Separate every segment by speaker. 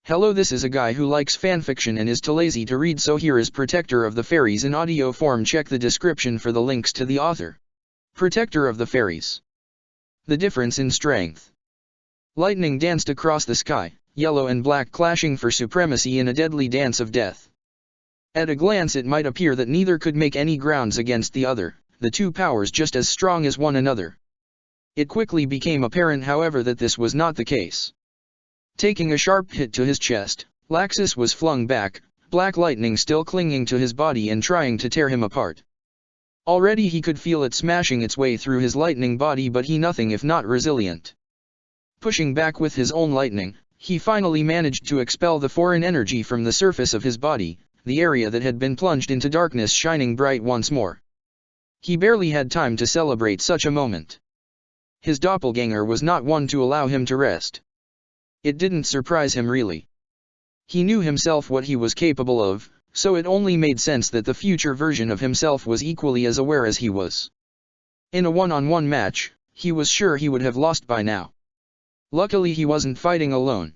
Speaker 1: Hello, this is a guy who likes fanfiction and is too lazy to read, so here is Protector of the Fairies in audio form. Check the description for the links to the author. Protector of the Fairies. The difference in strength. Lightning danced across the sky, yellow and black clashing for supremacy in a deadly dance of death. At a glance it might appear that neither could make any grounds against the other, the two powers just as strong as one another. It quickly became apparent, however, that this was not the case. Taking a sharp hit to his chest, Laxus was flung back, black lightning still clinging to his body and trying to tear him apart. Already he could feel it smashing its way through his lightning body, but he nothing if not resilient. Pushing back with his own lightning, he finally managed to expel the foreign energy from the surface of his body, the area that had been plunged into darkness shining bright once more. He barely had time to celebrate such a moment. His doppelganger was not one to allow him to rest. It didn't surprise him really. He knew himself what he was capable of, so it only made sense that the future version of himself was equally as aware as he was. In a one-on-one match, he was sure he would have lost by now. Luckily he wasn't fighting alone.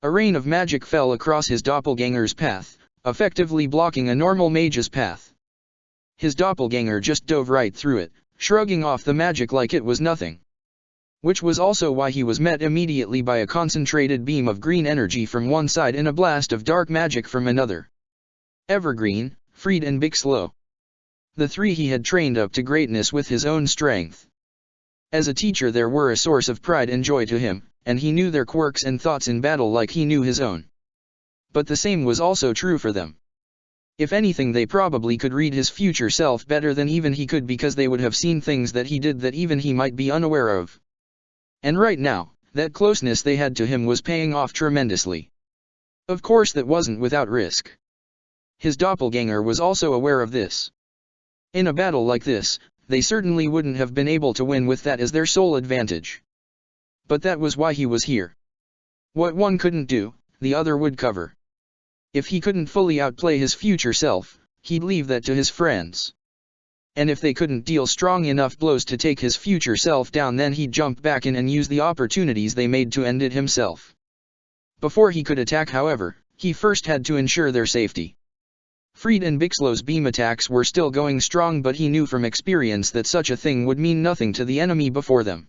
Speaker 1: A rain of magic fell across his doppelganger's path, effectively blocking a normal mage's path. His doppelganger just dove right through it, shrugging off the magic like it was nothing. Which was also why he was met immediately by a concentrated beam of green energy from one side and a blast of dark magic from another. Evergreen, Freed and Big Slow. The three he had trained up to greatness with his own strength. As a teacher they were a source of pride and joy to him, and he knew their quirks and thoughts in battle like he knew his own. But the same was also true for them. If anything, they probably could read his future self better than even he could, because they would have seen things that he did that even he might be unaware of. And right now, that closeness they had to him was paying off tremendously. Of course that wasn't without risk. His doppelganger was also aware of this. In a battle like this, they certainly wouldn't have been able to win with that as their sole advantage. But that was why he was here. What one couldn't do, the other would cover. If he couldn't fully outplay his future self, he'd leave that to his friends. And if they couldn't deal strong enough blows to take his future self down, then he'd jump back in and use the opportunities they made to end it himself. Before he could attack, however, he first had to ensure their safety. Freed and Bixlow's beam attacks were still going strong, but he knew from experience that such a thing would mean nothing to the enemy before them.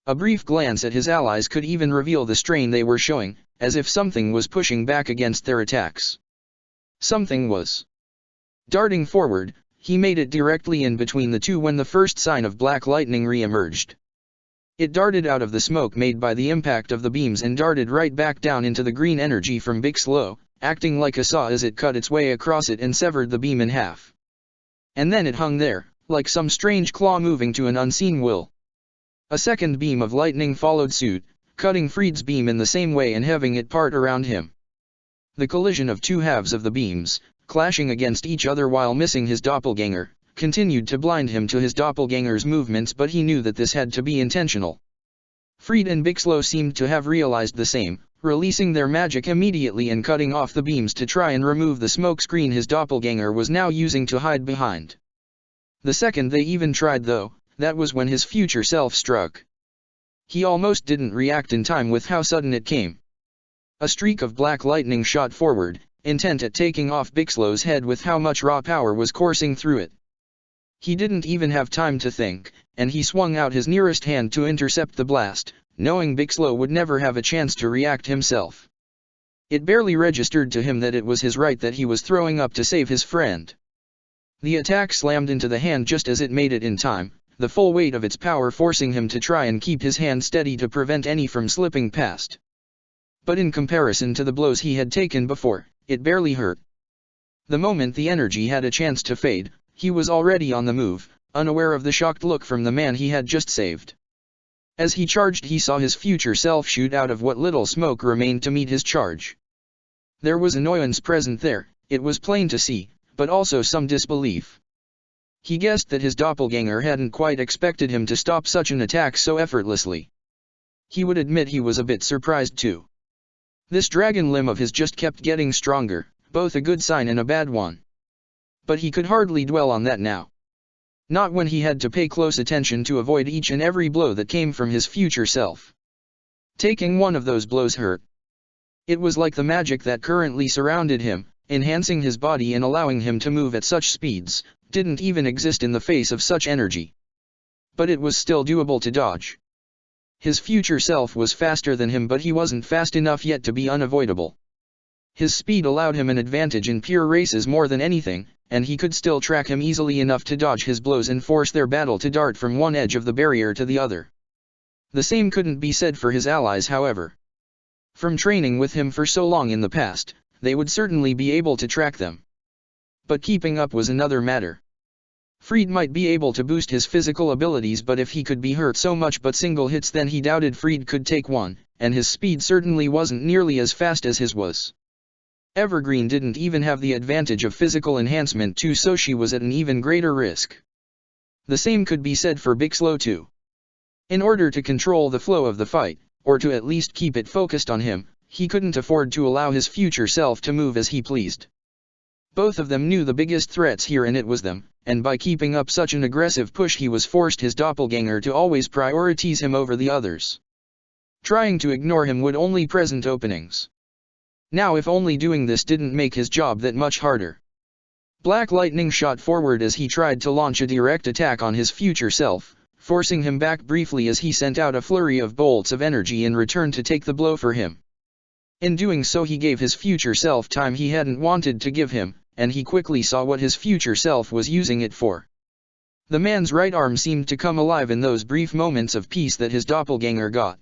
Speaker 1: A brief glance at his allies could even reveal the strain they were showing, as if something was pushing back against their attacks. Something was. Darting forward, he made it directly in between the two when the first sign of black lightning re-emerged. It darted out of the smoke made by the impact of the beams and darted right back down into the green energy from Big Slow, acting like a saw as it cut its way across it and severed the beam in half. And then it hung there, like some strange claw moving to an unseen will. A second beam of lightning followed suit, cutting Freed's beam in the same way and having it part around him. The collision of two halves of the beams, clashing against each other while missing his doppelganger, continued to blind him to his doppelganger's movements, but he knew that this had to be intentional. Freed and Bixlow seemed to have realized the same, releasing their magic immediately and cutting off the beams to try and remove the smoke screen his doppelganger was now using to hide behind. The second they even tried, though, that was when his future self struck. He almost didn't react in time with how sudden it came. A streak of black lightning shot forward, intent at taking off Bixlow's head with how much raw power was coursing through it. He didn't even have time to think, and he swung out his nearest hand to intercept the blast, knowing Bixlow would never have a chance to react himself. It barely registered to him that it was his right that he was throwing up to save his friend. The attack slammed into the hand just as it made it in time, the full weight of its power forcing him to try and keep his hand steady to prevent any from slipping past. But in comparison to the blows he had taken before, it barely hurt. The moment the energy had a chance to fade, he was already on the move, unaware of the shocked look from the man he had just saved. As he charged, he saw his future self shoot out of what little smoke remained to meet his charge. There was annoyance present there, it was plain to see, but also some disbelief. He guessed that his doppelganger hadn't quite expected him to stop such an attack so effortlessly. He would admit he was a bit surprised too. This dragon limb of his just kept getting stronger, both a good sign and a bad one. But he could hardly dwell on that now. Not when he had to pay close attention to avoid each and every blow that came from his future self. Taking one of those blows hurt. It was like the magic that currently surrounded him, enhancing his body and allowing him to move at such speeds, didn't even exist in the face of such energy. But it was still doable to dodge. His future self was faster than him, but he wasn't fast enough yet to be unavoidable. His speed allowed him an advantage in pure races more than anything, and he could still track him easily enough to dodge his blows and force their battle to dart from one edge of the barrier to the other. The same couldn't be said for his allies, however. From training with him for so long in the past, they would certainly be able to track them. But keeping up was another matter. Fried might be able to boost his physical abilities, but if he could be hurt so much but single hits, then he doubted Fried could take one, and his speed certainly wasn't nearly as fast as his was. Evergreen didn't even have the advantage of physical enhancement too, so she was at an even greater risk. The same could be said for Bixlow too. In order to control the flow of the fight, or to at least keep it focused on him, he couldn't afford to allow his future self to move as he pleased. Both of them knew the biggest threats here, and it was them, and by keeping up such an aggressive push he was forced his doppelganger to always prioritize him over the others. Trying to ignore him would only present openings. Now if only doing this didn't make his job that much harder. Black lightning shot forward as he tried to launch a direct attack on his future self, forcing him back briefly as he sent out a flurry of bolts of energy in return to take the blow for him. In doing so he gave his future self time he hadn't wanted to give him, and he quickly saw what his future self was using it for. The man's right arm seemed to come alive in those brief moments of peace that his doppelganger got.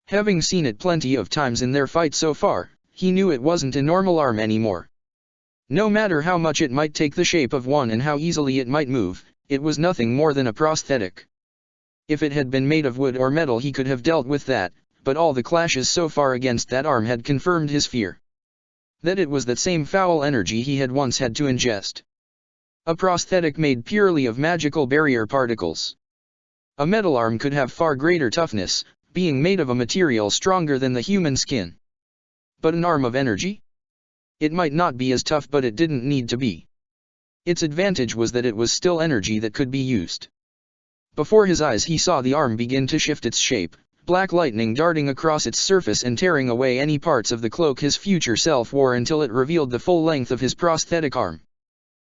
Speaker 1: Having seen it plenty of times in their fight so far, he knew it wasn't a normal arm anymore. No matter how much it might take the shape of one and how easily it might move, it was nothing more than a prosthetic. If it had been made of wood or metal he could have dealt with that, but all the clashes so far against that arm had confirmed his fear. That it was that same foul energy he had once had to ingest. A prosthetic made purely of magical barrier particles. A metal arm could have far greater toughness, being made of a material stronger than the human skin. But an arm of energy? It might not be as tough, but it didn't need to be. Its advantage was that it was still energy that could be used. Before his eyes he saw the arm begin to shift its shape, black lightning darting across its surface and tearing away any parts of the cloak his future self wore until it revealed the full length of his prosthetic arm.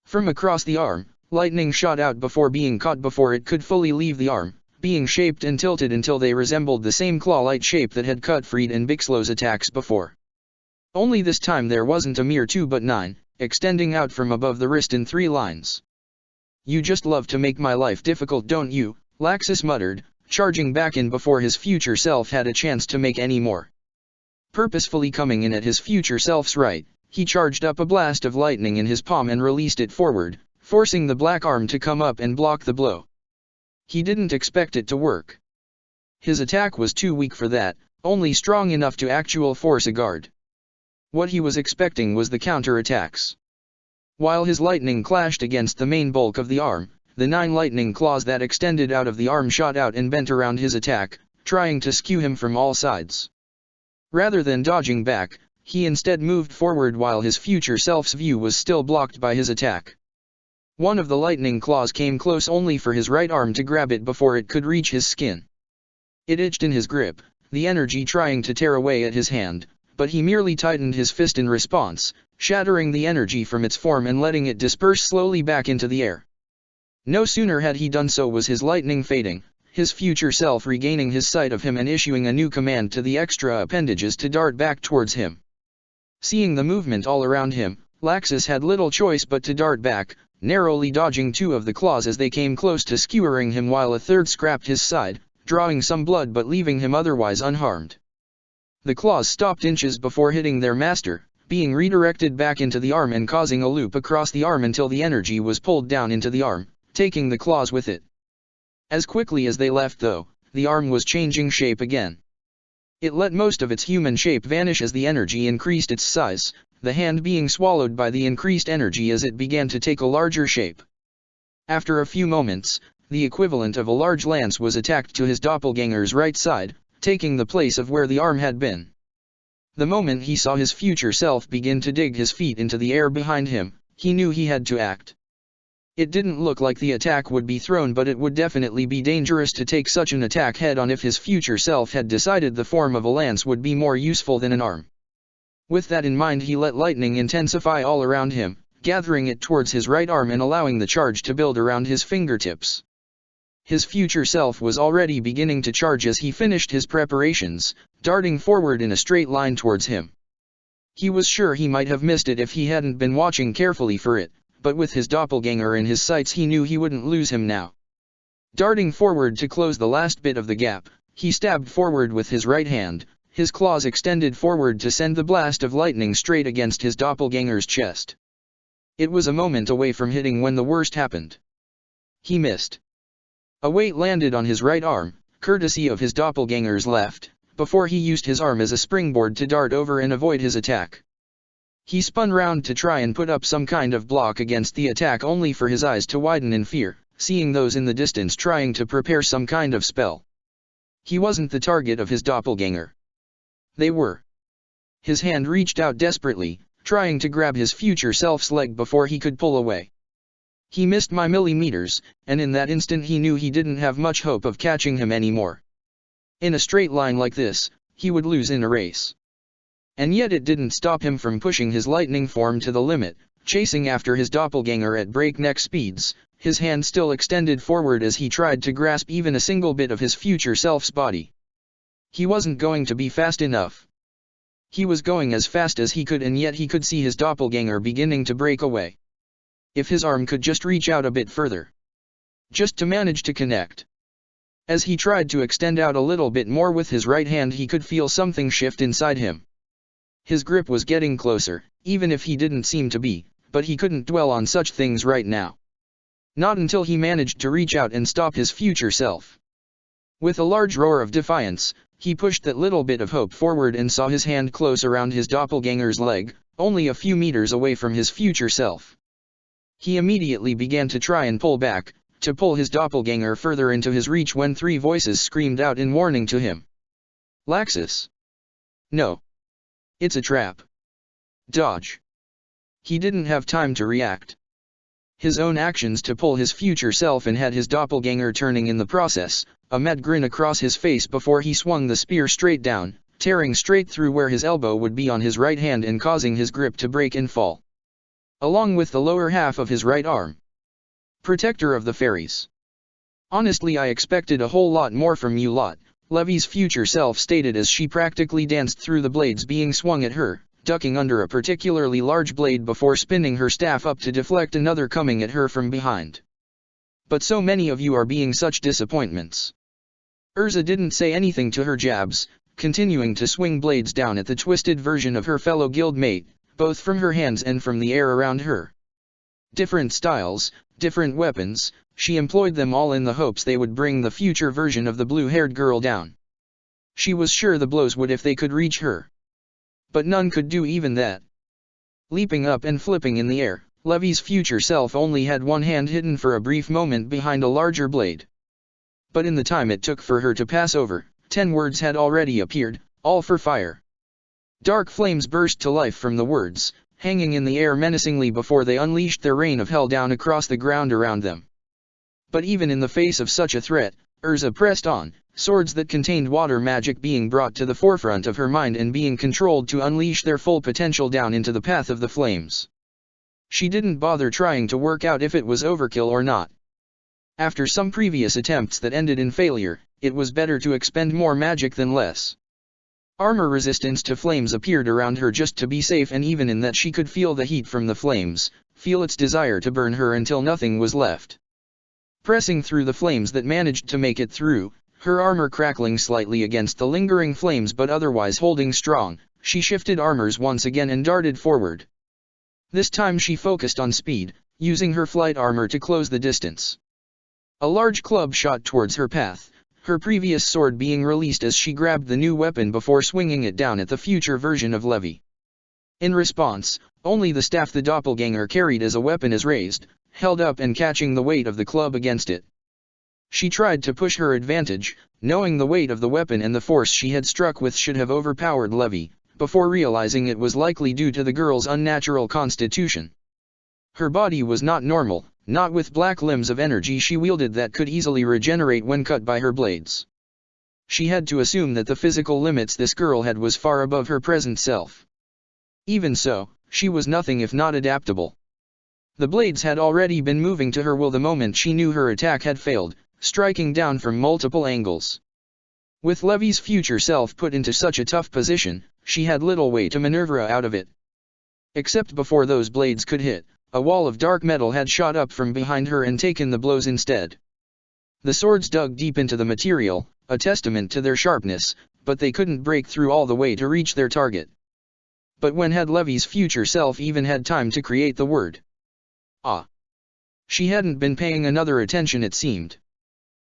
Speaker 1: From across the arm, lightning shot out before being caught before it could fully leave the arm, being shaped and tilted until they resembled the same claw-like shape that had cut Fried and Bixlow's attacks before. Only this time there wasn't a mere 2 but 9, extending out from above the wrist in 3 lines. "You just love to make my life difficult, don't you?" Laxus muttered, charging back in before his future self had a chance to make any more. Purposefully coming in at his future self's right, he charged up a blast of lightning in his palm and released it forward, forcing the black arm to come up and block the blow. He didn't expect it to work. His attack was too weak for that, only strong enough to actually force a guard. What he was expecting was the counter-attacks. While his lightning clashed against the main bulk of the arm, the 9 lightning claws that extended out of the arm shot out and bent around his attack, trying to skew him from all sides. Rather than dodging back, he instead moved forward while his future self's view was still blocked by his attack. One of the lightning claws came close only for his right arm to grab it before it could reach his skin. It itched in his grip, the energy trying to tear away at his hand, but he merely tightened his fist in response, shattering the energy from its form and letting it disperse slowly back into the air. No sooner had he done so was his lightning fading, his future self regaining his sight of him and issuing a new command to the extra appendages to dart back towards him. Seeing the movement all around him, Laxus had little choice but to dart back, narrowly dodging 2 of the claws as they came close to skewering him while a third scrapped his side, drawing some blood but leaving him otherwise unharmed. The claws stopped inches before hitting their master, being redirected back into the arm and causing a loop across the arm until the energy was pulled down into the arm, taking the claws with it. As quickly as they left though, the arm was changing shape again. It let most of its human shape vanish as the energy increased its size, the hand being swallowed by the increased energy as it began to take a larger shape. After a few moments, the equivalent of a large lance was attacked to his doppelganger's right side, taking the place of where the arm had been. The moment he saw his future self begin to dig his feet into the air behind him, he knew he had to act. It didn't look like the attack would be thrown, but it would definitely be dangerous to take such an attack head-on if his future self had decided the form of a lance would be more useful than an arm. With that in mind, he let lightning intensify all around him, gathering it towards his right arm and allowing the charge to build around his fingertips. His future self was already beginning to charge as he finished his preparations, darting forward in a straight line towards him. He was sure he might have missed it if he hadn't been watching carefully for it, but with his doppelganger in his sights he knew he wouldn't lose him now. Darting forward to close the last bit of the gap, he stabbed forward with his right hand, his claws extended forward to send the blast of lightning straight against his doppelganger's chest. It was a moment away from hitting when the worst happened. He missed. A weight landed on his right arm, courtesy of his doppelganger's left, before he used his arm as a springboard to dart over and avoid his attack. He spun round to try and put up some kind of block against the attack, only for his eyes to widen in fear, seeing those in the distance trying to prepare some kind of spell. He wasn't the target of his doppelganger. They were. His hand reached out desperately, trying to grab his future self's leg before he could pull away. He missed by millimeters, and in that instant he knew he didn't have much hope of catching him anymore. In a straight line like this, he would lose in a race. And yet it didn't stop him from pushing his lightning form to the limit, chasing after his doppelganger at breakneck speeds, his hand still extended forward as he tried to grasp even a single bit of his future self's body. He wasn't going to be fast enough. He was going as fast as he could, and yet he could see his doppelganger beginning to break away. If his arm could just reach out a bit further. Just to manage to connect. As he tried to extend out a little bit more with his right hand, he could feel something shift inside him. His grip was getting closer, even if he didn't seem to be, but he couldn't dwell on such things right now. Not until he managed to reach out and stop his future self. With a large roar of defiance, he pushed that little bit of hope forward and saw his hand close around his doppelganger's leg, only a few meters away from his future self. He immediately began to try and pull back, to pull his doppelganger further into his reach, when three voices screamed out in warning to him. "Laxus! No! It's a trap! Dodge!" He didn't have time to react. His own actions to pull his future self and had his doppelganger turning in the process, a mad grin across his face before he swung the spear straight down, tearing straight through where his elbow would be on his right hand and causing his grip to break and fall. Along with the lower half of his right arm. Protector of the fairies. "Honestly, I expected a whole lot more from you lot," Levy's future self stated as she practically danced through the blades being swung at her, ducking under a particularly large blade before spinning her staff up to deflect another coming at her from behind. "But so many of you are being such disappointments." Urza didn't say anything to her jabs, continuing to swing blades down at the twisted version of her fellow guildmate, both from her hands and from the air around her. Different styles, different weapons, she employed them all in the hopes they would bring the future version of the blue-haired girl down. She was sure the blows would if they could reach her. But none could do even that. Leaping up and flipping in the air, Levy's future self only had one hand hidden for a brief moment behind a larger blade. But in the time it took for her to pass over, 10 words had already appeared, all for fire. Dark flames burst to life from the words, hanging in the air menacingly before they unleashed their rain of hell down across the ground around them. But even in the face of such a threat, Urza pressed on, swords that contained water magic being brought to the forefront of her mind and being controlled to unleash their full potential down into the path of the flames. She didn't bother trying to work out if it was overkill or not. After some previous attempts that ended in failure, it was better to expend more magic than less. Armor resistance to flames appeared around her just to be safe, and even in that she could feel the heat from the flames, feel its desire to burn her until nothing was left. Pressing through the flames that managed to make it through, her armor crackling slightly against the lingering flames but otherwise holding strong, she shifted armors once again and darted forward. This time she focused on speed, using her flight armor to close the distance. A large club shot towards her path, her previous sword being released as she grabbed the new weapon before swinging it down at the future version of Levy. In response, only the staff the doppelganger carried as a weapon is raised, held up and catching the weight of the club against it. She tried to push her advantage, knowing the weight of the weapon and the force she had struck with should have overpowered Levy, before realizing it was likely due to the girl's unnatural constitution. Her body was not normal, not with black limbs of energy she wielded that could easily regenerate when cut by her blades. She had to assume that the physical limits this girl had was far above her present self. Even so, she was nothing if not adaptable. The blades had already been moving to her will the moment she knew her attack had failed, striking down from multiple angles. With Levi's future self put into such a tough position, she had little way to maneuver out of it. Except before those blades could hit, a wall of dark metal had shot up from behind her and taken the blows instead. The swords dug deep into the material, a testament to their sharpness, but they couldn't break through all the way to reach their target. But when had Levi's future self even had time to create the word? Ah! She hadn't been paying another attention, it seemed.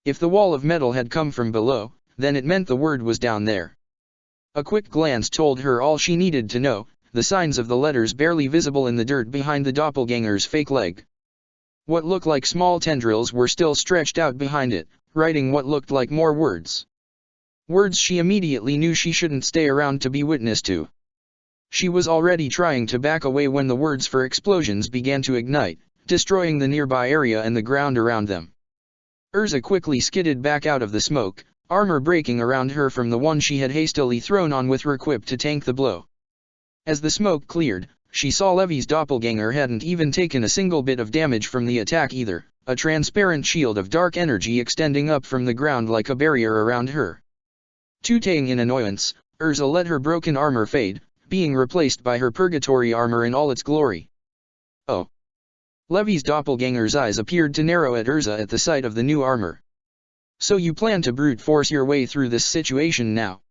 Speaker 1: If the wall of metal had come from below, then it meant the word was down there. A quick glance told her all she needed to know, the signs of the letters barely visible in the dirt behind the doppelganger's fake leg. What looked like small tendrils were still stretched out behind it, writing what looked like more words. Words she immediately knew she shouldn't stay around to be witness to. She was already trying to back away when the words for explosions began to ignite, destroying the nearby area and the ground around them. Urza quickly skidded back out of the smoke, armor breaking around her from the one she had hastily thrown on with her equip to tank the blow. As the smoke cleared, she saw Levi's doppelganger hadn't even taken a single bit of damage from the attack either, a transparent shield of dark energy extending up from the ground like a barrier around her. Tooting in annoyance, Urza let her broken armor fade, being replaced by her purgatory armor in all its glory. Oh! Levi's doppelganger's eyes appeared to narrow at Urza at the sight of the new armor. So you plan to brute force your way through this situation now?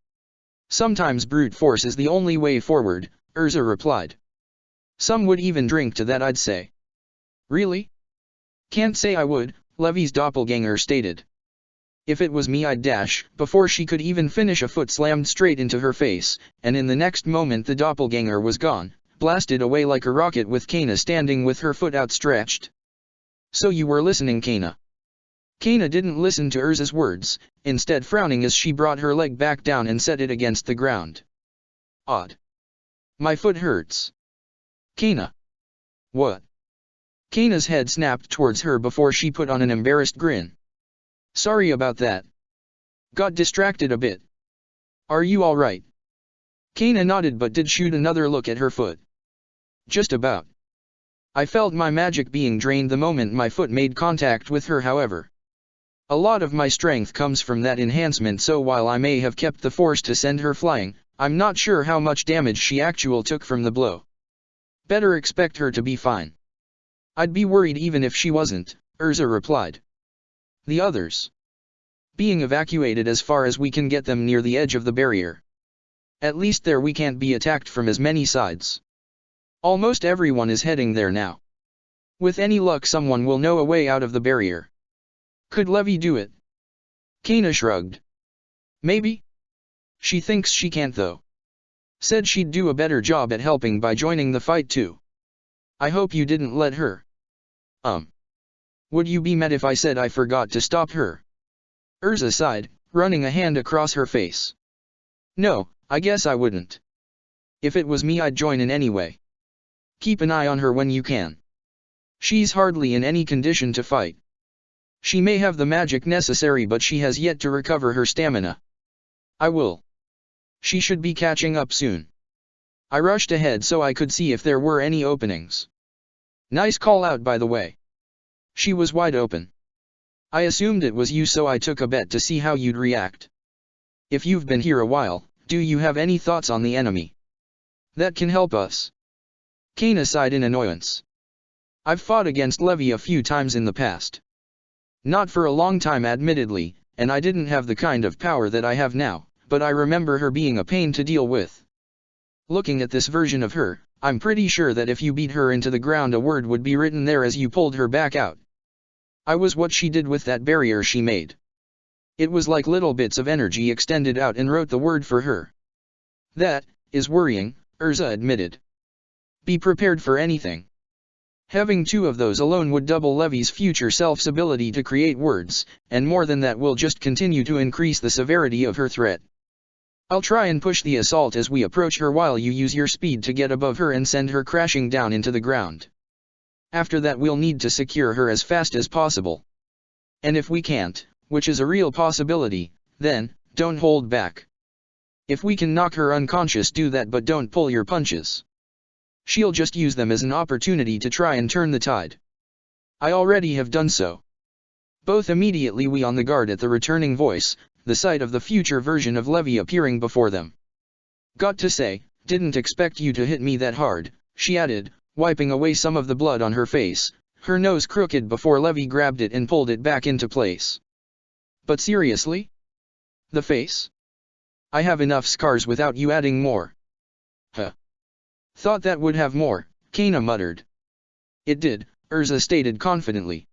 Speaker 1: Sometimes brute force is the only way forward, Urza replied. Some would even drink to that, I'd say. Really? Can't say I would, Levi's doppelganger stated. If it was me I'd dash. Before she could even finish, a foot slammed straight into her face, and in the next moment the doppelganger was gone, blasted away like a rocket with Kana standing with her foot outstretched. So you were listening, Kana? Kana didn't listen to Urza's words, instead frowning as she brought her leg back down and set it against the ground. Odd. My foot hurts. Kana. What? Kana's head snapped towards her before she put on an embarrassed grin. Sorry about that. Got distracted a bit. Are you alright? Kana nodded but did shoot another look at her foot. Just about. I felt my magic being drained the moment my foot made contact with her, however. A lot of my strength comes from that enhancement, so while I may have kept the force to send her flying, I'm not sure how much damage she actually took from the blow. Better expect her to be fine. I'd be worried even if she wasn't, Urza replied. The others? Being evacuated as far as we can get them near the edge of the barrier. At least there we can't be attacked from as many sides. Almost everyone is heading there now. With any luck someone will know a way out of the barrier. Could Levi do it? Kana shrugged. Maybe. She thinks she can't though. Said she'd do a better job at helping by joining the fight too. I hope you didn't let her. Would you be mad if I said I forgot to stop her? Urza sighed, running a hand across her face. No, I guess I wouldn't. If it was me I'd join in anyway. Keep an eye on her when you can. She's hardly in any condition to fight. She may have the magic necessary but she has yet to recover her stamina. I will. She should be catching up soon. I rushed ahead so I could see if there were any openings. Nice call out, by the way. She was wide open. I assumed it was you, so I took a bet to see how you'd react. If you've been here a while, do you have any thoughts on the enemy that can help us? Kana sighed in annoyance. I've fought against Levi a few times in the past. Not for a long time admittedly, and I didn't have the kind of power that I have now, but I remember her being a pain to deal with. Looking at this version of her, I'm pretty sure that if you beat her into the ground a word would be written there as you pulled her back out. I was what she did with that barrier she made. It was like little bits of energy extended out and wrote the word for her. That is worrying, Urza admitted. Be prepared for anything. Having two of those alone would double Levi's future self's ability to create words, and more than that will just continue to increase the severity of her threat. I'll try and push the assault as we approach her while you use your speed to get above her and send her crashing down into the ground. After that we'll need to secure her as fast as possible. And if we can't, which is a real possibility, then, don't hold back. If we can knock her unconscious, do that, but don't pull your punches. She'll just use them as an opportunity to try and turn the tide. I already have done so. Both immediately we on the guard at the returning voice, the sight of the future version of Levi appearing before them. Got to say, didn't expect you to hit me that hard, she added, wiping away some of the blood on her face, her nose crooked before Levi grabbed it and pulled it back into place. But seriously? The face? I have enough scars without you adding more. Huh. Thought that would have more, Kana muttered. It did, Urza stated confidently.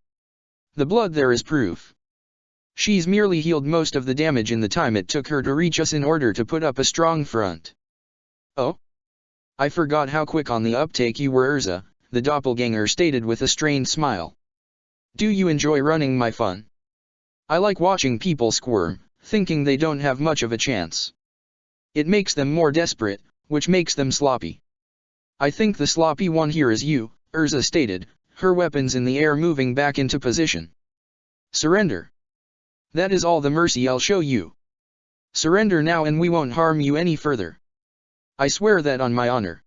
Speaker 1: The blood there is proof. She's merely healed most of the damage in the time it took her to reach us in order to put up a strong front. Oh? I forgot how quick on the uptake you were, Urza, the doppelganger stated with a strained smile. Do you enjoy running my fun? I like watching people squirm, thinking they don't have much of a chance. It makes them more desperate, which makes them sloppy. I think the sloppy one here is you, Urza stated, her weapons in the air moving back into position. Surrender. That is all the mercy I'll show you. Surrender now and we won't harm you any further. I swear that on my honor.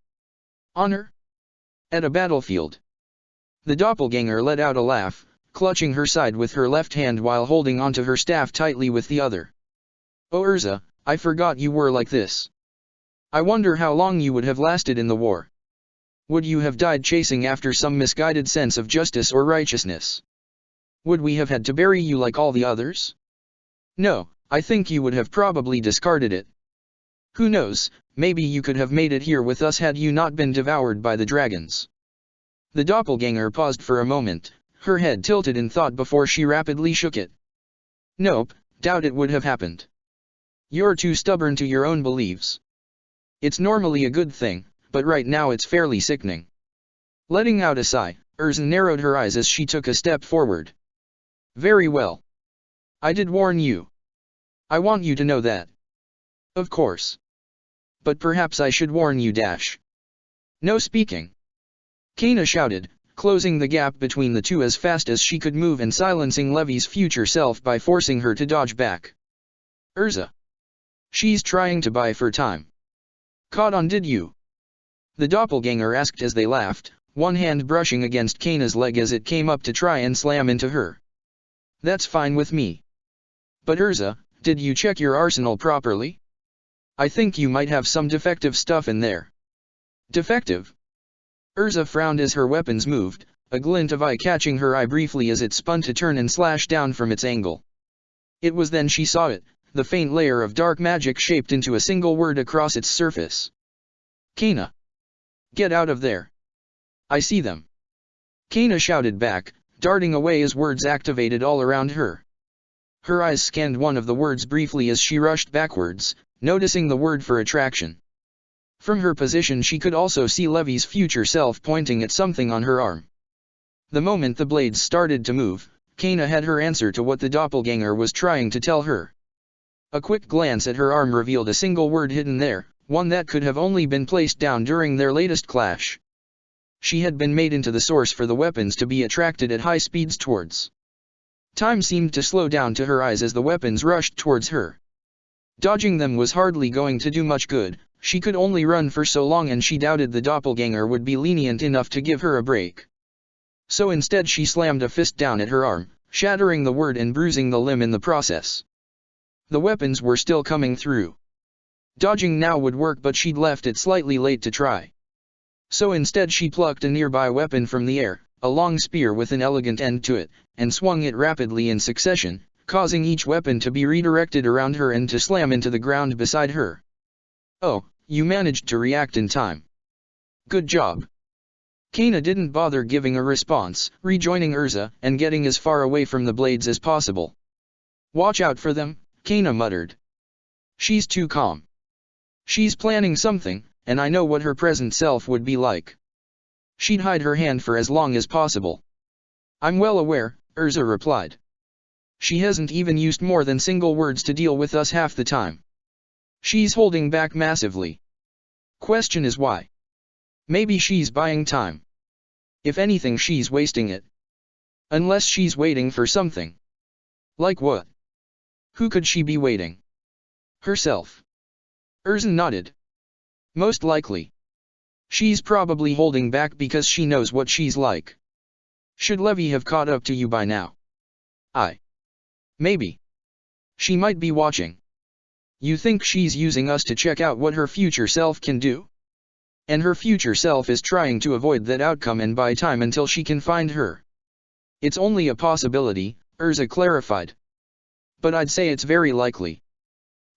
Speaker 1: Honor? At a battlefield. The doppelganger let out a laugh, clutching her side with her left hand while holding onto her staff tightly with the other. Oh Urza, I forgot you were like this. I wonder how long you would have lasted in the war. Would you have died chasing after some misguided sense of justice or righteousness? Would we have had to bury you like all the others? No, I think you would have probably discarded it. Who knows, maybe you could have made it here with us had you not been devoured by the dragons. The doppelganger paused for a moment, her head tilted in thought before she rapidly shook it. Nope, doubt it would have happened. You're too stubborn to your own beliefs. It's normally a good thing, but right now it's fairly sickening. Letting out a sigh, Urza narrowed her eyes as she took a step forward. Very well. I did warn you. I want you to know that. Of course. But perhaps I should warn you dash. No speaking. Kana shouted, closing the gap between the two as fast as she could move and silencing Levi's future self by forcing her to dodge back. Urza. She's trying to buy for time. Caught on did you? The doppelganger asked as they laughed, one hand brushing against Kana's leg as it came up to try and slam into her. That's fine with me. But Urza, did you check your arsenal properly? I think you might have some defective stuff in there. Defective? Urza frowned as her weapons moved, a glint of eye catching her eye briefly as it spun to turn and slash down from its angle. It was then she saw it, the faint layer of dark magic shaped into a single word across its surface. Kana. Get out of there. I see them. Kana shouted back, darting away as words activated all around her. Her eyes scanned one of the words briefly as she rushed backwards, noticing the word for attraction. From her position she could also see Levi's future self pointing at something on her arm. The moment the blades started to move, Kana had her answer to what the doppelganger was trying to tell her. A quick glance at her arm revealed a single word hidden there, one that could have only been placed down during their latest clash. She had been made into the source for the weapons to be attracted at high speeds towards. Time seemed to slow down to her eyes as the weapons rushed towards her. Dodging them was hardly going to do much good, she could only run for so long and she doubted the doppelganger would be lenient enough to give her a break. So instead she slammed a fist down at her arm, shattering the word and bruising the limb in the process. The weapons were still coming through. Dodging now would work but she'd left it slightly late to try. So instead she plucked a nearby weapon from the air, a long spear with an elegant end to it, and swung it rapidly in succession, causing each weapon to be redirected around her and to slam into the ground beside her. Oh, you managed to react in time. Good job. Kana didn't bother giving a response, rejoining Urza and getting as far away from the blades as possible. Watch out for them, Kana muttered. She's too calm. She's planning something, and I know what her present self would be like. She'd hide her hand for as long as possible. I'm well aware, Urza replied. She hasn't even used more than single words to deal with us half the time. She's holding back massively. Question is why? Maybe she's buying time. If anything she's wasting it. Unless she's waiting for something. Like what? Who could she be waiting? Herself. Urza nodded. Most likely. She's probably holding back because she knows what she's like. Should Levi have caught up to you by now? Maybe. She might be watching. You think she's using us to check out what her future self can do? And her future self is trying to avoid that outcome and buy time until she can find her. It's only a possibility, Urza clarified. But I'd say it's very likely.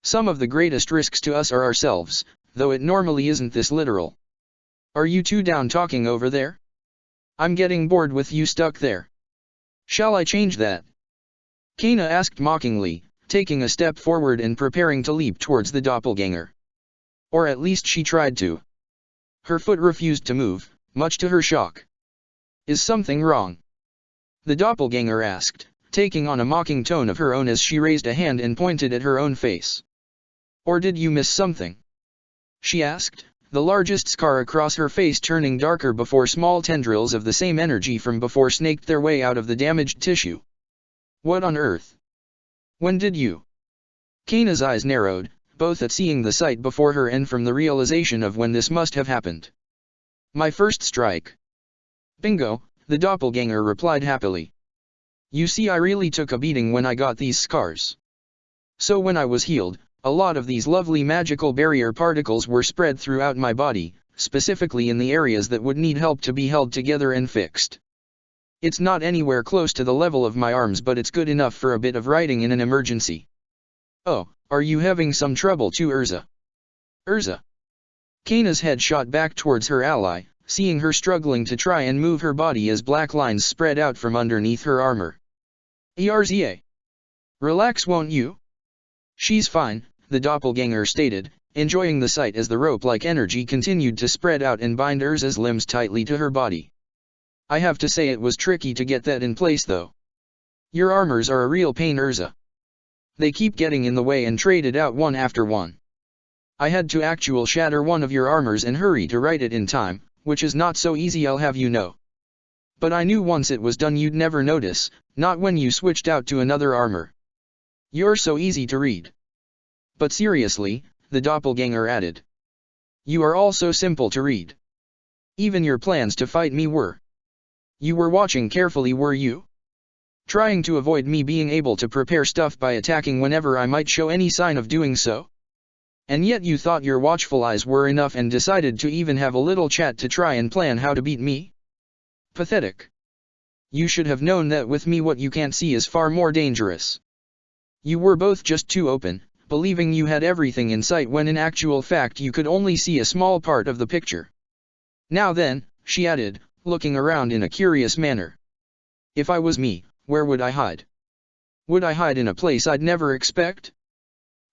Speaker 1: Some of the greatest risks to us are ourselves, though it normally isn't this literal. Are you two down talking over there? I'm getting bored with you stuck there. Shall I change that? Kana asked mockingly, taking a step forward and preparing to leap towards the doppelganger. Or at least she tried to. Her foot refused to move, much to her shock. Is something wrong? The doppelganger asked, taking on a mocking tone of her own as she raised a hand and pointed at her own face. Or did you miss something? She asked, the largest scar across her face turning darker before small tendrils of the same energy from before snaked their way out of the damaged tissue. What on earth? When did you? Kana's eyes narrowed, both at seeing the sight before her and from the realization of when this must have happened. My first strike. Bingo, the doppelganger replied happily. You see, I really took a beating when I got these scars. So when I was healed, a lot of these lovely magical barrier particles were spread throughout my body, specifically in the areas that would need help to be held together and fixed. It's not anywhere close to the level of my arms, but it's good enough for a bit of writing in an emergency. Oh, are you having some trouble too, Urza? Urza? Kana's head shot back towards her ally, seeing her struggling to try and move her body as black lines spread out from underneath her armor. Erza. Relax, won't you? She's fine, the doppelganger stated, enjoying the sight as the rope-like energy continued to spread out and bind Urza's limbs tightly to her body. I have to say it was tricky to get that in place though. Your armors are a real pain, Urza. They keep getting in the way and traded out one after one. I had to actual shatter one of your armors and hurry to write it in time, which is not so easy, I'll have you know. But I knew once it was done you'd never notice, not when you switched out to another armor. You're so easy to read. But seriously, the doppelganger added. You are all so simple to read. Even your plans to fight me were. You were watching carefully, were you? Trying to avoid me being able to prepare stuff by attacking whenever I might show any sign of doing so? And yet you thought your watchful eyes were enough and decided to even have a little chat to try and plan how to beat me? Pathetic. You should have known that with me what you can't see is far more dangerous. You were both just too open, believing you had everything in sight when in actual fact you could only see a small part of the picture. Now then, she added, looking around in a curious manner. If I was me, where would I hide? Would I hide in a place I'd never expect?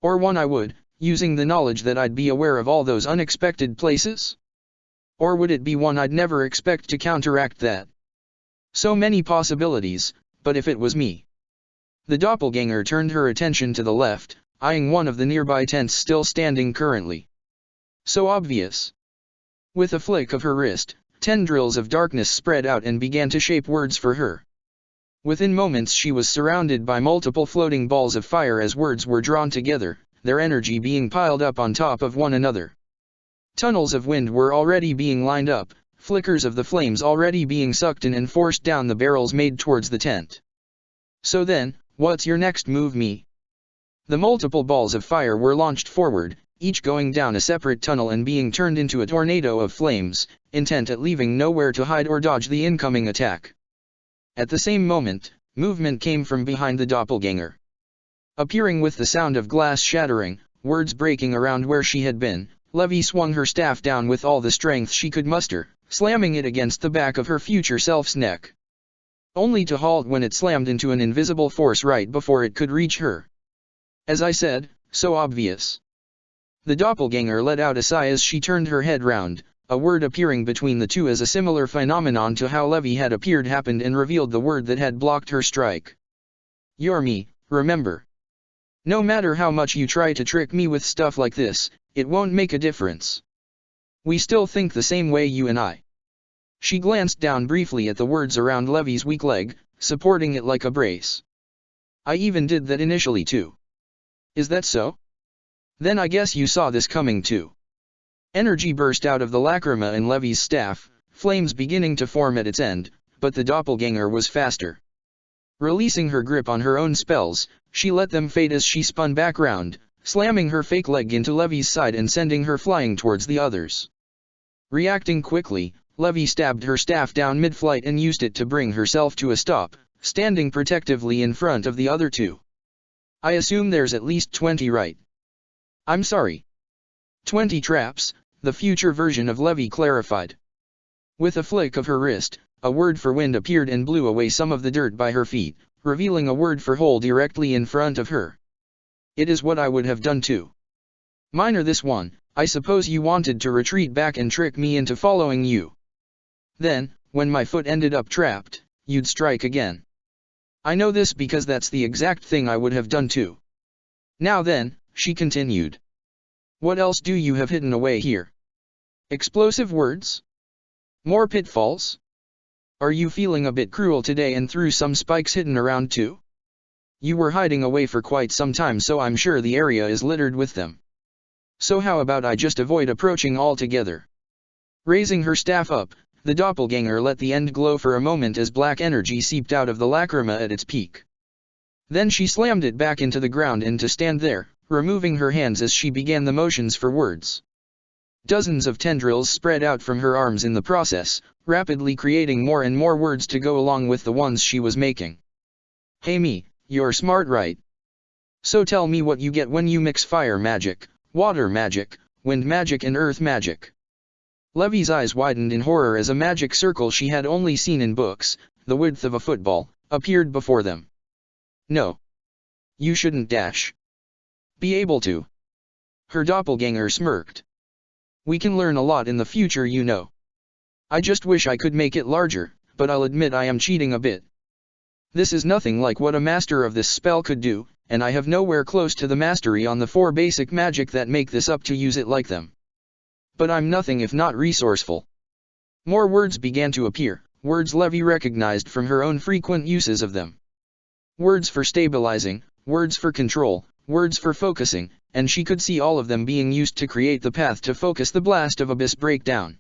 Speaker 1: Or one I would, using the knowledge that I'd be aware of all those unexpected places? Or would it be one I'd never expect to counteract that? So many possibilities, but if it was me. The doppelganger turned her attention to the left, eyeing one of the nearby tents still standing currently. So obvious. With a flick of her wrist, tendrils of darkness spread out and began to shape words for her. Within moments she was surrounded by multiple floating balls of fire as words were drawn together, their energy being piled up on top of one another. Tunnels of wind were already being lined up, flickers of the flames already being sucked in and forced down the barrels made towards the tent. So then, what's your next move, me? The multiple balls of fire were launched forward, each going down a separate tunnel and being turned into a tornado of flames, intent at leaving nowhere to hide or dodge the incoming attack. At the same moment, movement came from behind the doppelganger. Appearing with the sound of glass shattering, words breaking around where she had been, Levi swung her staff down with all the strength she could muster, slamming it against the back of her future self's neck. Only to halt when it slammed into an invisible force right before it could reach her. As I said, so obvious. The doppelganger let out a sigh as she turned her head round, a word appearing between the two as a similar phenomenon to how Levi had appeared happened and revealed the word that had blocked her strike. You're me, remember. No matter how much you try to trick me with stuff like this, it won't make a difference. We still think the same way, you and I. She glanced down briefly at the words around Levi's weak leg, supporting it like a brace. I even did that initially too. Is that so? Then I guess you saw this coming too. Energy burst out of the lacrima and Levi's staff, flames beginning to form at its end, but the doppelganger was faster. Releasing her grip on her own spells, she let them fade as she spun back round, slamming her fake leg into Levi's side and sending her flying towards the others. Reacting quickly, Levi stabbed her staff down mid-flight and used it to bring herself to a stop, standing protectively in front of the other two. I assume there's at least 20, right? I'm sorry. 20 traps, the future version of Levi clarified. With a flick of her wrist, a word for wind appeared and blew away some of the dirt by her feet, revealing a word for hole directly in front of her. It is what I would have done too. Minor this one, I suppose you wanted to retreat back and trick me into following you. Then, when my foot ended up trapped, you'd strike again. I know this because that's the exact thing I would have done too. Now then, she continued. What else do you have hidden away here? Explosive words? More pitfalls? Are you feeling a bit cruel today and threw some spikes hidden around too? You were hiding away for quite some time, so I'm sure the area is littered with them. So how about I just avoid approaching altogether? Raising her staff up, the doppelganger let the end glow for a moment as black energy seeped out of the lacrima at its peak. Then she slammed it back into the ground and to stand there, removing her hands as she began the motions for words. Dozens of tendrils spread out from her arms in the process, rapidly creating more and more words to go along with the ones she was making. Hey me, you're smart, right? So tell me what you get when you mix fire magic, water magic, wind magic and earth magic. Levi's eyes widened in horror as a magic circle she had only seen in books, the width of a football, appeared before them. No. You shouldn't be able to. Her doppelganger smirked. We can learn a lot in the future, you know. I just wish I could make it larger, but I'll admit I am cheating a bit. This is nothing like what a master of this spell could do, and I have nowhere close to the mastery on the 4 basic magic that make this up to use it like them. But I'm nothing if not resourceful. More words began to appear, words Levi recognized from her own frequent uses of them. Words for stabilizing, words for control, words for focusing, and she could see all of them being used to create the path to focus the blast of abyss breakdown.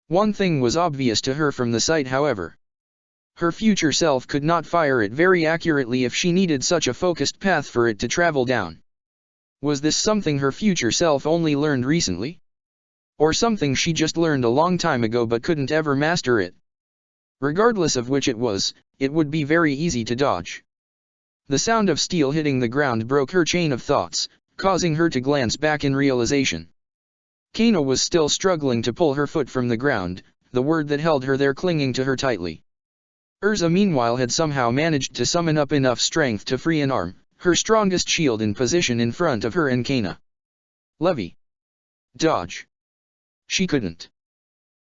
Speaker 1: One thing was obvious to her from the sight, however. Her future self could not fire it very accurately if she needed such a focused path for it to travel down. Was this something her future self only learned recently? Or something she just learned a long time ago but couldn't ever master it? Regardless of which it was, it would be very easy to dodge. The sound of steel hitting the ground broke her chain of thoughts, causing her to glance back in realization. Kana was still struggling to pull her foot from the ground, the word that held her there clinging to her tightly. Urza meanwhile had somehow managed to summon up enough strength to free an arm, her strongest shield in position in front of her and Kana. Levi. Dodge. She couldn't.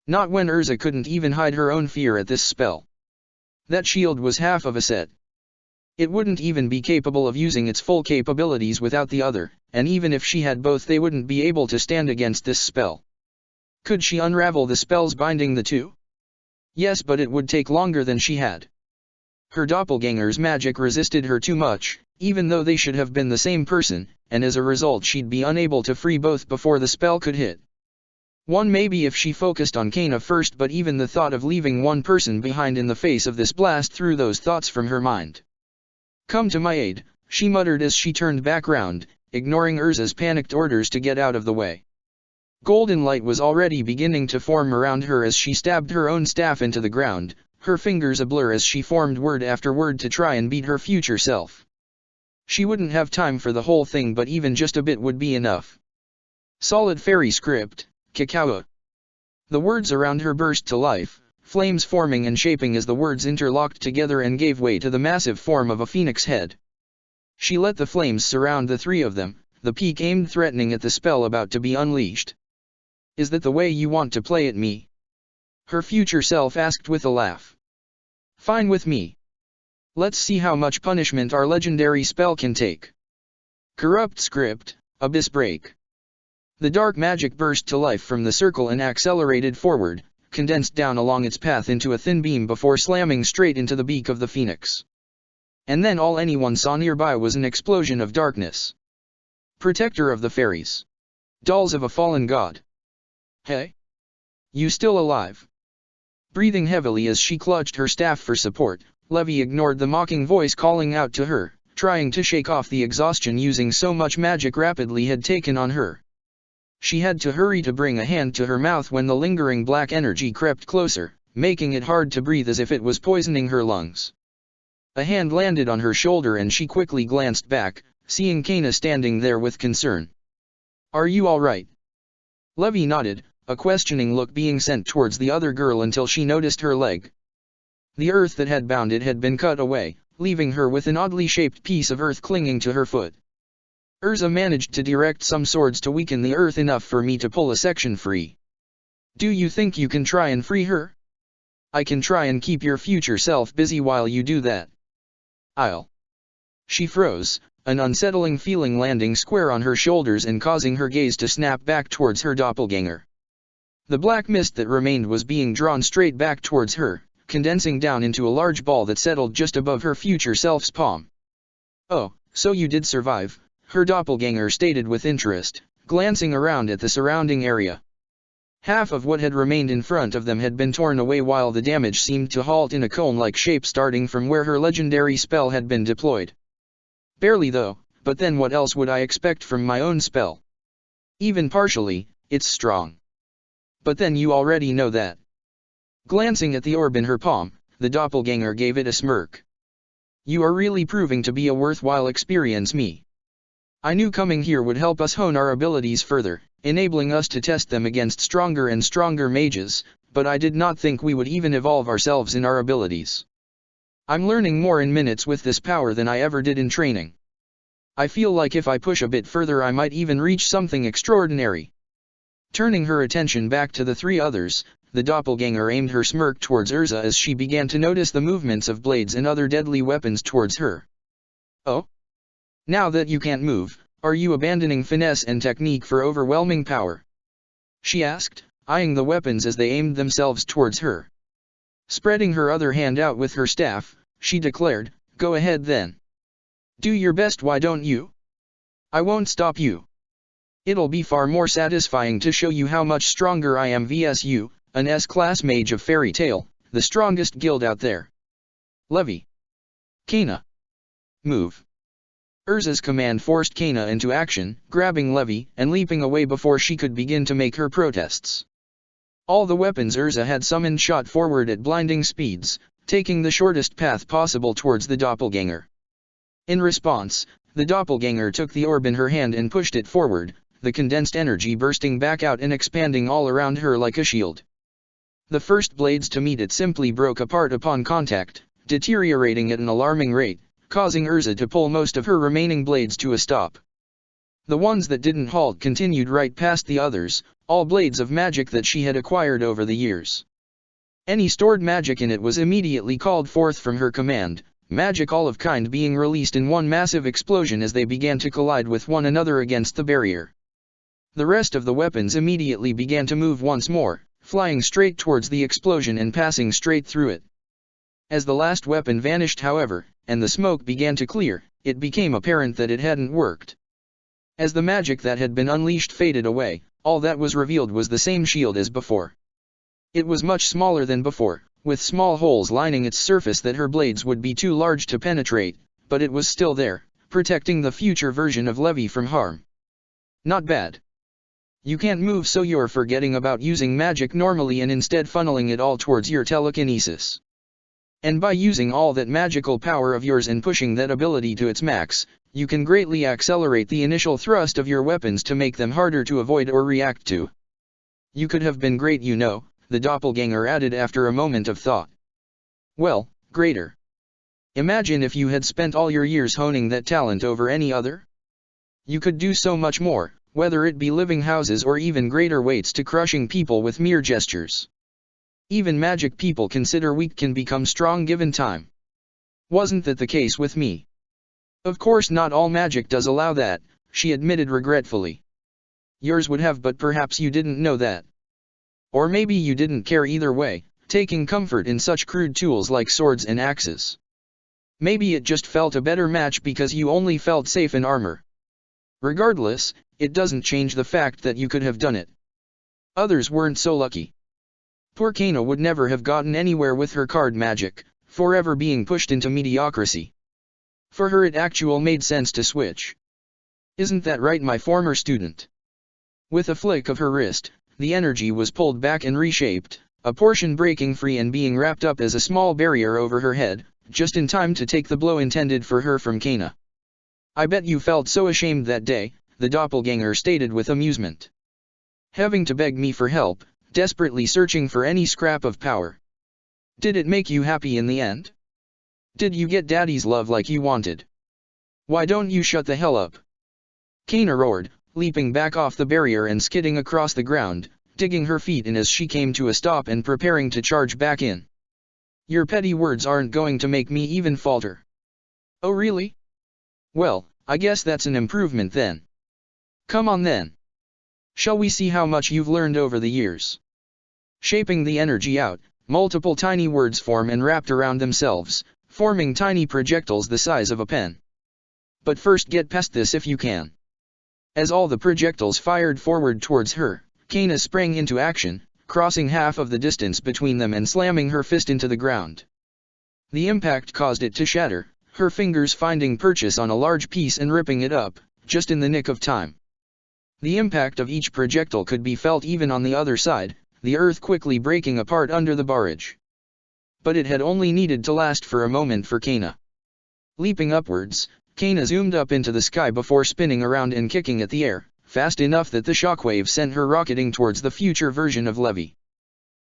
Speaker 1: Not when Urza couldn't even hide her own fear at this spell. That shield was half of a set. It wouldn't even be capable of using its full capabilities without the other, and even if she had both they wouldn't be able to stand against this spell. Could she unravel the spells binding the two? Yes, but it would take longer than she had. Her doppelganger's magic resisted her too much, even though they should have been the same person, and as a result she'd be unable to free both before the spell could hit. One maybe if she focused on Kana first, but even the thought of leaving one person behind in the face of this blast threw those thoughts from her mind. Come to my aid, she muttered as she turned back round, ignoring Urza's panicked orders to get out of the way. Golden light was already beginning to form around her as she stabbed her own staff into the ground, her fingers a blur as she formed word after word to try and beat her future self. She wouldn't have time for the whole thing, but even just a bit would be enough. Solid fairy script, Kakawa. The words around her burst to life, flames forming and shaping as the words interlocked together and gave way to the massive form of a phoenix head. She let the flames surround the 3 of them, the peak aimed threatening at the spell about to be unleashed. Is that the way you want to play it, me? Her future self asked with a laugh. Fine with me. Let's see how much punishment our legendary spell can take. Corrupt script, Abyss Break. The dark magic burst to life from the circle and accelerated forward, condensed down along its path into a thin beam before slamming straight into the beak of the phoenix. And then all anyone saw nearby was an explosion of darkness. Protector of the Fairies. Dolls of a fallen god. Hey? You still alive? Breathing heavily as she clutched her staff for support, Levi ignored the mocking voice calling out to her, trying to shake off the exhaustion using so much magic rapidly had taken on her. She had to hurry to bring a hand to her mouth when the lingering black energy crept closer, making it hard to breathe as if it was poisoning her lungs. A hand landed on her shoulder and she quickly glanced back, seeing Kana standing there with concern. Are you all right? Levi nodded, a questioning look being sent towards the other girl until she noticed her leg. The earth that had bound it had been cut away, leaving her with an oddly shaped piece of earth clinging to her foot. Urza managed to direct some swords to weaken the earth enough for me to pull a section free. Do you think you can try and free her? I can try and keep your future self busy while you do that. I'll. She froze, an unsettling feeling landing square on her shoulders and causing her gaze to snap back towards her doppelganger. The black mist that remained was being drawn straight back towards her, condensing down into a large ball that settled just above her future self's palm. Oh, so you did survive, her doppelganger stated with interest, glancing around at the surrounding area. Half of what had remained in front of them had been torn away while the damage seemed to halt in a cone-like shape starting from where her legendary spell had been deployed. Barely though, but then what else would I expect from my own spell? Even partially, it's strong. But then you already know that. Glancing at the orb in her palm, the doppelganger gave it a smirk. You are really proving to be a worthwhile experience, me. I knew coming here would help us hone our abilities further, enabling us to test them against stronger and stronger mages, but I did not think we would even evolve ourselves in our abilities. I'm learning more in minutes with this power than I ever did in training. I feel like if I push a bit further I might even reach something extraordinary. Turning her attention back to the three others, the doppelganger aimed her smirk towards Urza as she began to notice the movements of blades and other deadly weapons towards her. Oh? Now that you can't move, are you abandoning finesse and technique for overwhelming power? She asked, eyeing the weapons as they aimed themselves towards her. Spreading her other hand out with her staff, she declared, go ahead then. Do your best, why don't you? I won't stop you. It'll be far more satisfying to show you how much stronger I am vs you, an S-class mage of fairy tale, the strongest guild out there. Levi. Kana. Move. Urza's command forced Kana into action, grabbing Levi and leaping away before she could begin to make her protests. All the weapons Urza had summoned shot forward at blinding speeds, taking the shortest path possible towards the doppelganger. In response, the doppelganger took the orb in her hand and pushed it forward, the condensed energy bursting back out and expanding all around her like a shield. The first blades to meet it simply broke apart upon contact, deteriorating at an alarming rate, causing Urza to pull most of her remaining blades to a stop. The ones that didn't halt continued right past the others, all blades of magic that she had acquired over the years. Any stored magic in it was immediately called forth from her command, magic all of kind being released in one massive explosion as they began to collide with one another against the barrier. The rest of the weapons immediately began to move once more, flying straight towards the explosion and passing straight through it. As the last weapon vanished, however, and the smoke began to clear, it became apparent that it hadn't worked. As the magic that had been unleashed faded away, all that was revealed was the same shield as before. It was much smaller than before, with small holes lining its surface that her blades would be too large to penetrate, but it was still there, protecting the future version of Levi from harm. Not bad. You can't move, so you're forgetting about using magic normally and instead funneling it all towards your telekinesis. And by using all that magical power of yours and pushing that ability to its max, you can greatly accelerate the initial thrust of your weapons to make them harder to avoid or react to. You could have been great, you know, the doppelganger added after a moment of thought. Well, greater. Imagine if you had spent all your years honing that talent over any other? You could do so much more, whether it be living houses or even greater weights to crushing people with mere gestures. Even magic people consider weak can become strong given time. Wasn't that the case with me? Of course not all magic does allow that, she admitted regretfully. Yours would have, but perhaps you didn't know that. Or maybe you didn't care either way, taking comfort in such crude tools like swords and axes. Maybe it just felt a better match because you only felt safe in armor. Regardless, it doesn't change the fact that you could have done it. Others weren't so lucky. Poor Kana would never have gotten anywhere with her card magic, forever being pushed into mediocrity. For her it actually made sense to switch. Isn't that right, my former student? With a flick of her wrist, the energy was pulled back and reshaped, a portion breaking free and being wrapped up as a small barrier over her head, just in time to take the blow intended for her from Kana. I bet you felt so ashamed that day, the doppelganger stated with amusement. Having to beg me for help, desperately searching for any scrap of power. Did it make you happy in the end? Did you get daddy's love like you wanted? Why don't you shut the hell up? Kana roared, leaping back off the barrier and skidding across the ground, digging her feet in as she came to a stop and preparing to charge back in. Your petty words aren't going to make me even falter. Oh really? Well, I guess that's an improvement then. Come on then. Shall we see how much you've learned over the years? Shaping the energy out, multiple tiny words form and wrapped around themselves, forming tiny projectiles the size of a pen. But first get past this if you can. As all the projectiles fired forward towards her, Kana sprang into action, crossing half of the distance between them and slamming her fist into the ground. The impact caused it to shatter, her fingers finding purchase on a large piece and ripping it up, just in the nick of time. The impact of each projectile could be felt even on the other side, the earth quickly breaking apart under the barrage. But it had only needed to last for a moment for Kana. Leaping upwards, Kana zoomed up into the sky before spinning around and kicking at the air, fast enough that the shockwave sent her rocketing towards the future version of Levi.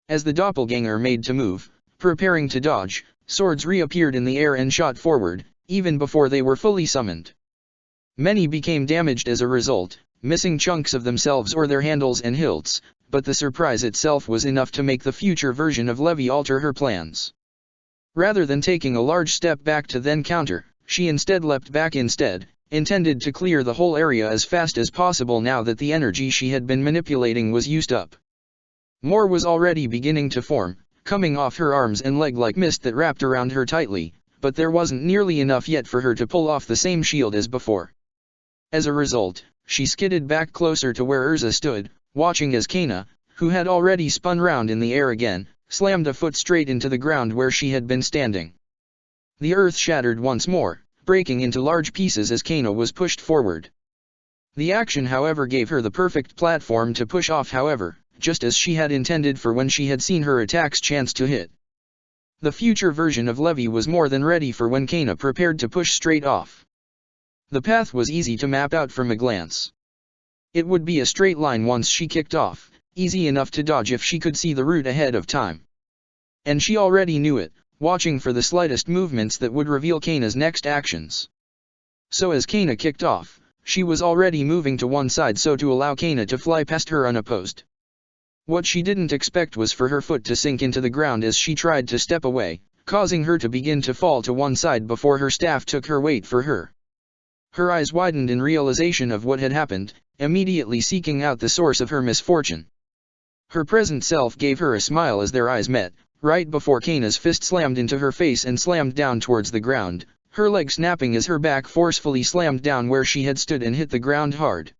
Speaker 1: As the doppelganger made to move, preparing to dodge, swords reappeared in the air and shot forward, even before they were fully summoned. Many became damaged as a result, missing chunks of themselves or their handles and hilts, but the surprise itself was enough to make the future version of Levi alter her plans. Rather than taking a large step back to then counter, she instead leapt back instead, intended to clear the whole area as fast as possible now that the energy she had been manipulating was used up. More was already beginning to form, coming off her arms and leg like mist that wrapped around her tightly, but there wasn't nearly enough yet for her to pull off the same shield as before. As a result, she skidded back closer to where Urza stood, watching as Kana, who had already spun round in the air again, slammed a foot straight into the ground where she had been standing. The earth shattered once more, breaking into large pieces as Kana was pushed forward. The action however gave her the perfect platform to push off however, just as she had intended for when she had seen her attack's chance to hit. The future version of Levi was more than ready for when Kana prepared to push straight off. The path was easy to map out from a glance. It would be a straight line once she kicked off, easy enough to dodge if she could see the route ahead of time. And she already knew it, watching for the slightest movements that would reveal Kana's next actions. So as Kana kicked off, she was already moving to one side so to allow Kana to fly past her unopposed. What she didn't expect was for her foot to sink into the ground as she tried to step away, causing her to begin to fall to one side before her staff took her weight for her. Her eyes widened in realization of what had happened, immediately seeking out the source of her misfortune. Her present self gave her a smile as their eyes met, right before Kana's fist slammed into her face and slammed down towards the ground, her leg snapping as her back forcefully slammed down where she had stood and hit the ground hard.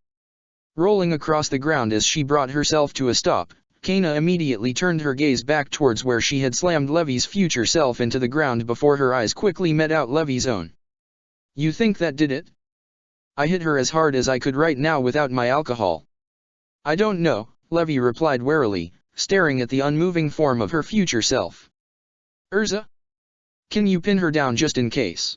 Speaker 1: Rolling across the ground as she brought herself to a stop, Kana immediately turned her gaze back towards where she had slammed Levi's future self into the ground before her eyes quickly met out Levi's own. You think that did it? I hit her as hard as I could right now without my alcohol. I don't know, Levi replied warily, staring at the unmoving form of her future self. Urza? Can you pin her down just in case?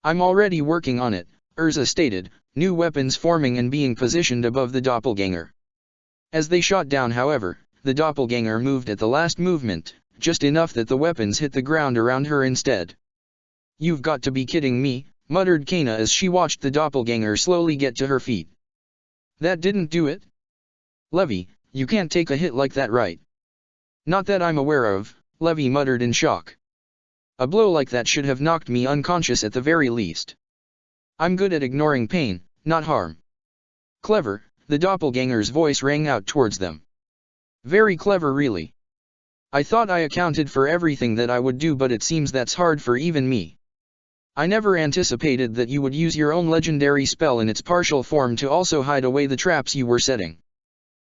Speaker 1: I'm already working on it, Urza stated, new weapons forming and being positioned above the doppelganger. As they shot down however, the doppelganger moved at the last movement, just enough that the weapons hit the ground around her instead. You've got to be kidding me, muttered Kana as she watched the doppelganger slowly get to her feet. That didn't do it? Levi, you can't take a hit like that, right? Not that I'm aware of, Levi muttered in shock. A blow like that should have knocked me unconscious at the very least. I'm good at ignoring pain, not harm. Clever, the doppelganger's voice rang out towards them. Very clever really. I thought I accounted for everything that I would do, but it seems that's hard for even me. I never anticipated that you would use your own legendary spell in its partial form to also hide away the traps you were setting.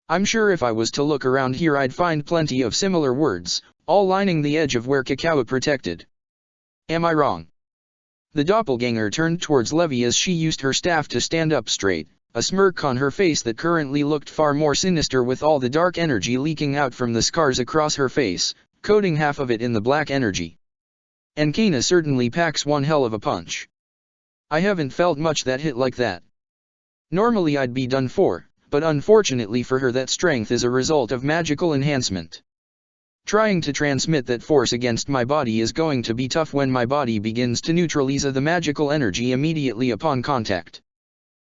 Speaker 1: I'm sure if I was to look around here I'd find plenty of similar words, all lining the edge of where Cacao protected. Am I wrong? The doppelganger turned towards Levy as she used her staff to stand up straight, a smirk on her face that currently looked far more sinister with all the dark energy leaking out from the scars across her face, coating half of it in the black energy. And Kana certainly packs one hell of a punch. I haven't felt much that hit like that. Normally I'd be done for, but unfortunately for her that strength is a result of magical enhancement. Trying to transmit that force against my body is going to be tough when my body begins to neutralize the magical energy immediately upon contact.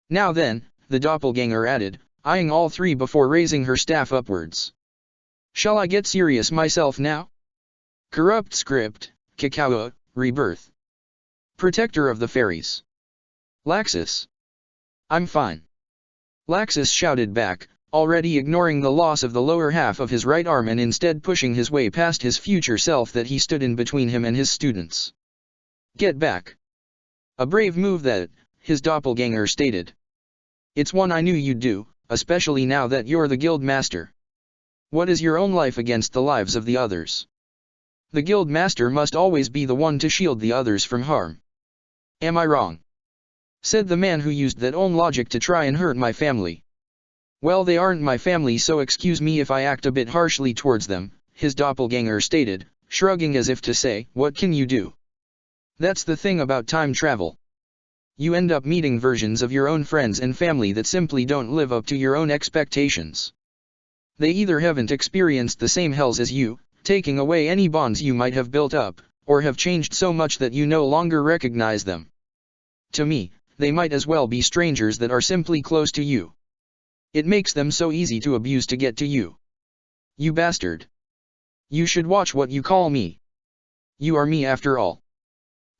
Speaker 1: Now then, the doppelganger added, eyeing all three before raising her staff upwards. Shall I get serious myself now? Corrupt script, Cacao, rebirth. Protector of the fairies. Laxus. I'm fine. Laxus shouted back, already ignoring the loss of the lower half of his right arm and instead pushing his way past his future self that he stood in between him and his students. Get back. A brave move that, his doppelganger stated. It's one I knew you'd do, especially now that you're the guild master. What is your own life against the lives of the others? The guild master must always be the one to shield the others from harm. Am I wrong? Said the man who used that own logic to try and hurt my family. Well, they aren't my family, so excuse me if I act a bit harshly towards them, his doppelganger stated, shrugging as if to say, what can you do? That's the thing about time travel. You end up meeting versions of your own friends and family that simply don't live up to your own expectations. They either haven't experienced the same hells as you, taking away any bonds you might have built up, or have changed so much that you no longer recognize them. To me, they might as well be strangers that are simply close to you. It makes them so easy to abuse to get to you. You bastard. You should watch what you call me. You are me after all.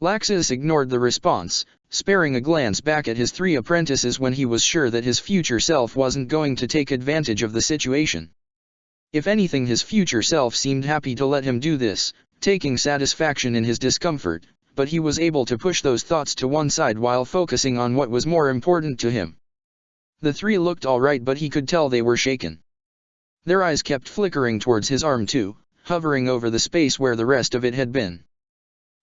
Speaker 1: Laxus ignored the response, sparing a glance back at his three apprentices when he was sure that his future self wasn't going to take advantage of the situation. If anything, his future self seemed happy to let him do this, taking satisfaction in his discomfort, but he was able to push those thoughts to one side while focusing on what was more important to him. The three looked alright, but he could tell they were shaken. Their eyes kept flickering towards his arm too, hovering over the space where the rest of it had been.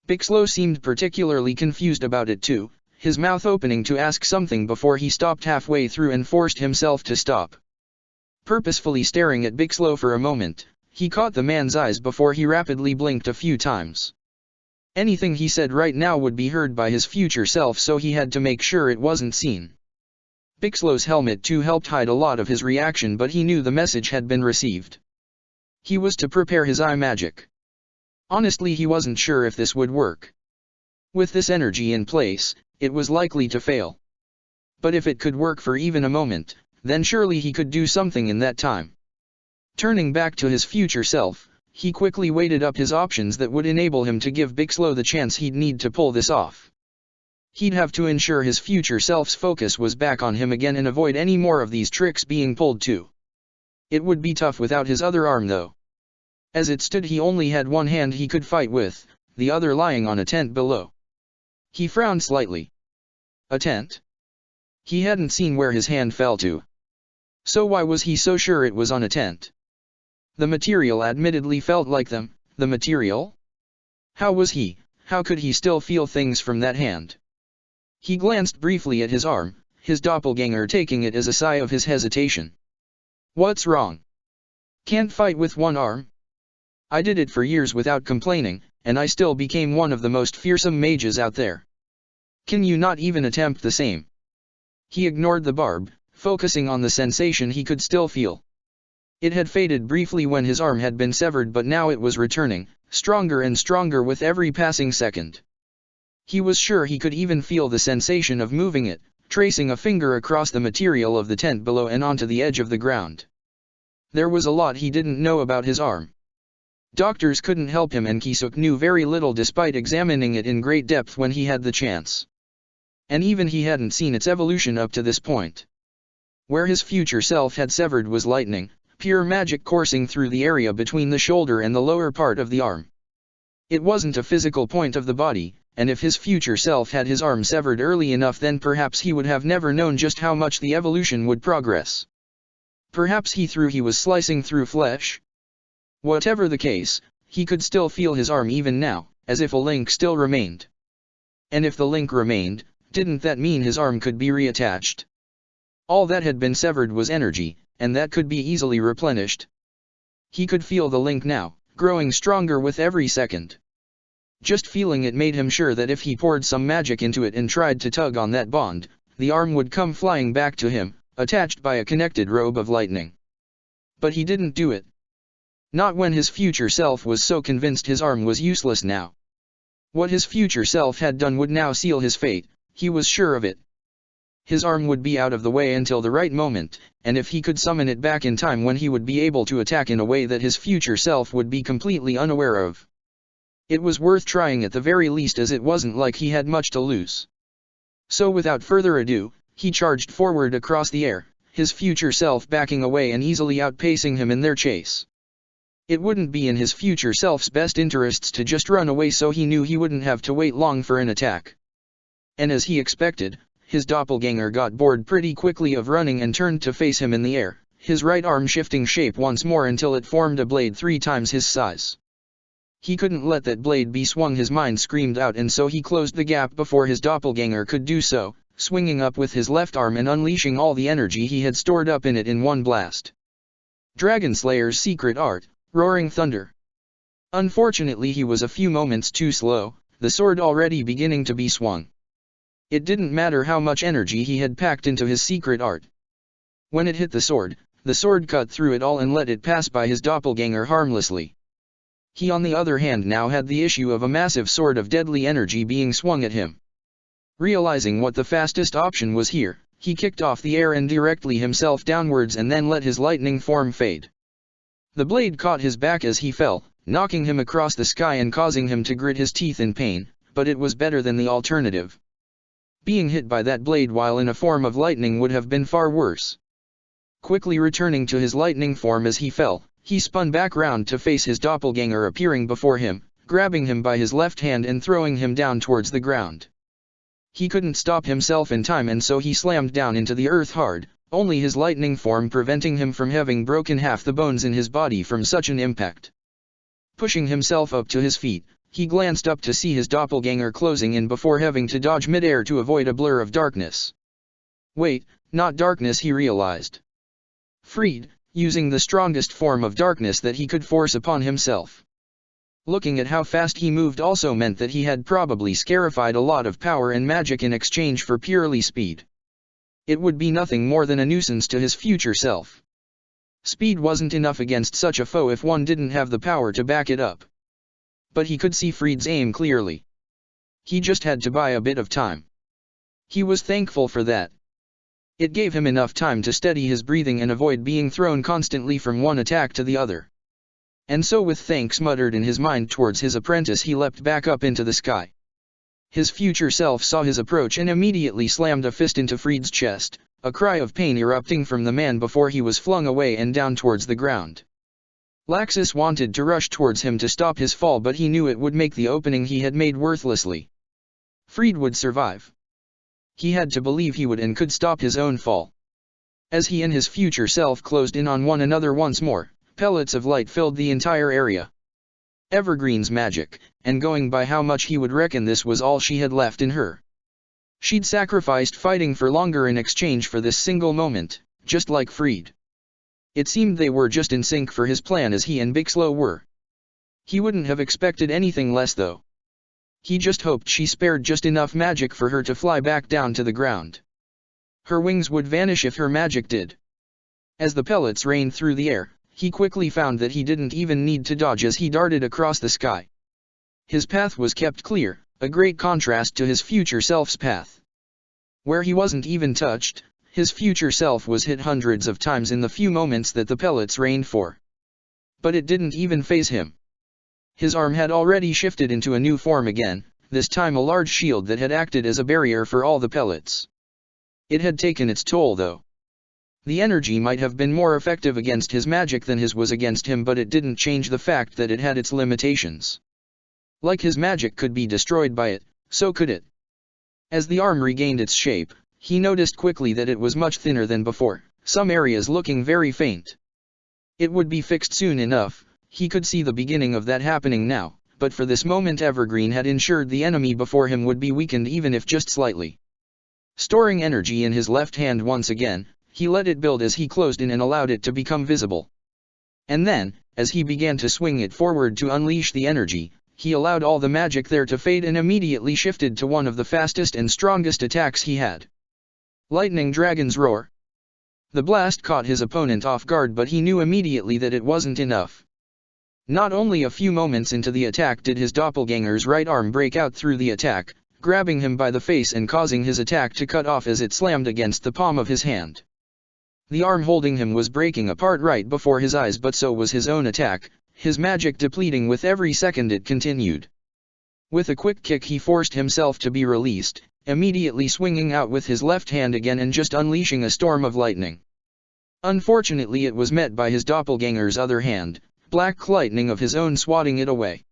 Speaker 1: Bixlow seemed particularly confused about it too, his mouth opening to ask something before he stopped halfway through and forced himself to stop. Purposefully staring at Bixlow for a moment, he caught the man's eyes before he rapidly blinked a few times. Anything he said right now would be heard by his future self, so he had to make sure it wasn't seen. Bixlow's helmet too helped hide a lot of his reaction, but he knew the message had been received. He was to prepare his eye magic. Honestly, he wasn't sure if this would work. With this energy in place, it was likely to fail. But if it could work for even a moment, then surely he could do something in that time. Turning back to his future self, he quickly weighted up his options that would enable him to give Bixlow the chance he'd need to pull this off. He'd have to ensure his future self's focus was back on him again and avoid any more of these tricks being pulled too. It would be tough without his other arm though. As it stood, he only had one hand he could fight with, the other lying on a tent below. He frowned slightly. A tent? He hadn't seen where his hand fell to. So why was he so sure it was on a tent? The material admittedly felt like them. The material? How could he still feel things from that hand? He glanced briefly at his arm, his doppelganger taking it as a sigh of his hesitation. What's wrong? Can't fight with one arm? I did it for years without complaining, and I still became one of the most fearsome mages out there. Can you not even attempt the same? He ignored the barb, focusing on the sensation he could still feel. It had faded briefly when his arm had been severed, but now it was returning, stronger and stronger with every passing second. He was sure he could even feel the sensation of moving it, tracing a finger across the material of the tent below and onto the edge of the ground. There was a lot he didn't know about his arm. Doctors couldn't help him, and Kisuk knew very little despite examining it in great depth when he had the chance. And even he hadn't seen its evolution up to this point. Where his future self had severed was lightning, pure magic coursing through the area between the shoulder and the lower part of the arm. It wasn't a physical point of the body, and if his future self had his arm severed early enough, then perhaps he would have never known just how much the evolution would progress. Perhaps he was slicing through flesh? Whatever the case, he could still feel his arm even now, as if a link still remained. And if the link remained, didn't that mean his arm could be reattached? All that had been severed was energy, and that could be easily replenished. He could feel the link now, growing stronger with every second. Just feeling it made him sure that if he poured some magic into it and tried to tug on that bond, the arm would come flying back to him, attached by a connected robe of lightning. But he didn't do it. Not when his future self was so convinced his arm was useless now. What his future self had done would now seal his fate, he was sure of it. His arm would be out of the way until the right moment, and if he could summon it back in time when he would be able to attack in a way that his future self would be completely unaware of. It was worth trying at the very least, as it wasn't like he had much to lose. So without further ado, he charged forward across the air, his future self backing away and easily outpacing him in their chase. It wouldn't be in his future self's best interests to just run away, so he knew he wouldn't have to wait long for an attack. And as he expected, his doppelganger got bored pretty quickly of running and turned to face him in the air, his right arm shifting shape once more until it formed a blade 3 times his size. He couldn't let that blade be swung, his mind screamed out, and so he closed the gap before his doppelganger could do so, swinging up with his left arm and unleashing all the energy he had stored up in it in one blast. Dragonslayer's secret art, roaring thunder. Unfortunately he was a few moments too slow, the sword already beginning to be swung. It didn't matter how much energy he had packed into his secret art. When it hit the sword cut through it all and let it pass by his doppelganger harmlessly. He on the other hand now had the issue of a massive sword of deadly energy being swung at him. Realizing what the fastest option was here, he kicked off the air and directly himself downwards and then let his lightning form fade. The blade caught his back as he fell, knocking him across the sky and causing him to grit his teeth in pain, but it was better than the alternative. Being hit by that blade while in a form of lightning would have been far worse. Quickly returning to his lightning form as he fell, he spun back round to face his doppelganger appearing before him, grabbing him by his left hand and throwing him down towards the ground. He couldn't stop himself in time, and so he slammed down into the earth hard, only his lightning form preventing him from having broken half the bones in his body from such an impact. Pushing himself up to his feet, he glanced up to see his doppelganger closing in before having to dodge midair to avoid a blur of darkness. Wait, not darkness, he realized. Freed, using the strongest form of darkness that he could force upon himself. Looking at how fast he moved also meant that he had probably scarified a lot of power and magic in exchange for purely speed. It would be nothing more than a nuisance to his future self. Speed wasn't enough against such a foe if one didn't have the power to back it up. But he could see Freed's aim clearly. He just had to buy a bit of time. He was thankful for that. It gave him enough time to steady his breathing and avoid being thrown constantly from one attack to the other. And so with thanks muttered in his mind towards his apprentice, he leapt back up into the sky. His future self saw his approach and immediately slammed a fist into Freed's chest, a cry of pain erupting from the man before he was flung away and down towards the ground. Laxus wanted to rush towards him to stop his fall, but he knew it would make the opening he had made worthlessly. Freed would survive. He had to believe he would and could stop his own fall. As he and his future self closed in on one another once more, pellets of light filled the entire area. Evergreen's magic, and going by how much he would reckon this was all she had left in her. She'd sacrificed fighting for longer in exchange for this single moment, just like Freed. It seemed they were just in sync for his plan, as he and Bixlow were. He wouldn't have expected anything less though. He just hoped she spared just enough magic for her to fly back down to the ground. Her wings would vanish if her magic did. As the pellets rained through the air, he quickly found that he didn't even need to dodge as he darted across the sky. His path was kept clear, a great contrast to his future self's path. Where he wasn't even touched, his future self was hit hundreds of times in the few moments that the pellets rained for. But it didn't even faze him. His arm had already shifted into a new form again, this time a large shield that had acted as a barrier for all the pellets. It had taken its toll though. The energy might have been more effective against his magic than his was against him, but it didn't change the fact that it had its limitations. Like his magic could be destroyed by it, so could it. As the arm regained its shape, he noticed quickly that it was much thinner than before, some areas looking very faint. It would be fixed soon enough. He could see the beginning of that happening now, but for this moment Evergreen had ensured the enemy before him would be weakened even if just slightly. Storing energy in his left hand once again, he let it build as he closed in and allowed it to become visible. And then, as he began to swing it forward to unleash the energy, he allowed all the magic there to fade and immediately shifted to one of the fastest and strongest attacks he had. Lightning Dragon's Roar. The blast caught his opponent off guard, but he knew immediately that it wasn't enough. Not only a few moments into the attack did his doppelganger's right arm break out through the attack, grabbing him by the face and causing his attack to cut off as it slammed against the palm of his hand. The arm holding him was breaking apart right before his eyes, but so was his own attack, his magic depleting with every second it continued. With a quick kick he forced himself to be released, immediately swinging out with his left hand again and just unleashing a storm of lightning. Unfortunately it was met by his doppelganger's other hand, black lightning of his own swatting it away.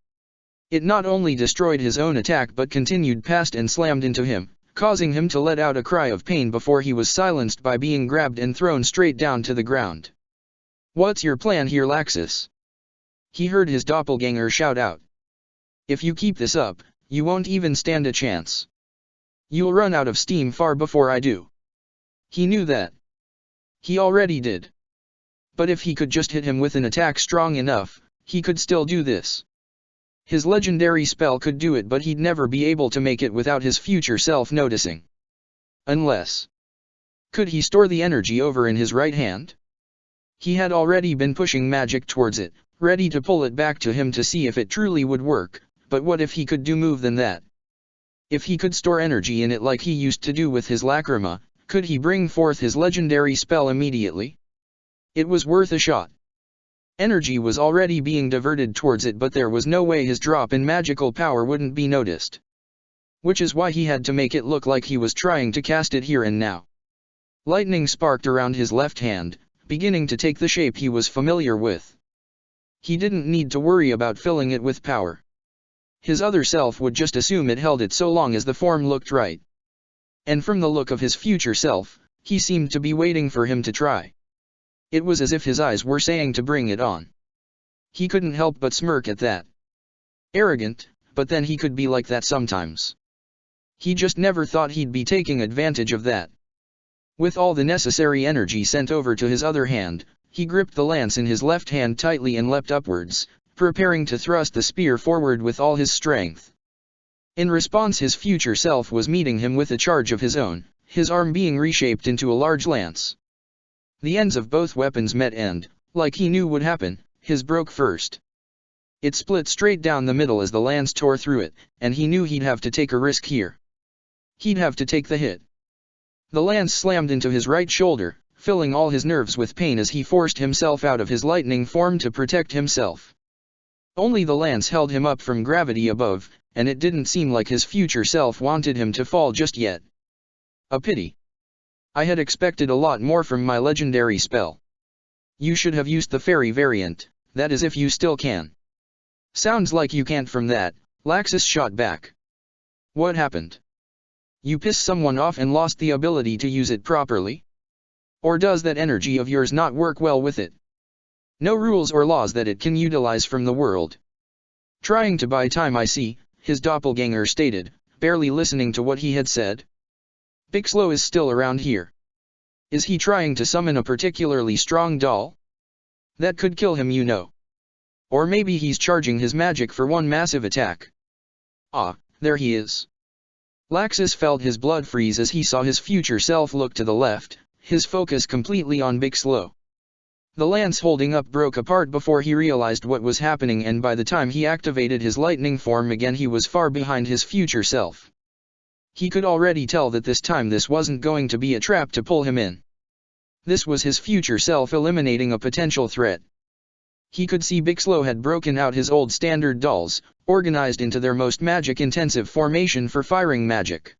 Speaker 1: It not only destroyed his own attack but continued past and slammed into him, causing him to let out a cry of pain before he was silenced by being grabbed and thrown straight down to the ground. "What's your plan here, Laxus?" he heard his doppelganger shout out. "If you keep this up, you won't even stand a chance. You'll run out of steam far before I do." He knew that. He already did. But if he could just hit him with an attack strong enough, he could still do this. His legendary spell could do it, but he'd never be able to make it without his future self noticing. Unless... could he store the energy over in his right hand? He had already been pushing magic towards it, ready to pull it back to him to see if it truly would work, but what if he could do more than that? If he could store energy in it like he used to do with his lacrima, could he bring forth his legendary spell immediately? It was worth a shot. Energy was already being diverted towards it, but there was no way his drop in magical power wouldn't be noticed. Which is why he had to make it look like he was trying to cast it here and now. Lightning sparked around his left hand, beginning to take the shape he was familiar with. He didn't need to worry about filling it with power. His other self would just assume it held it so long as the form looked right. And from the look of his future self, he seemed to be waiting for him to try. It was as if his eyes were saying to bring it on. He couldn't help but smirk at that. Arrogant, but then he could be like that sometimes. He just never thought he'd be taking advantage of that. With all the necessary energy sent over to his other hand, he gripped the lance in his left hand tightly and leapt upwards, preparing to thrust the spear forward with all his strength. In response, his future self was meeting him with a charge of his own, his arm being reshaped into a large lance. The ends of both weapons met and, like he knew would happen, his broke first. It split straight down the middle as the lance tore through it, and he knew he'd have to take a risk here. He'd have to take the hit. The lance slammed into his right shoulder, filling all his nerves with pain as he forced himself out of his lightning form to protect himself. Only the lance held him up from gravity above, and it didn't seem like his future self wanted him to fall just yet. A pity. I had expected a lot more from my legendary spell. You should have used the fairy variant, that is if you still can. Sounds like you can't from that, Laxus shot back. What happened? You pissed someone off and lost the ability to use it properly? Or does that energy of yours not work well with it? No rules or laws that it can utilize from the world. Trying to buy time, I see, his doppelganger stated, barely listening to what he had said. Bixlow is still around here. Is he trying to summon a particularly strong doll? That could kill him, you know. Or maybe he's charging his magic for one massive attack. Ah, there he is. Laxus felt his blood freeze as he saw his future self look to the left, his focus completely on Bixlow. The lance holding up broke apart before he realized what was happening, and by the time he activated his lightning form again he was far behind his future self. He could already tell that this time this wasn't going to be a trap to pull him in. This was his future self eliminating a potential threat. He could see Bixlow had broken out his old standard dolls, organized into their most magic-intensive formation for firing magic.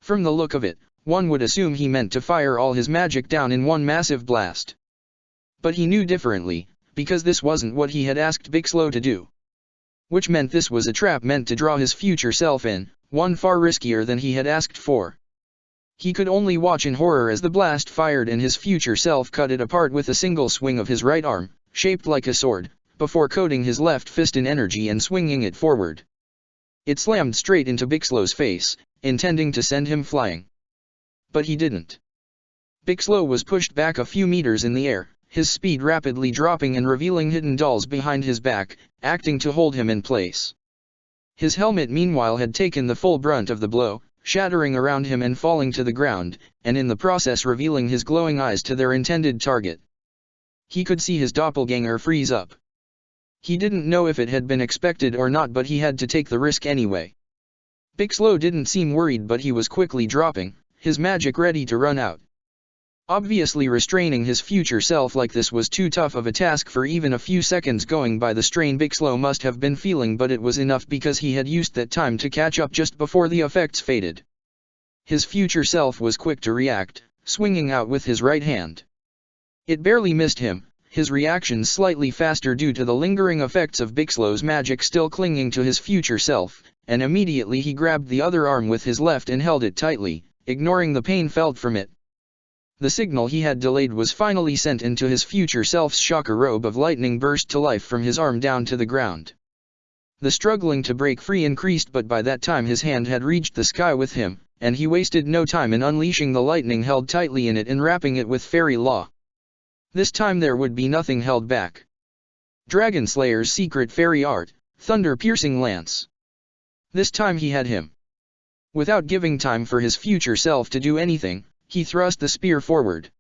Speaker 1: From the look of it, one would assume he meant to fire all his magic down in one massive blast. But he knew differently, because this wasn't what he had asked Bixlow to do. Which meant this was a trap meant to draw his future self in, one far riskier than he had asked for. He could only watch in horror as the blast fired and his future self cut it apart with a single swing of his right arm, shaped like a sword, before coating his left fist in energy and swinging it forward. It slammed straight into Bixlow's face, intending to send him flying. But he didn't. Bixlow was pushed back a few meters in the air, his speed rapidly dropping and revealing hidden dolls behind his back, acting to hold him in place. His helmet meanwhile had taken the full brunt of the blow, shattering around him and falling to the ground, and in the process revealing his glowing eyes to their intended target. He could see his doppelganger freeze up. He didn't know if it had been expected or not, but he had to take the risk anyway. Bixlow didn't seem worried, but he was quickly dropping, his magic ready to run out. Obviously restraining his future self like this was too tough of a task for even a few seconds, going by the strain Bixlow must have been feeling, but it was enough because he had used that time to catch up just before the effects faded. His future self was quick to react, swinging out with his right hand. It barely missed him, his reaction slightly faster due to the lingering effects of Bixlow's magic still clinging to his future self, and immediately he grabbed the other arm with his left and held it tightly, ignoring the pain felt from it. The signal he had delayed was finally sent into his future self's shocker robe of lightning burst to life from his arm down to the ground. The struggling to break free increased, but by that time his hand had reached the sky with him, and he wasted no time in unleashing the lightning held tightly in it and wrapping it with fairy law. This time there would be nothing held back. Dragon Slayer's secret fairy art, thunder-piercing lance. This time he had him. Without giving time for his future self to do anything, he thrust the spear forward.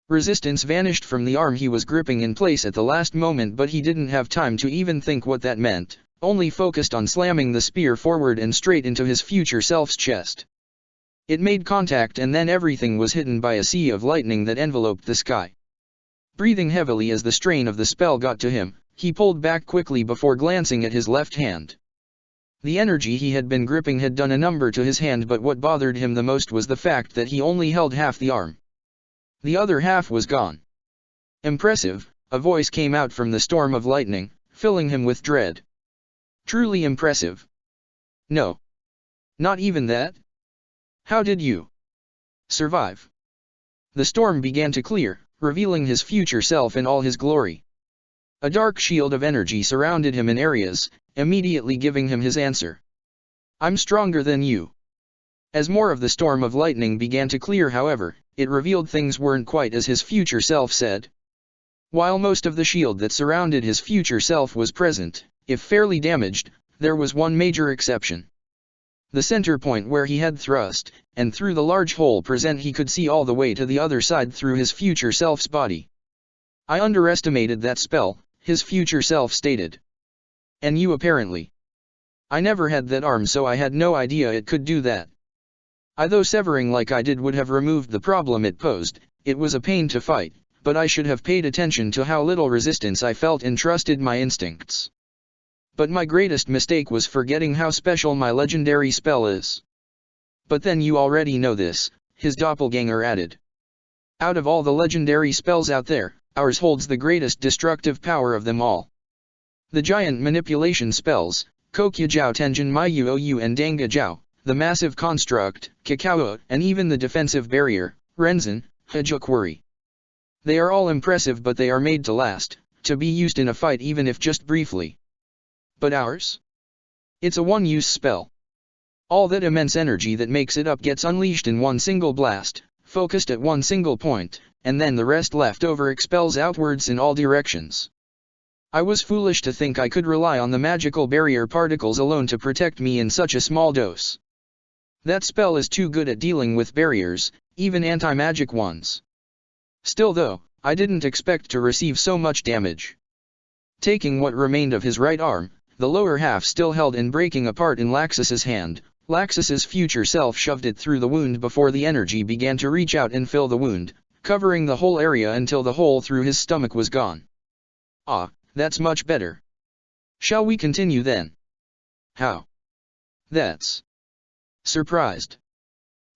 Speaker 1: Resistance vanished from the arm he was gripping in place at the last moment, but he didn't have time to even think what that meant, only focused on slamming the spear forward and straight into his future self's chest. It made contact, and then everything was hidden by a sea of lightning that enveloped the sky. Breathing heavily as the strain of the spell got to him, he pulled back quickly before glancing at his left hand. The energy he had been gripping had done a number to his hand, but what bothered him the most was the fact that he only held half the arm. The other half was gone. Impressive, a voice came out from the storm of lightning, filling him with dread. Truly impressive. No. Not even that? How did you survive? The storm began to clear, revealing his future self in all his glory. A dark shield of energy surrounded him in areas, immediately giving him his answer. I'm stronger than you. As more of the storm of lightning began to clear, however, it revealed things weren't quite as his future self said. While most of the shield that surrounded his future self was present, if fairly damaged, there was one major exception. The center point where he had thrust, and through the large hole present he could see all the way to the other side through his future self's body. I underestimated that spell, his future self stated. And you apparently. I never had that arm, so I had no idea it could do that. Though severing like I did would have removed the problem it posed, it was a pain to fight, but I should have paid attention to how little resistance I felt and trusted my instincts. But my greatest mistake was forgetting how special my legendary spell is. But then you already know this, his doppelganger added. Out of all the legendary spells out there, ours holds the greatest destructive power of them all. The giant manipulation spells, Kokya Jiao Tenjin Mayu Ou and Danga Jiao, the massive construct, Kakao, and even the defensive barrier, Renzin, Hajukwari. They are all impressive, but they are made to last, to be used in a fight even if just briefly. But ours? It's a one-use spell. All that immense energy that makes it up gets unleashed in one single blast, focused at one single point, and then the rest left over expels outwards in all directions. I was foolish to think I could rely on the magical barrier particles alone to protect me in such a small dose. That spell is too good at dealing with barriers, even anti-magic ones. Still though, I didn't expect to receive so much damage. Taking what remained of his right arm, the lower half still held and breaking apart in Laxus's hand, Laxus's future self shoved it through the wound before the energy began to reach out and fill the wound, covering the whole area until the hole through his stomach was gone. Ah, that's much better. Shall we continue then? How? That's surprised.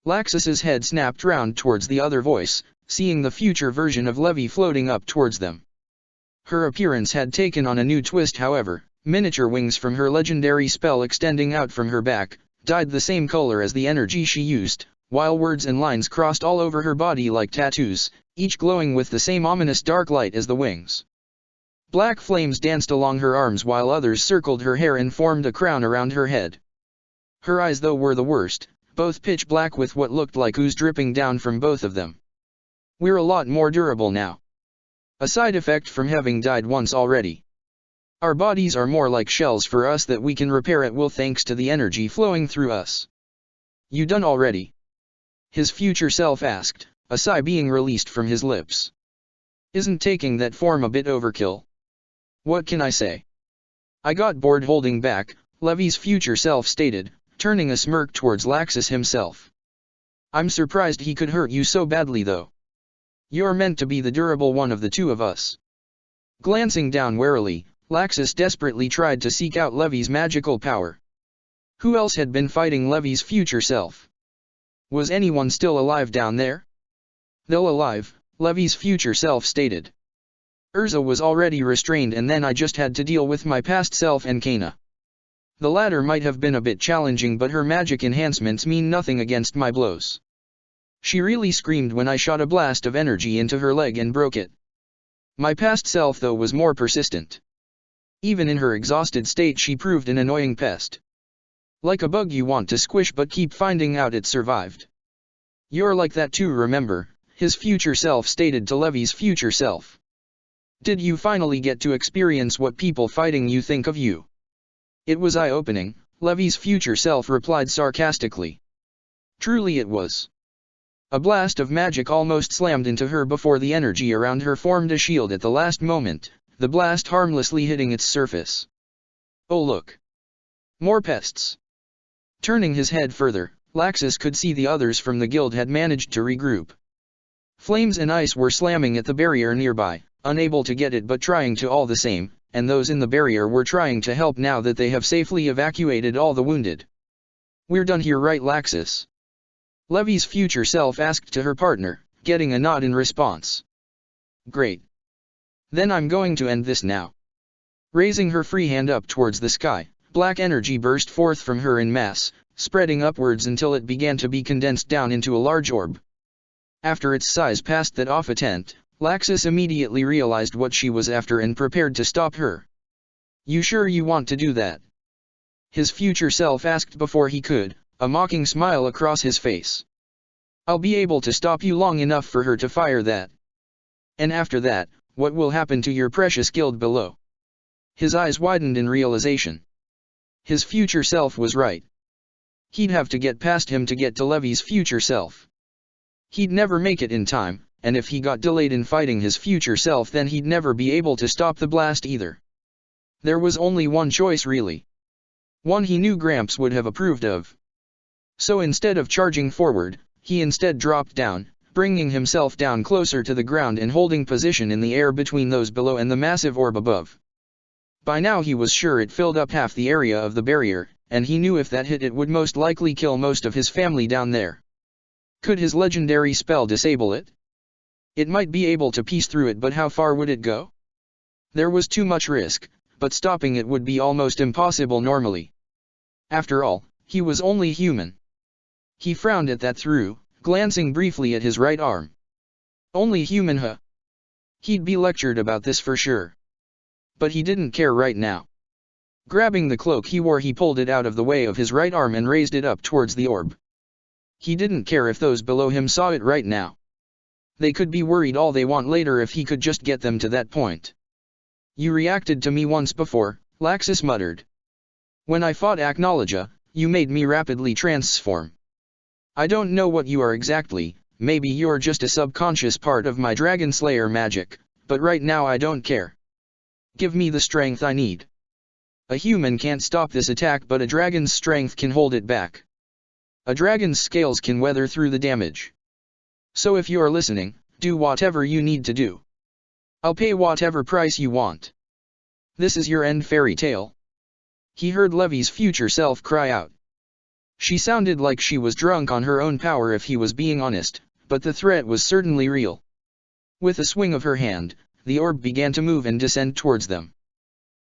Speaker 1: Laxus's head snapped round towards the other voice, seeing the future version of Levi floating up towards them. Her appearance had taken on a new twist, however, miniature wings from her legendary spell extending out from her back, dyed the same color as the energy she used, while words and lines crossed all over her body like tattoos, each glowing with the same ominous dark light as the wings. Black flames danced along her arms while others circled her hair and formed a crown around her head. Her eyes though were the worst, both pitch black with what looked like ooze dripping down from both of them. We're a lot more durable now. A side effect from having died once already. Our bodies are more like shells for us that we can repair at will thanks to the energy flowing through us. You done already? His future self asked, a sigh being released from his lips. Isn't taking that form a bit overkill? What can I say? I got bored holding back, Levy's future self stated, turning a smirk towards Laxus himself. I'm surprised he could hurt you so badly though. You're meant to be the durable one of the two of us. Glancing down warily, Laxus desperately tried to seek out Levy's magical power. Who else had been fighting Levy's future self? Was anyone still alive down there? Though alive, Levy's future self stated. Urza was already restrained and then I just had to deal with my past self and Kana. The latter might have been a bit challenging but her magic enhancements mean nothing against my blows. She really screamed when I shot a blast of energy into her leg and broke it. My past self though was more persistent. Even in her exhausted state she proved an annoying pest. Like a bug you want to squish but keep finding out it survived. You're like that too, remember, his future self stated to Levy's future self. Did you finally get to experience what people fighting you think of you? It was eye-opening, Levy's future self replied sarcastically. Truly it was. A blast of magic almost slammed into her before the energy around her formed a shield at the last moment, the blast harmlessly hitting its surface. Oh look! More pests! Turning his head further, Laxus could see the others from the guild had managed to regroup. Flames and ice were slamming at the barrier nearby, unable to get it but trying to all the same, and those in the barrier were trying to help now that they have safely evacuated all the wounded. We're done here, right, Laxus? Levy's future self asked to her partner, getting a nod in response. Great. Then I'm going to end this now. Raising her free hand up towards the sky, black energy burst forth from her in mass, spreading upwards until it began to be condensed down into a large orb. After its size passed that of a tent, Laxus immediately realized what she was after and prepared to stop her. You sure you want to do that? His future self asked before he could, a mocking smile across his face. I'll be able to stop you long enough for her to fire that. And after that, what will happen to your precious guild below? His eyes widened in realization. His future self was right. He'd have to get past him to get to Levy's future self. He'd never make it in time, and if he got delayed in fighting his future self then he'd never be able to stop the blast either. There was only one choice really. One he knew Gramps would have approved of. So instead of charging forward, he instead dropped down, bringing himself down closer to the ground and holding position in the air between those below and the massive orb above. By now he was sure it filled up half the area of the barrier, and he knew if that hit it would most likely kill most of his family down there. Could his legendary spell disable it? It might be able to piece through it, but how far would it go? There was too much risk, but stopping it would be almost impossible normally. After all, he was only human. He frowned at that through, glancing briefly at his right arm. Only human, huh? He'd be lectured about this for sure. But he didn't care right now. Grabbing the cloak he wore, he pulled it out of the way of his right arm and raised it up towards the orb. He didn't care if those below him saw it right now. They could be worried all they want later if he could just get them to that point. You reacted to me once before, Laxus muttered. When I fought Acknowledja, you made me rapidly transform. I don't know what you are exactly, maybe you're just a subconscious part of my Dragon Slayer magic, but right now I don't care. Give me the strength I need. A human can't stop this attack, but a dragon's strength can hold it back. A dragon's scales can weather through the damage. So if you're listening, do whatever you need to do. I'll pay whatever price you want. This is your end, fairy tale. He heard Levy's future self cry out. She sounded like she was drunk on her own power if he was being honest, but the threat was certainly real. With a swing of her hand, the orb began to move and descend towards them.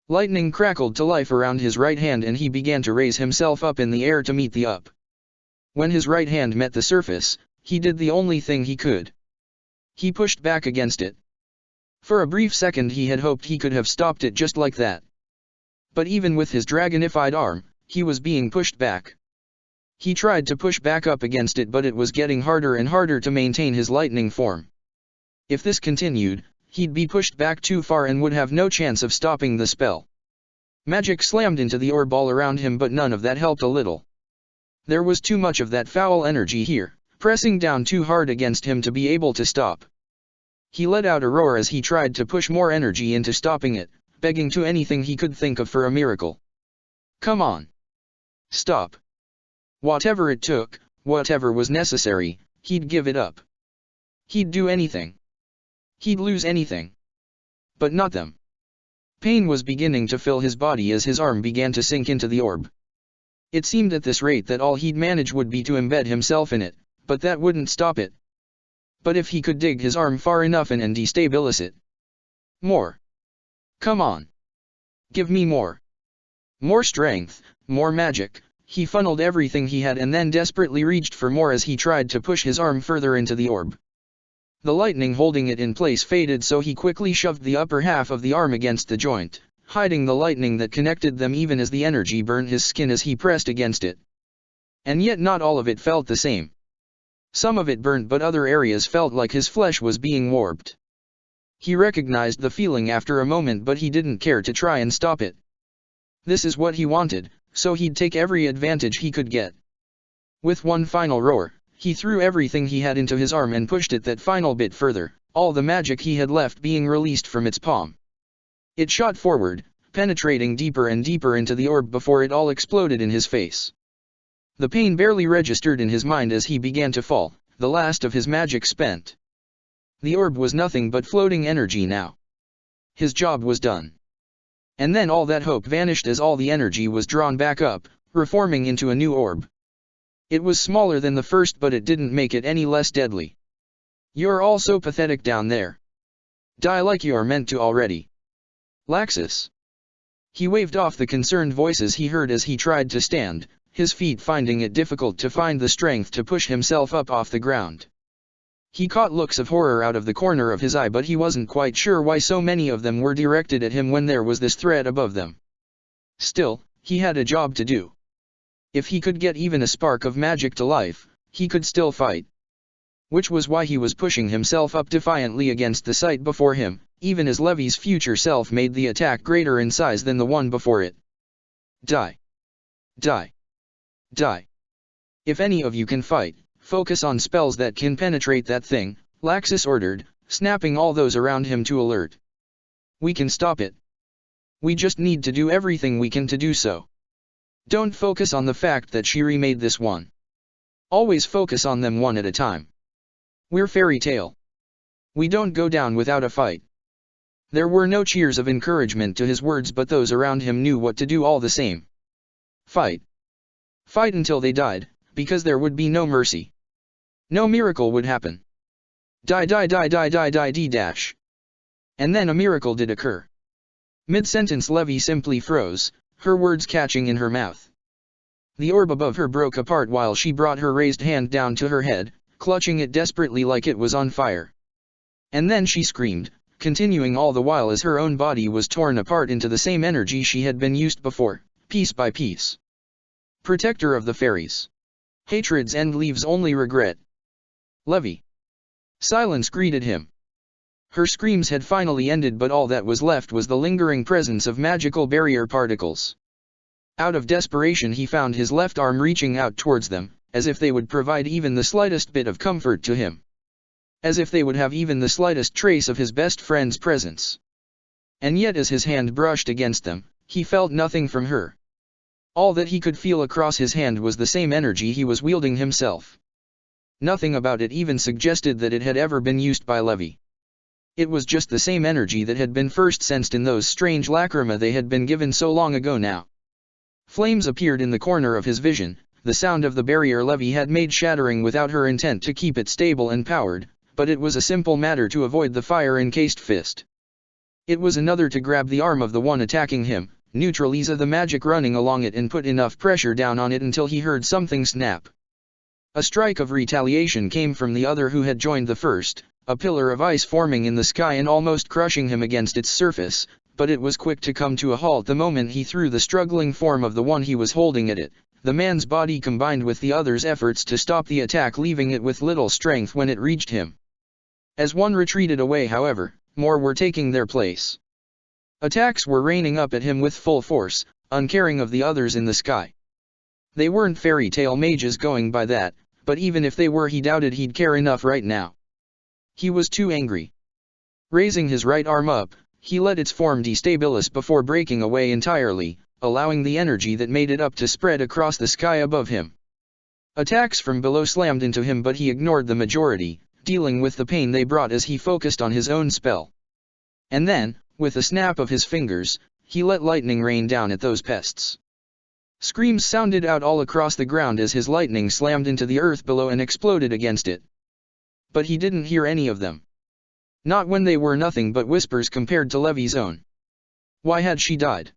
Speaker 1: Lightning crackled to life around his right hand and he began to raise himself up in the air to meet the up. When his right hand met the surface, he did the only thing he could. He pushed back against it. For a brief second he had hoped he could have stopped it just like that. But even with his dragonified arm, he was being pushed back. He tried to push back up against it, but it was getting harder and harder to maintain his lightning form. If this continued, he'd be pushed back too far and would have no chance of stopping the spell. Magic slammed into the orb all around him, but none of that helped a little. There was too much of that foul energy here, pressing down too hard against him to be able to stop. He let out a roar as he tried to push more energy into stopping it, begging to anything he could think of for a miracle. Come on. Stop. Whatever it took, whatever was necessary, he'd give it up. He'd do anything. He'd lose anything. But not them. Pain was beginning to fill his body as his arm began to sink into the orb. It seemed at this rate that all he'd manage would be to embed himself in it, but that wouldn't stop it. But if he could dig his arm far enough in and destabilize it. More. Come on. Give me more. More strength, more magic. He funneled everything he had and then desperately reached for more as he tried to push his arm further into the orb. The lightning holding it in place faded, so he quickly shoved the upper half of the arm against the joint, hiding the lightning that connected them even as the energy burned his skin as he pressed against it. And yet not all of it felt the same. Some of it burned, but other areas felt like his flesh was being warped. He recognized the feeling after a moment, but he didn't care to try and stop it. This is what he wanted, so he'd take every advantage he could get. With one final roar, he threw everything he had into his arm and pushed it that final bit further, all the magic he had left being released from its palm. It shot forward, penetrating deeper and deeper into the orb before it all exploded in his face. The pain barely registered in his mind as he began to fall, the last of his magic spent. The orb was nothing but floating energy now. His job was done. And then all that hope vanished as all the energy was drawn back up, reforming into a new orb. It was smaller than the first, but it didn't make it any less deadly. You're all so pathetic down there. Die like you're meant to already. Laxus. He waved off the concerned voices he heard as he tried to stand, his feet finding it difficult to find the strength to push himself up off the ground. He caught looks of horror out of the corner of his eye, but he wasn't quite sure why so many of them were directed at him when there was this threat above them. Still, he had a job to do. If he could get even a spark of magic to life, he could still fight. Which was why he was pushing himself up defiantly against the sight before him, even as Levy's future self made the attack greater in size than the one before it. Die. Die. Die. If any of you can fight, focus on spells that can penetrate that thing, Laxus ordered, snapping all those around him to alert. We can stop it. We just need to do everything we can to do so. Don't focus on the fact that she remade this one. Always focus on them one at a time. We're Fairy Tale. We don't go down without a fight. There were no cheers of encouragement to his words, but those around him knew what to do all the same. Fight. Fight until they died, because there would be no mercy. No miracle would happen. Die die die die die die d dash. And then a miracle did occur. Mid-sentence Levy simply froze, her words catching in her mouth. The orb above her broke apart while she brought her raised hand down to her head, clutching it desperately like it was on fire. And then she screamed, continuing all the while as her own body was torn apart into the same energy she had been used before, piece by piece. Protector of the fairies. Hatreds end leaves only regret. Levy. Silence greeted him. Her screams had finally ended, but all that was left was the lingering presence of magical barrier particles. Out of desperation he found his left arm reaching out towards them, as if they would provide even the slightest bit of comfort to him. As if they would have even the slightest trace of his best friend's presence. And yet as his hand brushed against them, he felt nothing from her. All that he could feel across his hand was the same energy he was wielding himself. Nothing about it even suggested that it had ever been used by Levy. It was just the same energy that had been first sensed in those strange lacrima they had been given so long ago now. Flames appeared in the corner of his vision, the sound of the barrier Levy had made shattering without her intent to keep it stable and powered, but it was a simple matter to avoid the fire-encased fist. It was another to grab the arm of the one attacking him, neutralize the magic running along it and put enough pressure down on it until he heard something snap. A strike of retaliation came from the other who had joined the first, a pillar of ice forming in the sky and almost crushing him against its surface, but it was quick to come to a halt the moment he threw the struggling form of the one he was holding at it. The man's body combined with the other's efforts to stop the attack, leaving it with little strength when it reached him. As one retreated away, however, more were taking their place. Attacks were raining up at him with full force, uncaring of the others in the sky. They weren't fairy tale mages going by that, but even if they were, he doubted he'd care enough right now. He was too angry. Raising his right arm up, he let its form destabilize before breaking away entirely, allowing the energy that made it up to spread across the sky above him. Attacks from below slammed into him, but he ignored the majority, dealing with the pain they brought as he focused on his own spell. And then, with a snap of his fingers, he let lightning rain down at those pests. Screams sounded out all across the ground as his lightning slammed into the earth below and exploded against it. But he didn't hear any of them. Not when they were nothing but whispers compared to Levy's own. Why had she died?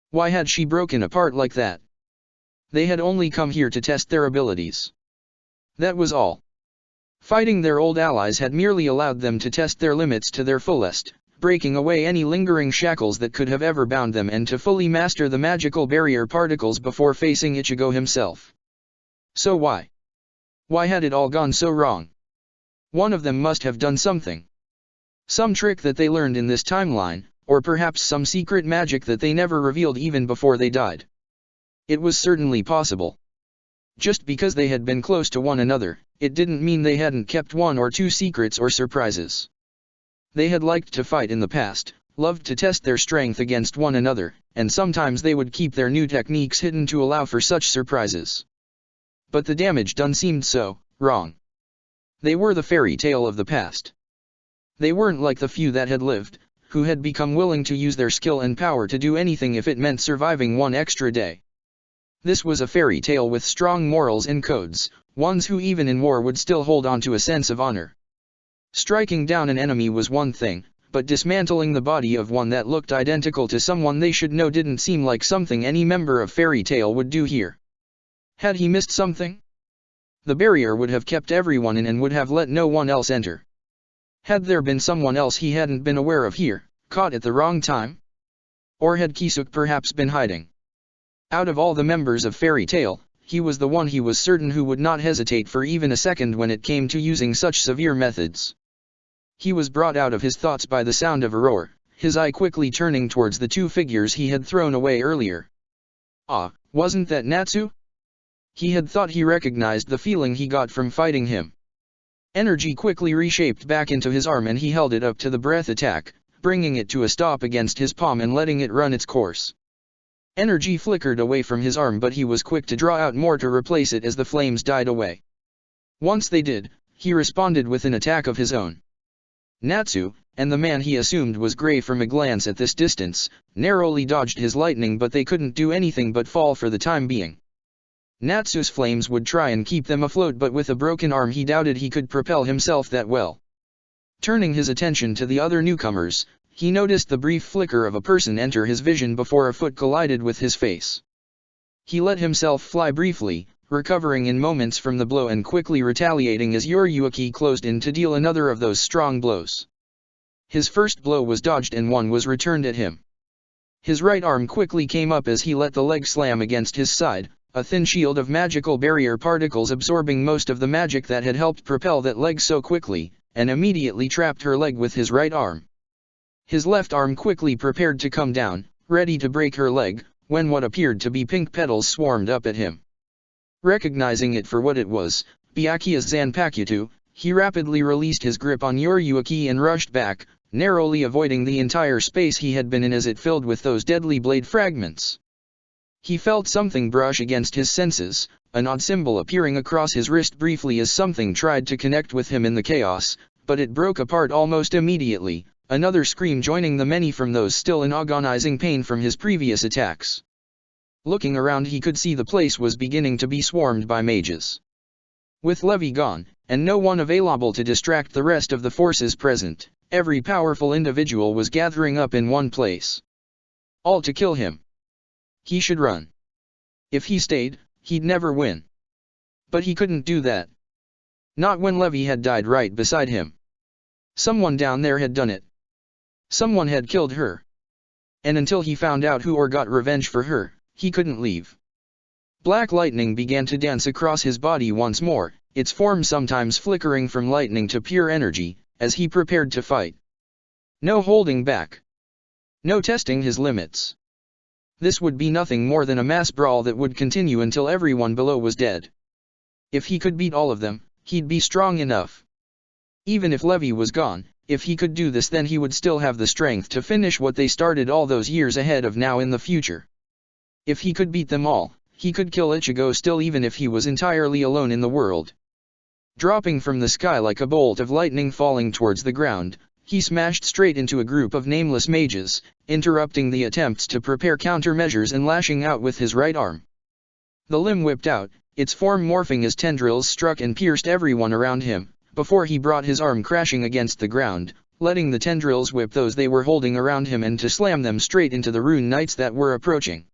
Speaker 1: Why had she broken apart like that? They had only come here to test their abilities. That was all. Fighting their old allies had merely allowed them to test their limits to their fullest, breaking away any lingering shackles that could have ever bound them, and to fully master the magical barrier particles before facing Ichigo himself. So why? Why had it all gone so wrong? One of them must have done something. Some trick that they learned in this timeline, or perhaps some secret magic that they never revealed even before they died. It was certainly possible. Just because they had been close to one another, it didn't mean they hadn't kept one or two secrets or surprises. They had liked to fight in the past, loved to test their strength against one another, and sometimes they would keep their new techniques hidden to allow for such surprises. But the damage done seemed so wrong. They were the fairy tale of the past. They weren't like the few that had lived, who had become willing to use their skill and power to do anything if it meant surviving one extra day. This was a fairy tale with strong morals and codes, ones who even in war would still hold on to a sense of honor. Striking down an enemy was one thing, but dismantling the body of one that looked identical to someone they should know didn't seem like something any member of fairy tale would do here. Had he missed something? The barrier would have kept everyone in and would have let no one else enter. Had there been someone else he hadn't been aware of here, caught at the wrong time? Or had Kisuk perhaps been hiding? Out of all the members of Fairy Tail, he was the one he was certain who would not hesitate for even a second when it came to using such severe methods. He was brought out of his thoughts by the sound of a roar, his eye quickly turning towards the two figures he had thrown away earlier. Ah, wasn't that Natsu? He had thought he recognized the feeling he got from fighting him. Energy quickly reshaped back into his arm and he held it up to the breath attack, bringing it to a stop against his palm and letting it run its course. Energy flickered away from his arm, but he was quick to draw out more to replace it as the flames died away. Once they did, he responded with an attack of his own. Natsu, and the man he assumed was Gray from a glance at this distance, narrowly dodged his lightning, but they couldn't do anything but fall for the time being. Natsu's flames would try and keep them afloat, but with a broken arm he doubted he could propel himself that well. Turning his attention to the other newcomers, he noticed the brief flicker of a person enter his vision before a foot collided with his face. He let himself fly briefly, recovering in moments from the blow and quickly retaliating as Yoryuki closed in to deal another of those strong blows. His first blow was dodged and one was returned at him. His right arm quickly came up as he let the leg slam against his side, a thin shield of magical barrier particles absorbing most of the magic that had helped propel that leg so quickly, and immediately trapped her leg with his right arm. His left arm quickly prepared to come down, ready to break her leg, when what appeared to be pink petals swarmed up at him. Recognizing it for what it was, Byakuya's Zanpakuto, he rapidly released his grip on Yoryuki and rushed back, narrowly avoiding the entire space he had been in as it filled with those deadly blade fragments. He felt something brush against his senses, an odd symbol appearing across his wrist briefly as something tried to connect with him in the chaos, but it broke apart almost immediately, another scream joining the many from those still in agonizing pain from his previous attacks. Looking around, he could see the place was beginning to be swarmed by mages. With Levy gone, and no one available to distract the rest of the forces present, every powerful individual was gathering up in one place. All to kill him. He should run. If he stayed, he'd never win. But he couldn't do that. Not when Levi had died right beside him. Someone down there had done it. Someone had killed her. And until he found out who or got revenge for her, he couldn't leave. Black lightning began to dance across his body once more, its form sometimes flickering from lightning to pure energy, as he prepared to fight. No holding back. No testing his limits. This would be nothing more than a mass brawl that would continue until everyone below was dead. If he could beat all of them, he'd be strong enough. Even if Levi was gone, if he could do this, then he would still have the strength to finish what they started all those years ahead of now in the future. If he could beat them all, he could kill Ichigo still, even if he was entirely alone in the world. Dropping from the sky like a bolt of lightning falling towards the ground, he smashed straight into a group of nameless mages, interrupting the attempts to prepare countermeasures and lashing out with his right arm. The limb whipped out, its form morphing as tendrils struck and pierced everyone around him, before he brought his arm crashing against the ground, letting the tendrils whip those they were holding around him and to slam them straight into the rune knights that were approaching.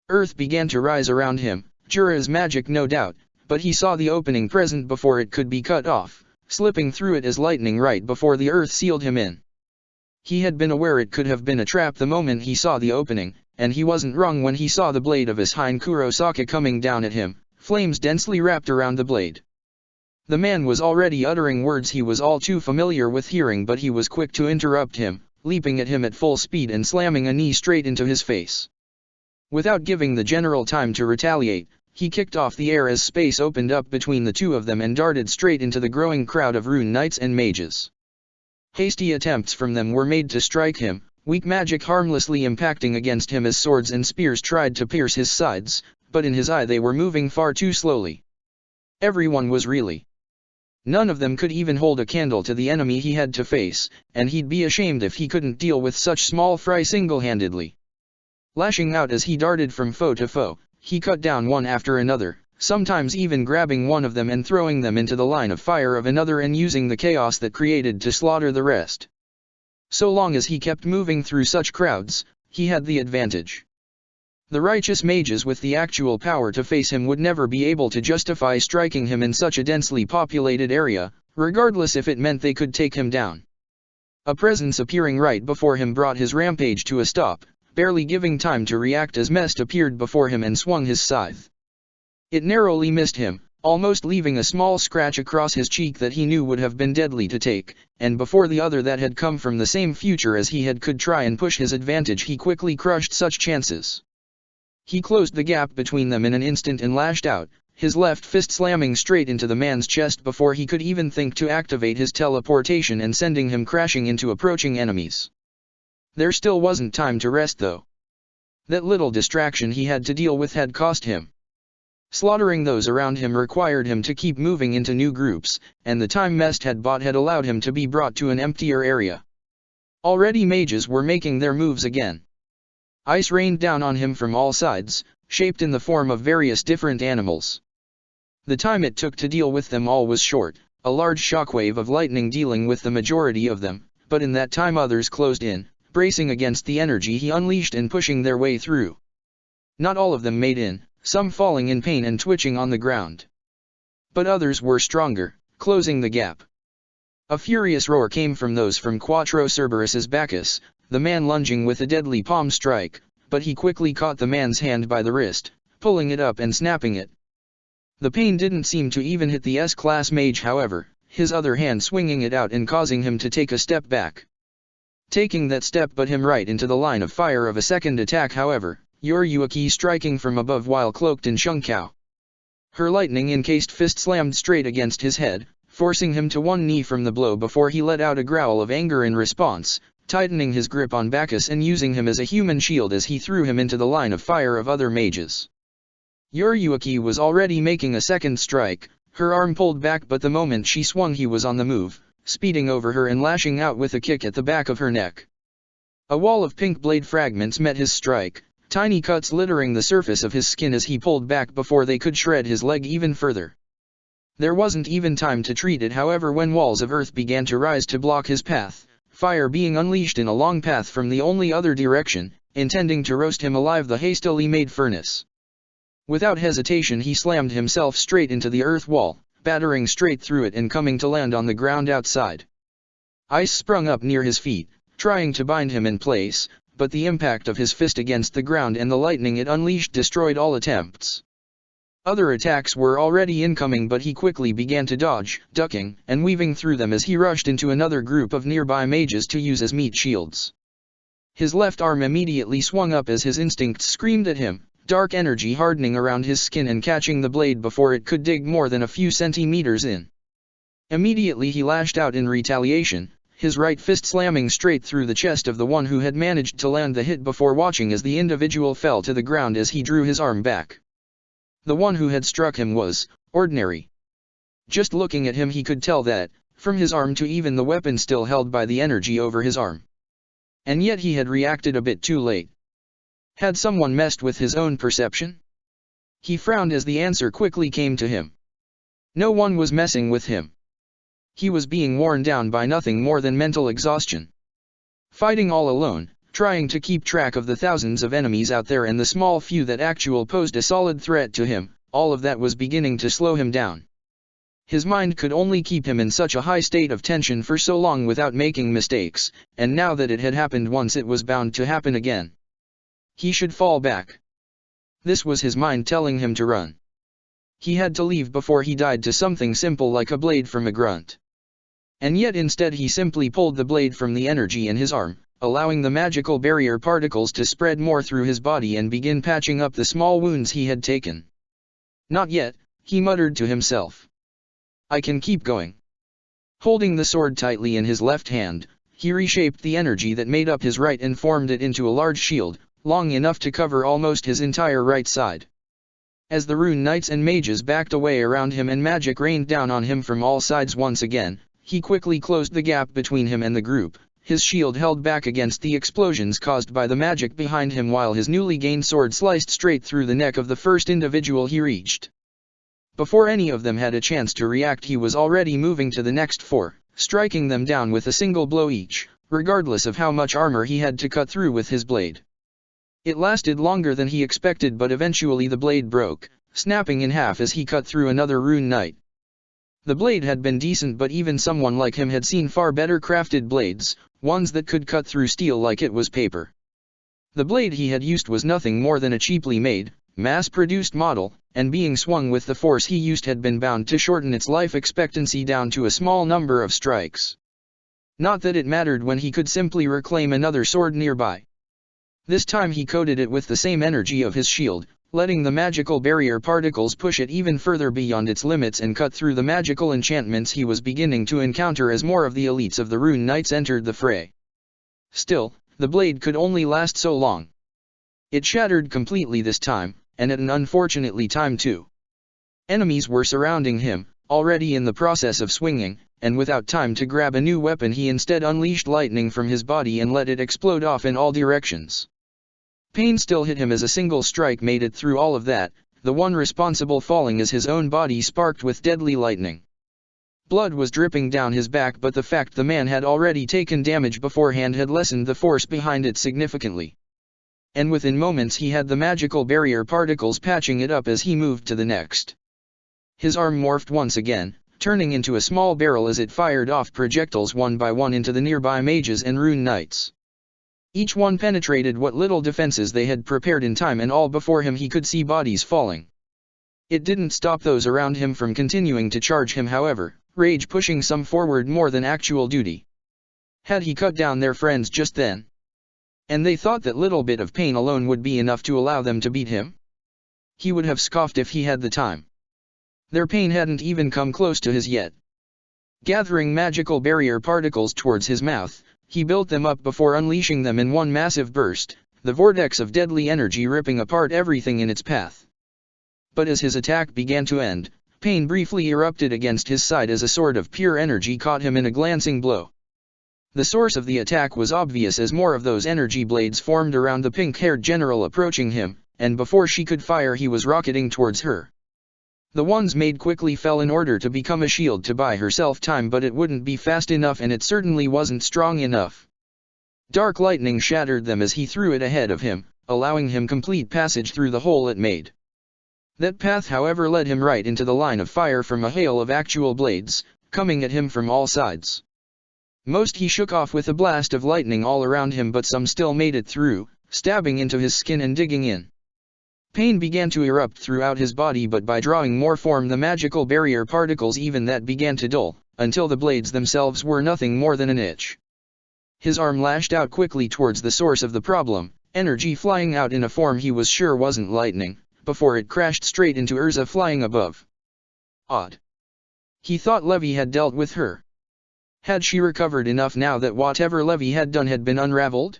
Speaker 1: Earth began to rise around him, Jura's magic no doubt, but he saw the opening present before it could be cut off, slipping through it as lightning right before the earth sealed him in. He had been aware it could have been a trap the moment he saw the opening, and he wasn't wrong when he saw the blade of his hind Kurosaka coming down at him, flames densely wrapped around the blade. The man was already uttering words he was all too familiar with hearing, but he was quick to interrupt him, leaping at him at full speed and slamming a knee straight into his face. Without giving the general time to retaliate, he kicked off the air as space opened up between the two of them and darted straight into the growing crowd of rune knights and mages. Hasty attempts from them were made to strike him, weak magic harmlessly impacting against him as swords and spears tried to pierce his sides, but in his eye they were moving far too slowly. Everyone was really. None of them could even hold a candle to the enemy he had to face, and he'd be ashamed if he couldn't deal with such small fry single-handedly. Lashing out as he darted from foe to foe, he cut down one after another, sometimes even grabbing one of them and throwing them into the line of fire of another and using the chaos that created to slaughter the rest. So long as he kept moving through such crowds, he had the advantage. The righteous mages with the actual power to face him would never be able to justify striking him in such a densely populated area, regardless if it meant they could take him down. A presence appearing right before him brought his rampage to a stop, barely giving time to react as Mest appeared before him and swung his scythe. It narrowly missed him, almost leaving a small scratch across his cheek that he knew would have been deadly to take, and before the other that had come from the same future as he had could try and push his advantage, he quickly crushed such chances. He closed the gap between them in an instant and lashed out, his left fist slamming straight into the man's chest before he could even think to activate his teleportation and sending him crashing into approaching enemies. There still wasn't time to rest though. That little distraction he had to deal with had cost him. Slaughtering those around him required him to keep moving into new groups, and the time Mest had bought had allowed him to be brought to an emptier area. Already mages were making their moves again. Ice rained down on him from all sides, shaped in the form of various different animals. The time it took to deal with them all was short, a large shockwave of lightning dealing with the majority of them, but in that time others closed in, bracing against the energy he unleashed and pushing their way through. Not all of them made in, some falling in pain and twitching on the ground. But others were stronger, closing the gap. A furious roar came from those from Quattro Cerberus's Bacchus, the man lunging with a deadly palm strike, but he quickly caught the man's hand by the wrist, pulling it up and snapping it. The pain didn't seem to even hit the S-class mage, however, his other hand swinging it out and causing him to take a step back. Taking that step put him right into the line of fire of a second attack, however, Yoryuki striking from above while cloaked in Shunkao. Her lightning-encased fist slammed straight against his head, forcing him to one knee from the blow before he let out a growl of anger in response, tightening his grip on Bacchus and using him as a human shield as he threw him into the line of fire of other mages. Yoryuki was already making a second strike, her arm pulled back, but the moment she swung he was on the move, speeding over her and lashing out with a kick at the back of her neck. A wall of pink blade fragments met his strike, tiny cuts littering the surface of his skin as he pulled back before they could shred his leg even further. There wasn't even time to treat it, however, when walls of earth began to rise to block his path, fire being unleashed in a long path from the only other direction, intending to roast him alive, the hastily made furnace. Without hesitation he slammed himself straight into the earth wall, battering straight through it and coming to land on the ground outside. Ice sprung up near his feet, trying to bind him in place, but the impact of his fist against the ground and the lightning it unleashed destroyed all attempts. Other attacks were already incoming, but he quickly began to dodge, ducking, and weaving through them as he rushed into another group of nearby mages to use as meat shields. His left arm immediately swung up as his instincts screamed at him, dark energy hardening around his skin and catching the blade before it could dig more than a few centimeters in. Immediately he lashed out in retaliation, his right fist slamming straight through the chest of the one who had managed to land the hit before, watching as the individual fell to the ground as he drew his arm back. The one who had struck him was ordinary. Just looking at him he could tell that, from his arm to even the weapon still held by the energy over his arm. And yet he had reacted a bit too late. Had someone messed with his own perception? He frowned as the answer quickly came to him. No one was messing with him. He was being worn down by nothing more than mental exhaustion. Fighting all alone, trying to keep track of the thousands of enemies out there and the small few that actually posed a solid threat to him, all of that was beginning to slow him down. His mind could only keep him in such a high state of tension for so long without making mistakes, and now that it had happened once it was bound to happen again. He should fall back. This was his mind telling him to run. He had to leave before he died to something simple like a blade from a grunt. And yet instead he simply pulled the blade from the energy in his arm, allowing the magical barrier particles to spread more through his body and begin patching up the small wounds he had taken. Not yet, he muttered to himself. I can keep going. Holding the sword tightly in his left hand, he reshaped the energy that made up his right and formed it into a large shield, long enough to cover almost his entire right side. As the rune knights and mages backed away around him and magic rained down on him from all sides once again, he quickly closed the gap between him and the group, his shield held back against the explosions caused by the magic behind him while his newly gained sword sliced straight through the neck of the first individual he reached. Before any of them had a chance to react he was already moving to the next four, striking them down with a single blow each, regardless of how much armor he had to cut through with his blade. It lasted longer than he expected, but eventually the blade broke, snapping in half as he cut through another rune knight. The blade had been decent, but even someone like him had seen far better crafted blades, ones that could cut through steel like it was paper. The blade he had used was nothing more than a cheaply made, mass-produced model, and being swung with the force he used had been bound to shorten its life expectancy down to a small number of strikes. Not that it mattered when he could simply reclaim another sword nearby. This time he coated it with the same energy of his shield, letting the magical barrier particles push it even further beyond its limits and cut through the magical enchantments he was beginning to encounter as more of the elites of the rune knights entered the fray. Still, the blade could only last so long. It shattered completely this time, and at an unfortunately time too. Enemies were surrounding him, already in the process of swinging, and without time to grab a new weapon he instead unleashed lightning from his body and let it explode off in all directions. Pain still hit him as a single strike made it through all of that, the one responsible falling as his own body sparked with deadly lightning. Blood was dripping down his back, but the fact the man had already taken damage beforehand had lessened the force behind it significantly. And within moments he had the magical barrier particles patching it up as he moved to the next. His arm morphed once again, turning into a small barrel as it fired off projectiles one by one into the nearby mages and rune knights. Each one penetrated what little defenses they had prepared in time, and all before him he could see bodies falling. It didn't stop those around him from continuing to charge him, however, rage pushing some forward more than actual duty. Had he cut down their friends just then? And they thought that little bit of pain alone would be enough to allow them to beat him? He would have scoffed if he had the time. Their pain hadn't even come close to his yet. Gathering magical barrier particles towards his mouth, he built them up before unleashing them in one massive burst, the vortex of deadly energy ripping apart everything in its path. But as his attack began to end, pain briefly erupted against his side as a sword of pure energy caught him in a glancing blow. The source of the attack was obvious as more of those energy blades formed around the pink-haired general approaching him, and before she could fire he was rocketing towards her. The ones made quickly fell in order to become a shield to buy herself time, but it wouldn't be fast enough and it certainly wasn't strong enough. Dark lightning shattered them as he threw it ahead of him, allowing him complete passage through the hole it made. That path however led him right into the line of fire from a hail of actual blades, coming at him from all sides. Most he shook off with a blast of lightning all around him, but some still made it through, stabbing into his skin and digging in. Pain began to erupt throughout his body, but by drawing more form the magical barrier particles even that began to dull, until the blades themselves were nothing more than an itch. His arm lashed out quickly towards the source of the problem, energy flying out in a form he was sure wasn't lightning, before it crashed straight into Urza flying above. Odd. He thought Levi had dealt with her. Had she recovered enough now that whatever Levi had done had been unraveled?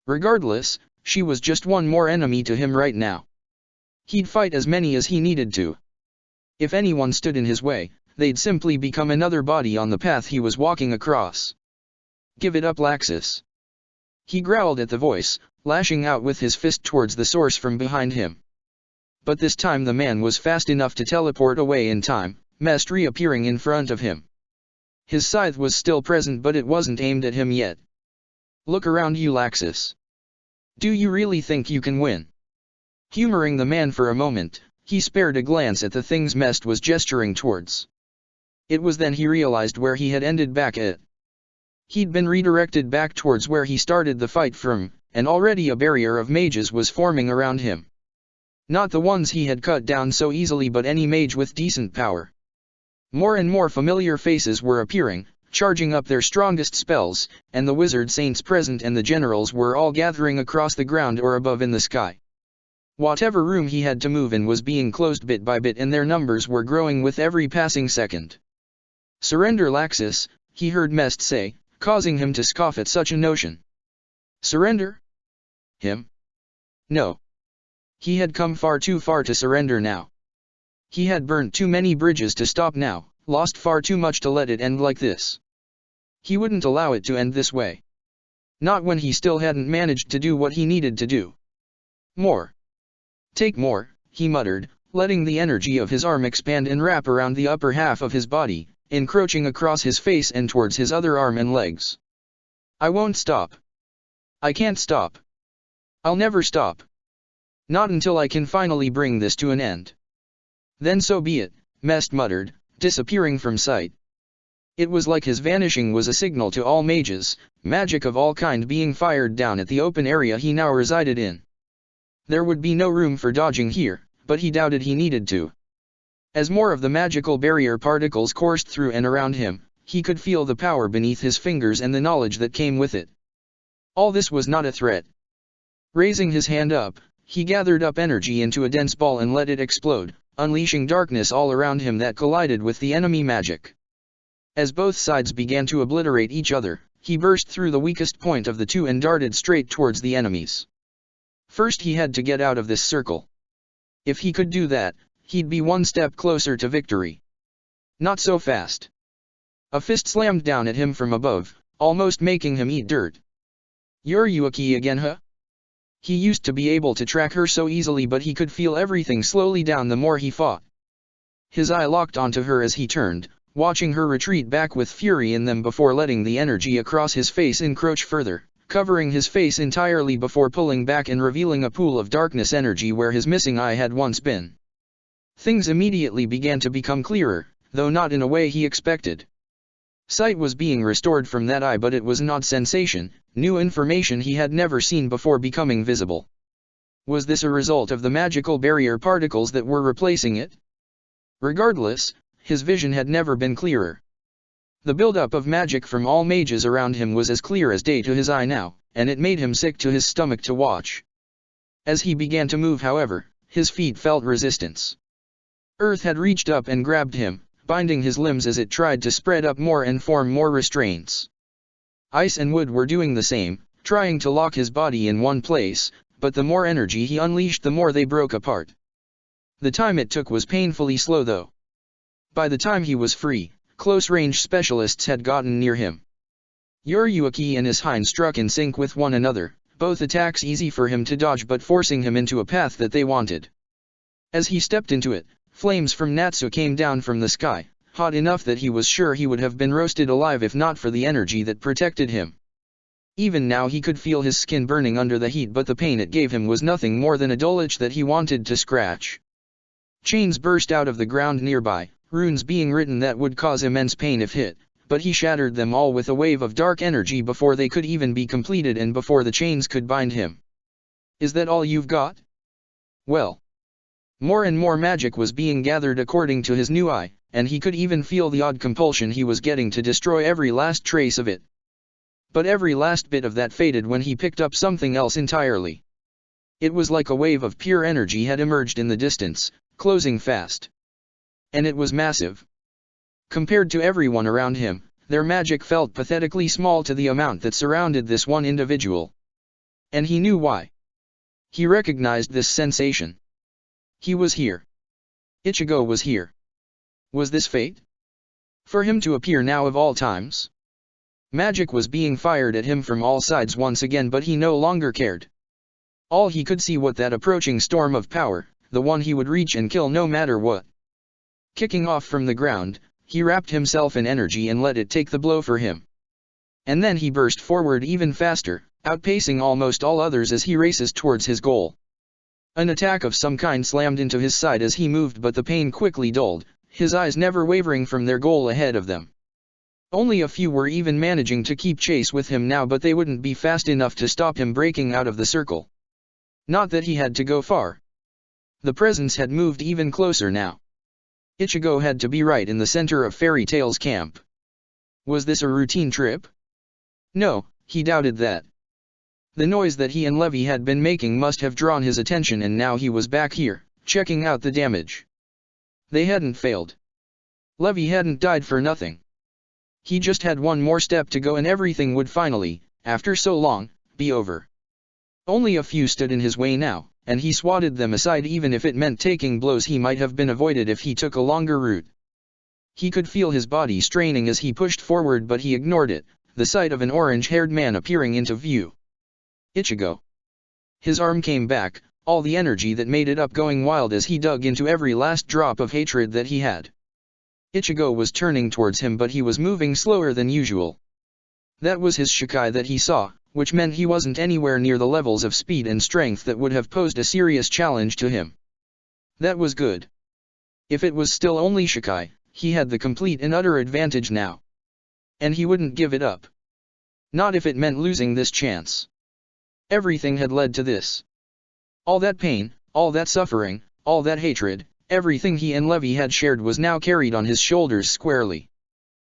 Speaker 1: Regardless, she was just one more enemy to him right now. He'd fight as many as he needed to. If anyone stood in his way, they'd simply become another body on the path he was walking across. Give it up, Laxus. He growled at the voice, lashing out with his fist towards the source from behind him. But this time the man was fast enough to teleport away in time, Mest reappearing in front of him. His scythe was still present, but it wasn't aimed at him yet. Look around you, Laxus. Do you really think you can win? Humoring the man for a moment, he spared a glance at the things Mest was gesturing towards. It was then he realized where he had ended back at. He'd been redirected back towards where he started the fight from, and already a barrier of mages was forming around him. Not the ones he had cut down so easily, but any mage with decent power. More and more familiar faces were appearing, charging up their strongest spells, and the wizard saints present and the generals were all gathering across the ground or above in the sky. Whatever room he had to move in was being closed bit by bit, and their numbers were growing with every passing second. Surrender, Laxus, he heard Mest say, causing him to scoff at such a notion. Surrender? Him? No. He had come far too far to surrender now. He had burnt too many bridges to stop now, lost far too much to let it end like this. He wouldn't allow it to end this way. Not when he still hadn't managed to do what he needed to do. More. Take more, he muttered, letting the energy of his arm expand and wrap around the upper half of his body, encroaching across his face and towards his other arm and legs. I won't stop. I can't stop. I'll never stop. Not until I can finally bring this to an end. Then so be it, Mest muttered, disappearing from sight. It was like his vanishing was a signal to all mages, magic of all kind being fired down at the open area he now resided in. There would be no room for dodging here, but he doubted he needed to. As more of the magical barrier particles coursed through and around him, he could feel the power beneath his fingers and the knowledge that came with it. All this was not a threat. Raising his hand up, he gathered up energy into a dense ball and let it explode, unleashing darkness all around him that collided with the enemy magic. As both sides began to obliterate each other, he burst through the weakest point of the two and darted straight towards the enemies. First he had to get out of this circle. If he could do that, he'd be one step closer to victory. Not so fast. A fist slammed down at him from above, almost making him eat dirt. You're Yuaki again, huh? He used to be able to track her so easily, but he could feel everything slowly down the more he fought. His eye locked onto her as he turned, watching her retreat back with fury in them before letting the energy across his face encroach further, covering his face entirely before pulling back and revealing a pool of darkness energy where his missing eye had once been. Things immediately began to become clearer, though not in a way he expected. Sight was being restored from that eye, but it was an odd sensation, new information he had never seen before becoming visible. Was this a result of the magical barrier particles that were replacing it? Regardless, his vision had never been clearer. The buildup of magic from all mages around him was as clear as day to his eye now, and it made him sick to his stomach to watch. As he began to move, however, his feet felt resistance. Earth had reached up and grabbed him, binding his limbs as it tried to spread up more and form more restraints. Ice and wood were doing the same, trying to lock his body in one place, but the more energy he unleashed, the more they broke apart. The time it took was painfully slow though. By the time he was free, close-range specialists had gotten near him. Yuaki and his hind struck in sync with one another, both attacks easy for him to dodge but forcing him into a path that they wanted. As he stepped into it, flames from Natsu came down from the sky, hot enough that he was sure he would have been roasted alive if not for the energy that protected him. Even now he could feel his skin burning under the heat, but the pain it gave him was nothing more than a dull itch that he wanted to scratch. Chains burst out of the ground nearby, runes being written that would cause immense pain if hit, but he shattered them all with a wave of dark energy before they could even be completed and before the chains could bind him. Is that all you've got? Well. More and more magic was being gathered according to his new eye, and he could even feel the odd compulsion he was getting to destroy every last trace of it. But every last bit of that faded when he picked up something else entirely. It was like a wave of pure energy had emerged in the distance, closing fast. And it was massive. Compared to everyone around him, their magic felt pathetically small to the amount that surrounded this one individual. And he knew why. He recognized this sensation. He was here. Ichigo was here. Was this fate? For him to appear now of all times? Magic was being fired at him from all sides once again, but he no longer cared. All he could see was that approaching storm of power, the one he would reach and kill no matter what. Kicking off from the ground, he wrapped himself in energy and let it take the blow for him. And then he burst forward even faster, outpacing almost all others as he races towards his goal. An attack of some kind slammed into his side as he moved, but the pain quickly dulled, his eyes never wavering from their goal ahead of them. Only a few were even managing to keep chase with him now, but they wouldn't be fast enough to stop him breaking out of the circle. Not that he had to go far. The presence had moved even closer now. Ichigo had to be right in the center of Fairy Tail's camp. Was this a routine trip? No, he doubted that. The noise that he and Levi had been making must have drawn his attention, and now he was back here, checking out the damage. They hadn't failed. Levi hadn't died for nothing. He just had one more step to go and everything would finally, after so long, be over. Only a few stood in his way now, and he swatted them aside even if it meant taking blows he might have been avoided if he took a longer route. He could feel his body straining as he pushed forward, but he ignored it, the sight of an orange-haired man appearing into view. Ichigo. His arm came back, all the energy that made it up going wild as he dug into every last drop of hatred that he had. Ichigo was turning towards him, but he was moving slower than usual. That was his Shikai that he saw, which meant he wasn't anywhere near the levels of speed and strength that would have posed a serious challenge to him. That was good. If it was still only Shikai, he had the complete and utter advantage now. And he wouldn't give it up. Not if it meant losing this chance. Everything had led to this. All that pain, all that suffering, all that hatred, everything he and Levi had shared was now carried on his shoulders squarely.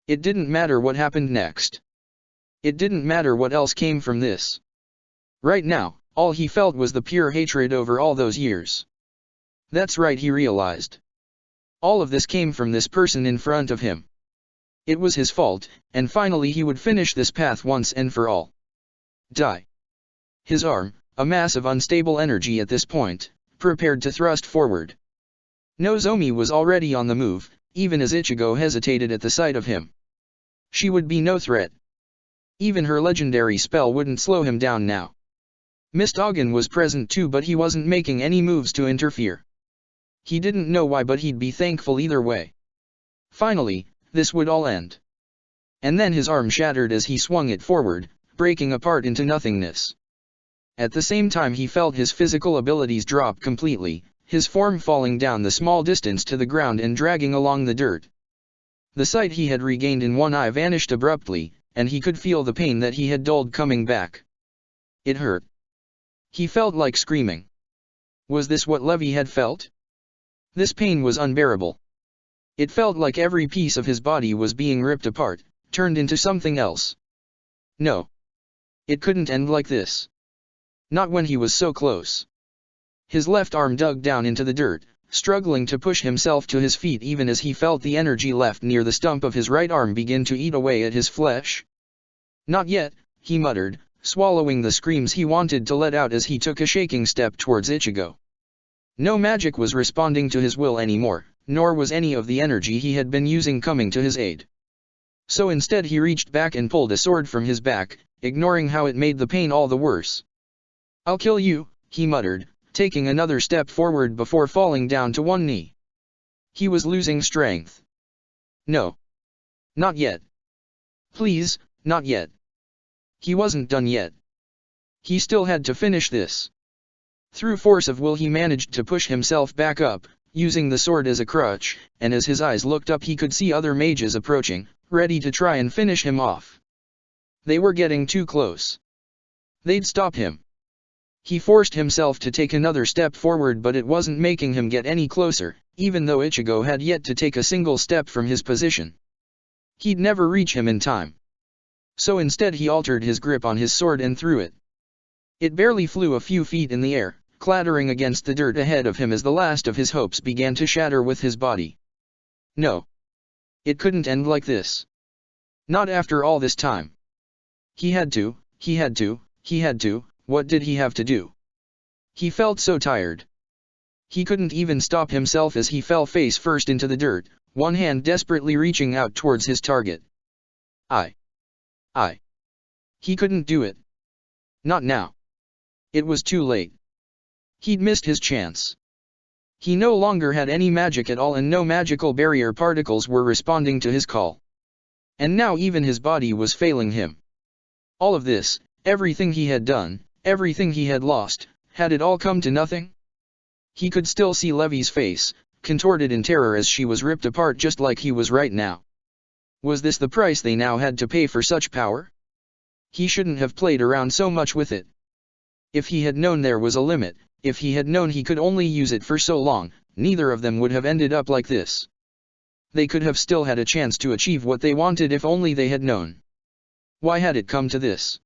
Speaker 1: It didn't matter what happened next. It didn't matter what else came from this. Right now, all he felt was the pure hatred over all those years. That's right, he realized. All of this came from this person in front of him. It was his fault, and finally he would finish this path once and for all. Die. His arm, a mass of unstable energy at this point, prepared to thrust forward. Nozomi was already on the move, even as Ichigo hesitated at the sight of him. She would be no threat. Even her legendary spell wouldn't slow him down now. Mist Ogden was present too, but he wasn't making any moves to interfere. He didn't know why, but he'd be thankful either way. Finally, this would all end. And then his arm shattered as he swung it forward, breaking apart into nothingness. At the same time he felt his physical abilities drop completely, his form falling down the small distance to the ground and dragging along the dirt. The sight he had regained in one eye vanished abruptly, and he could feel the pain that he had dulled coming back. It hurt. He felt like screaming. Was this what Levi had felt? This pain was unbearable. It felt like every piece of his body was being ripped apart, turned into something else. No. It couldn't end like this. Not when he was so close. His left arm dug down into the dirt, struggling to push himself to his feet even as he felt the energy left near the stump of his right arm begin to eat away at his flesh. Not yet, he muttered, swallowing the screams he wanted to let out as he took a shaking step towards Ichigo. No magic was responding to his will anymore, nor was any of the energy he had been using coming to his aid. So instead he reached back and pulled a sword from his back, ignoring how it made the pain all the worse. "I'll kill you," he muttered, taking another step forward before falling down to one knee. He was losing strength. No. Not yet. Please, not yet. He wasn't done yet. He still had to finish this. Through force of will he managed to push himself back up, using the sword as a crutch, and as his eyes looked up he could see other mages approaching, ready to try and finish him off. They were getting too close. They'd stop him. He forced himself to take another step forward, but it wasn't making him get any closer, even though Ichigo had yet to take a single step from his position. He'd never reach him in time. So instead he altered his grip on his sword and threw it. It barely flew a few feet in the air, clattering against the dirt ahead of him as the last of his hopes began to shatter with his body. No. It couldn't end like this. Not after all this time. He had to, what did he have to do? He felt so tired. He couldn't even stop himself as he fell face first into the dirt, one hand desperately reaching out towards his target. He couldn't do it. Not now. It was too late. He'd missed his chance. He no longer had any magic at all, and no magical barrier particles were responding to his call. And now even his body was failing him. All of this, everything he had done, everything he had lost, had it all come to nothing? He could still see Levi's face, contorted in terror as she was ripped apart just like he was right now. Was this the price they now had to pay for such power? He shouldn't have played around so much with it. If he had known there was a limit, if he had known he could only use it for so long, neither of them would have ended up like this. They could have still had a chance to achieve what they wanted if only they had known. Why had it come to this?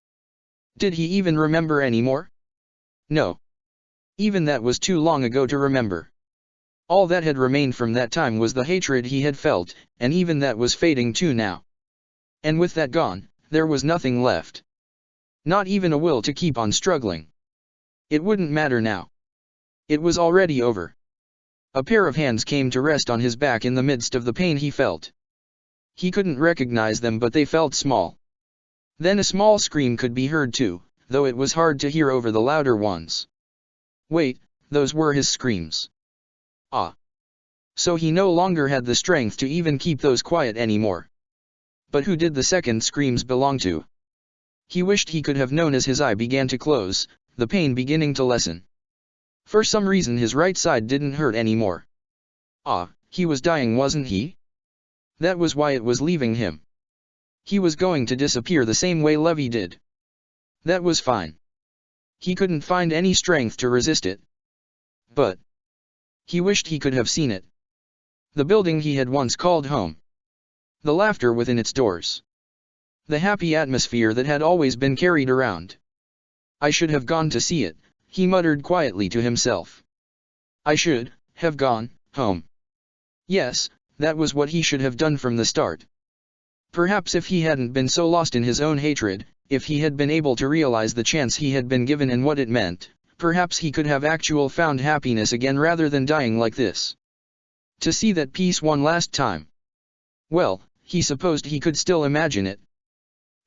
Speaker 1: Did he even remember anymore? No. Even that was too long ago to remember. All that had remained from that time was the hatred he had felt, and even that was fading too now. And with that gone, there was nothing left. Not even a will to keep on struggling. It wouldn't matter now. It was already over. A pair of hands came to rest on his back in the midst of the pain he felt. He couldn't recognize them, but they felt small. Then a small scream could be heard too, though it was hard to hear over the louder ones. Wait, those were his screams. So he no longer had the strength to even keep those quiet anymore. But who did the second screams belong to? He wished he could have known as his eye began to close, the pain beginning to lessen. For some reason his right side didn't hurt anymore. He was dying, wasn't he? That was why it was leaving him. He was going to disappear the same way Levi did. That was fine. He couldn't find any strength to resist it. But he wished he could have seen it. The building he had once called home. The laughter within its doors. The happy atmosphere that had always been carried around. I should have gone to see it, he muttered quietly to himself. I should have gone home. Yes, that was what he should have done from the start. Perhaps if he hadn't been so lost in his own hatred, if he had been able to realize the chance he had been given and what it meant, perhaps he could have found happiness again rather than dying like this. To see that peace one last time. Well, he supposed he could still imagine it.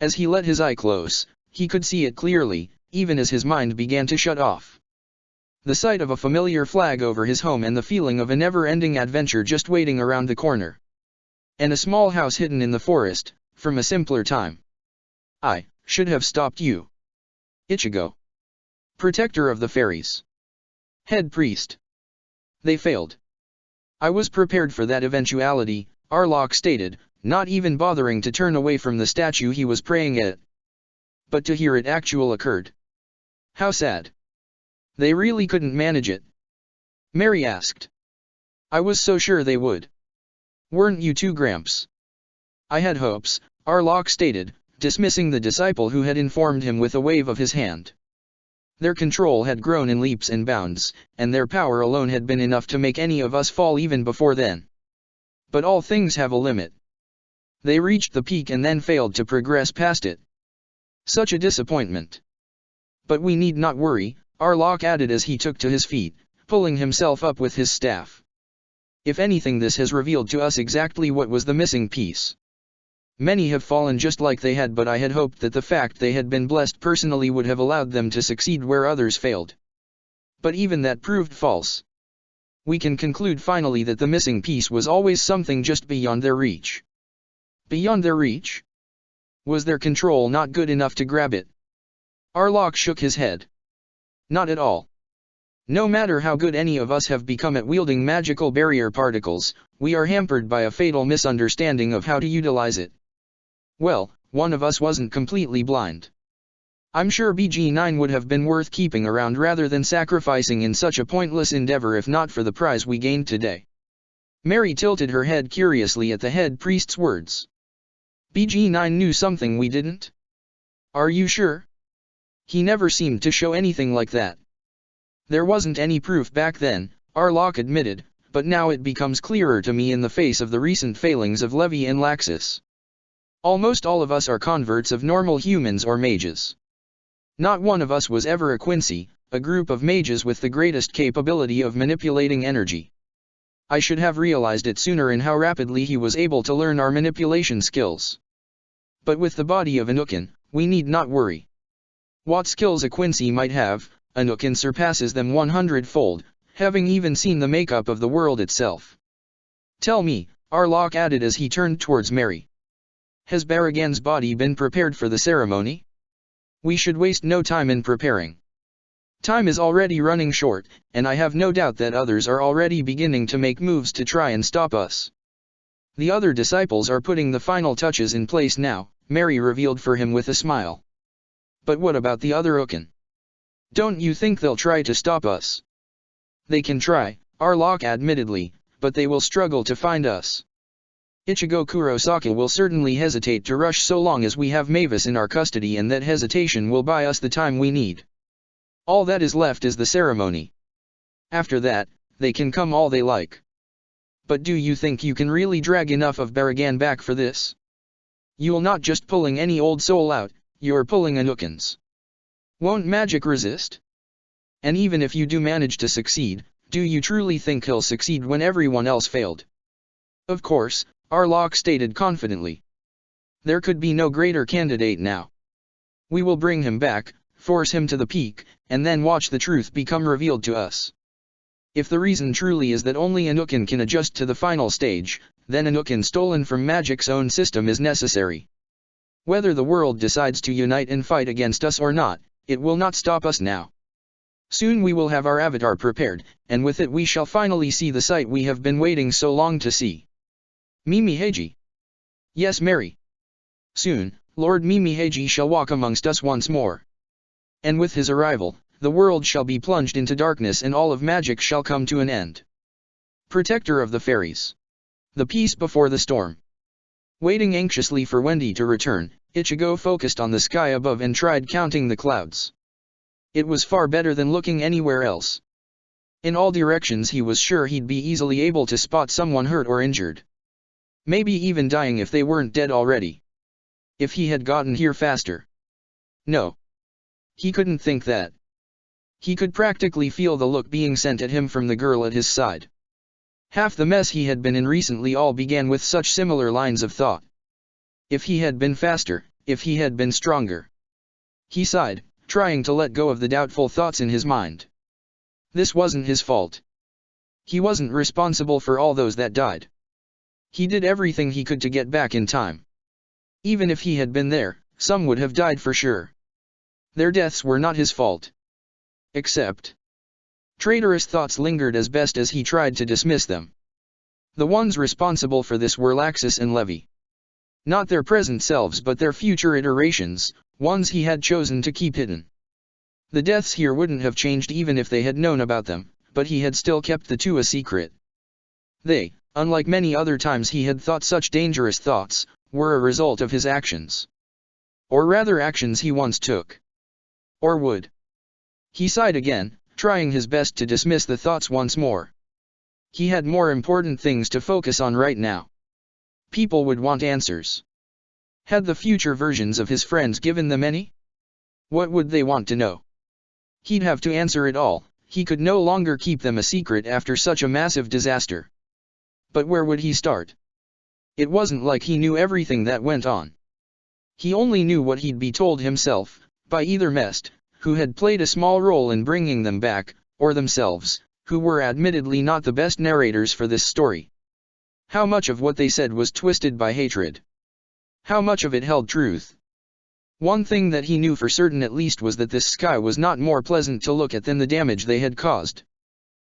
Speaker 1: As he let his eye close, he could see it clearly, even as his mind began to shut off. The sight of a familiar flag over his home and the feeling of a never-ending adventure just waiting around the corner. And a small house hidden in the forest, from a simpler time. I should have stopped you. Ichigo. Protector of the fairies. Head priest. They failed. I was prepared for that eventuality, Arlok stated, not even bothering to turn away from the statue he was praying at. But to hear it actually occurred. How sad. They really couldn't manage it? Mary asked. I was so sure they would. Weren't you too, Gramps? I had hopes, Arlok stated, dismissing the disciple who had informed him with a wave of his hand. Their control had grown in leaps and bounds, and their power alone had been enough to make any of us fall even before then. But all things have a limit. They reached the peak and then failed to progress past it. Such a disappointment. But we need not worry, Arlok added as he took to his feet, pulling himself up with his staff. If anything, this has revealed to us exactly what was the missing piece. Many have fallen just like they had, but I had hoped that the fact they had been blessed personally would have allowed them to succeed where others failed. But even that proved false. We can conclude finally that the missing piece was always something just beyond their reach. Beyond their reach? Was their control not good enough to grab it? Arlok shook his head. Not at all. No matter how good any of us have become at wielding magical barrier particles, we are hampered by a fatal misunderstanding of how to utilize it. Well, one of us wasn't completely blind. I'm sure BG9 would have been worth keeping around rather than sacrificing in such a pointless endeavor if not for the prize we gained today. Mary tilted her head curiously at the head priest's words. BG9 knew something we didn't? Are you sure? He never seemed to show anything like that. There wasn't any proof back then, Arlok admitted, but now it becomes clearer to me in the face of the recent failings of Levi and Laxus. Almost all of us are converts of normal humans or mages. Not one of us was ever a Quincy, a group of mages with the greatest capability of manipulating energy. I should have realized it sooner in how rapidly he was able to learn our manipulation skills. But with the body of Anukin, we need not worry. What skills a Quincy might have, Anukin surpasses them 100-fold, having even seen the makeup of the world itself. Tell me, Arlok added as he turned towards Mary. Has Baragan's body been prepared for the ceremony? We should waste no time in preparing. Time is already running short, and I have no doubt that others are already beginning to make moves to try and stop us. The other disciples are putting the final touches in place now, Mary revealed for him with a smile. But what about the other Ukin? Don't you think they'll try to stop us? They can try, Arlok admittedly, but they will struggle to find us. Ichigo Kurosaka will certainly hesitate to rush so long as we have Mavis in our custody, and that hesitation will buy us the time we need. All that is left is the ceremony. After that, they can come all they like. But do you think you can really drag enough of Baragan back for this? You're not just pulling any old soul out, you're pulling Anukins. Won't magic resist? And even if you do manage to succeed, do you truly think he'll succeed when everyone else failed? Of course, Arlok stated confidently. There could be no greater candidate now. We will bring him back, force him to the peak, and then watch the truth become revealed to us. If the reason truly is that only Anukin can adjust to the final stage, then Anukin stolen from magic's own system is necessary. Whether the world decides to unite and fight against us or not, it will not stop us now. Soon we will have our avatar prepared, and with it we shall finally see the sight we have been waiting so long to see. Mimi Heiji. Yes, Mary. Soon, Lord Mimi Heiji shall walk amongst us once more. And with his arrival, the world shall be plunged into darkness and all of magic shall come to an end. Protector of the fairies. The peace before the storm. Waiting anxiously for Wendy to return, Ichigo focused on the sky above and tried counting the clouds. It was far better than looking anywhere else. In all directions he was sure he'd be easily able to spot someone hurt or injured. Maybe even dying if they weren't dead already. If he had gotten here faster. No. He couldn't think that. He could practically feel the look being sent at him from the girl at his side. Half the mess he had been in recently all began with such similar lines of thought. If he had been faster, if he had been stronger. He sighed, trying to let go of the doubtful thoughts in his mind. This wasn't his fault. He wasn't responsible for all those that died. He did everything he could to get back in time. Even if he had been there, some would have died for sure. Their deaths were not his fault. Except. Traitorous thoughts lingered as best as he tried to dismiss them. The ones responsible for this were Laxus and Levi. Not their present selves but their future iterations, ones he had chosen to keep hidden. The deaths here wouldn't have changed even if they had known about them, but he had still kept the two a secret. They, unlike many other times he had thought such dangerous thoughts, were a result of his actions. Or rather actions he once took. Or would. He sighed again, trying his best to dismiss the thoughts once more. He had more important things to focus on right now. People would want answers. Had the future versions of his friends given them any? What would they want to know? He'd have to answer it all. He could no longer keep them a secret after such a massive disaster. But where would he start? It wasn't like he knew everything that went on. He only knew what he'd be told himself, by either Mest, who had played a small role in bringing them back, or themselves, who were admittedly not the best narrators for this story. How much of what they said was twisted by hatred? How much of it held truth? One thing that he knew for certain at least was that this sky was not more pleasant to look at than the damage they had caused.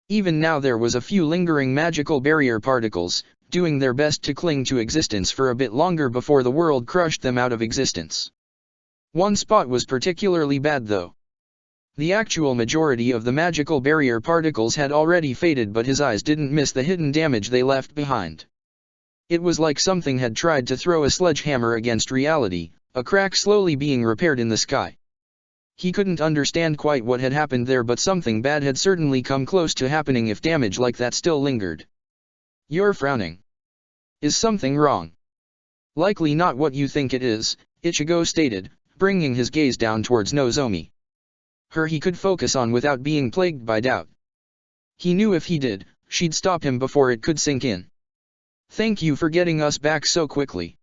Speaker 1: Even now there was a few lingering magical barrier particles, doing their best to cling to existence for a bit longer before the world crushed them out of existence. One spot was particularly bad though. The actual majority of the magical barrier particles had already faded, but his eyes didn't miss the hidden damage they left behind. It was like something had tried to throw a sledgehammer against reality, a crack slowly being repaired in the sky. He couldn't understand quite what had happened there, but something bad had certainly come close to happening if damage like that still lingered. You're frowning. Is something wrong? Likely not what you think it is, Ichigo stated, bringing his gaze down towards Nozomi. Her he could focus on without being plagued by doubt. He knew if he did, she'd stop him before it could sink in. Thank you for getting us back so quickly.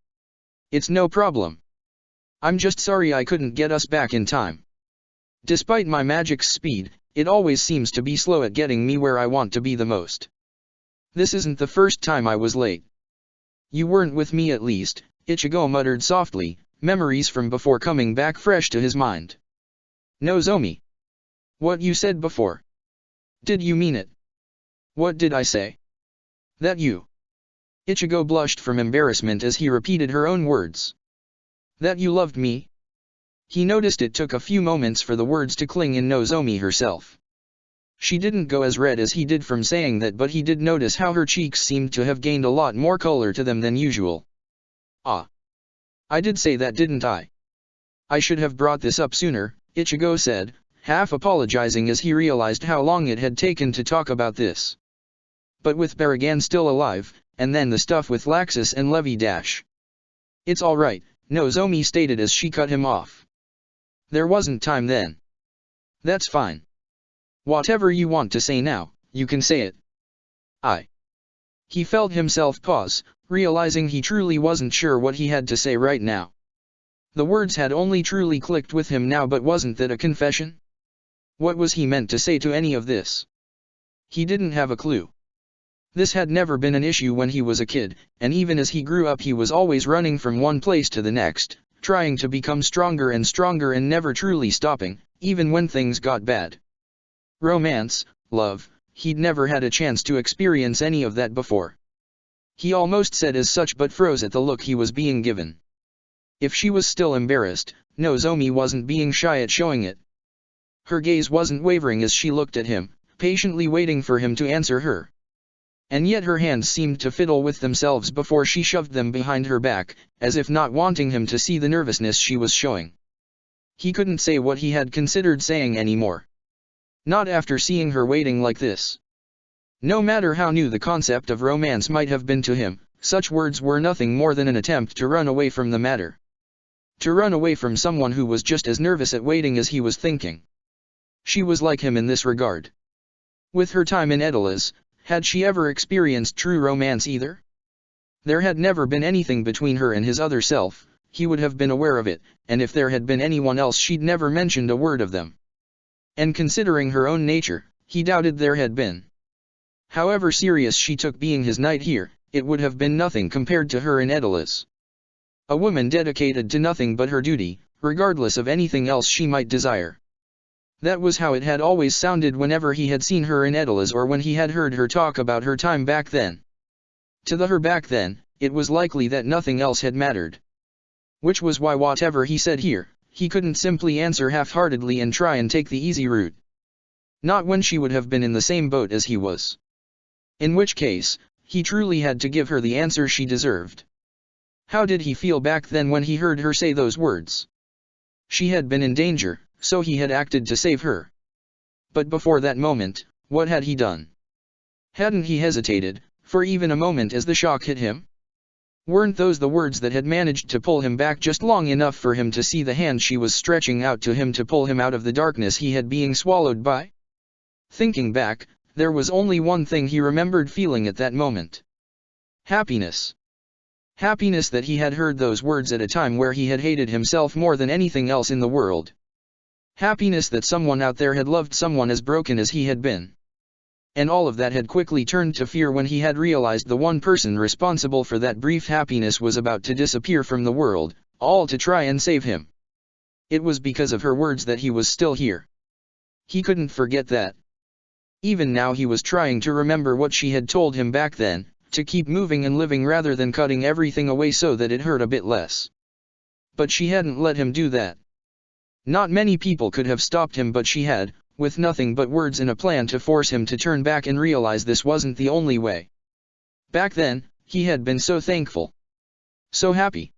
Speaker 1: It's no problem. I'm just sorry I couldn't get us back in time. Despite my magic's speed, it always seems to be slow at getting me where I want to be the most. This isn't the first time I was late. You weren't with me at least, Ichigo muttered softly, memories from before coming back fresh to his mind. Nozomi. What you said before. Did you mean it? What did I say? That you. Ichigo blushed from embarrassment as he repeated her own words. That you loved me? He noticed it took a few moments for the words to cling in Nozomi herself. She didn't go as red as he did from saying that, but he did notice how her cheeks seemed to have gained a lot more color to them than usual. Ah. I did say that, didn't I? I should have brought this up sooner, Ichigo said, half apologizing as he realized how long it had taken to talk about this. But with Baragan still alive, and then the stuff with Laxus and Levi Dash. It's all right, Nozomi stated as she cut him off. There wasn't time then. That's fine. Whatever you want to say now, you can say it. He felt himself pause, realizing he truly wasn't sure what he had to say right now. The words had only truly clicked with him now, but wasn't that a confession? What was he meant to say to any of this? He didn't have a clue. This had never been an issue when he was a kid, and even as he grew up he was always running from one place to the next, trying to become stronger and never truly stopping, even when things got bad. Romance, love, he'd never had a chance to experience any of that before. He almost said as such but froze at the look he was being given. If she was still embarrassed, Nozomi wasn't being shy at showing it. Her gaze wasn't wavering as she looked at him, patiently waiting for him to answer her. And yet her hands seemed to fiddle with themselves before she shoved them behind her back, as if not wanting him to see the nervousness she was showing. He couldn't say what he had considered saying anymore. Not after seeing her waiting like this. No matter how new the concept of romance might have been to him, such words were nothing more than an attempt to run away from the matter. To run away from someone who was just as nervous at waiting as he was thinking. She was like him in this regard. With her time in Edalas, had she ever experienced true romance either? There had never been anything between her and his other self, he would have been aware of it, and if there had been anyone else she'd never mentioned a word of them. And considering her own nature, he doubted there had been. However serious she took being his knight here, it would have been nothing compared to her in Edalas. A woman dedicated to nothing but her duty, regardless of anything else she might desire. That was how it had always sounded whenever he had seen her in Edalas or when he had heard her talk about her time back then. To her back then, it was likely that nothing else had mattered. Which was why whatever he said here, he couldn't simply answer half-heartedly and try and take the easy route. Not when she would have been in the same boat as he was. In which case, he truly had to give her the answer she deserved. How did he feel back then when he heard her say those words? She had been in danger, so he had acted to save her. But before that moment, what had he done? Hadn't he hesitated, for even a moment as the shock hit him? Weren't those the words that had managed to pull him back just long enough for him to see the hand she was stretching out to him to pull him out of the darkness he had being swallowed by? Thinking back, there was only one thing he remembered feeling at that moment. Happiness. Happiness that he had heard those words at a time where he had hated himself more than anything else in the world. Happiness that someone out there had loved someone as broken as he had been. And all of that had quickly turned to fear when he had realized the one person responsible for that brief happiness was about to disappear from the world, all to try and save him. It was because of her words that he was still here. He couldn't forget that. Even now he was trying to remember what she had told him back then, to keep moving and living rather than cutting everything away so that it hurt a bit less. But she hadn't let him do that. Not many people could have stopped him, but she had, with nothing but words and a plan to force him to turn back and realize this wasn't the only way. Back then, he had been so thankful. So happy.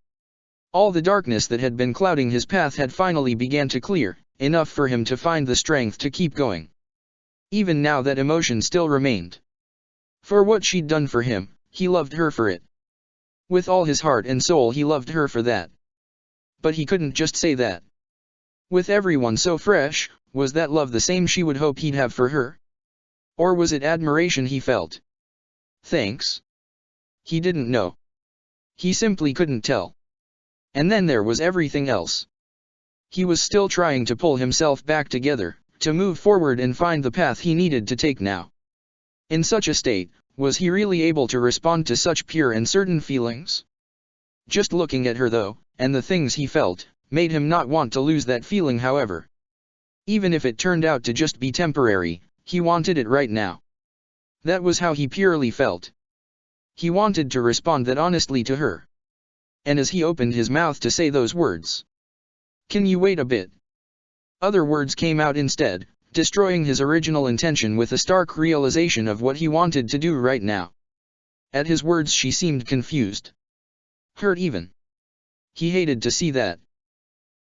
Speaker 1: All the darkness that had been clouding his path had finally began to clear, enough for him to find the strength to keep going. Even now that emotion still remained. For what she'd done for him, he loved her for it. With all his heart and soul he loved her for that. But he couldn't just say that. With everyone so fresh, was that love the same she would hope he'd have for her? Or was it admiration he felt? Thanks? He didn't know. He simply couldn't tell. And then there was everything else. He was still trying to pull himself back together, to move forward and find the path he needed to take now. In such a state, was he really able to respond to such pure and certain feelings? Just looking at her though, and the things he felt, made him not want to lose that feeling however. Even if it turned out to just be temporary, he wanted it right now. That was how he purely felt. He wanted to respond that honestly to her. And as he opened his mouth to say those words, "Can you wait a bit?" other words came out instead, destroying his original intention with a stark realization of what he wanted to do right now. At his words she seemed confused. Hurt even. He hated to see that.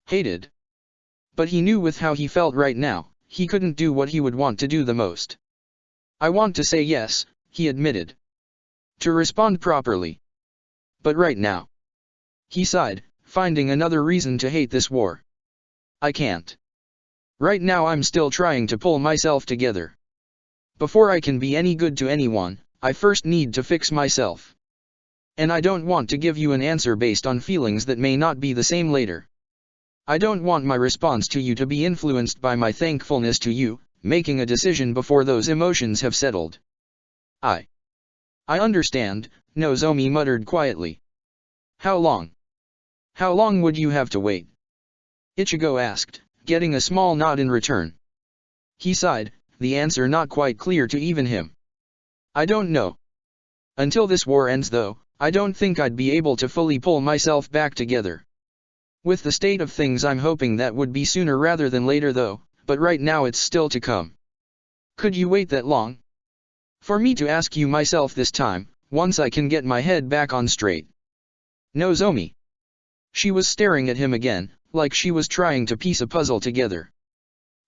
Speaker 1: Hated. But he knew with how he felt right now, he couldn't do what he would want to do the most. "I want to say yes," he admitted. To respond properly. But right now. He sighed, finding another reason to hate this war. "I can't. Right now I'm still trying to pull myself together. Before I can be any good to anyone, I first need to fix myself. And I don't want to give you an answer based on feelings that may not be the same later. I don't want my response to you to be influenced by my thankfulness to you, making a decision before those emotions have settled." I understand," Nozomi muttered quietly. "How long? How long would you have to wait?" Ichigo asked, getting a small nod in return. He sighed, the answer not quite clear to even him. "I don't know. Until this war ends though, I don't think I'd be able to fully pull myself back together. With the state of things I'm hoping that would be sooner rather than later though, but right now it's still to come." "Could you wait that long?" "For me to ask you myself this time, once I can get my head back on straight." "Nozomi." She was staring at him again, like she was trying to piece a puzzle together.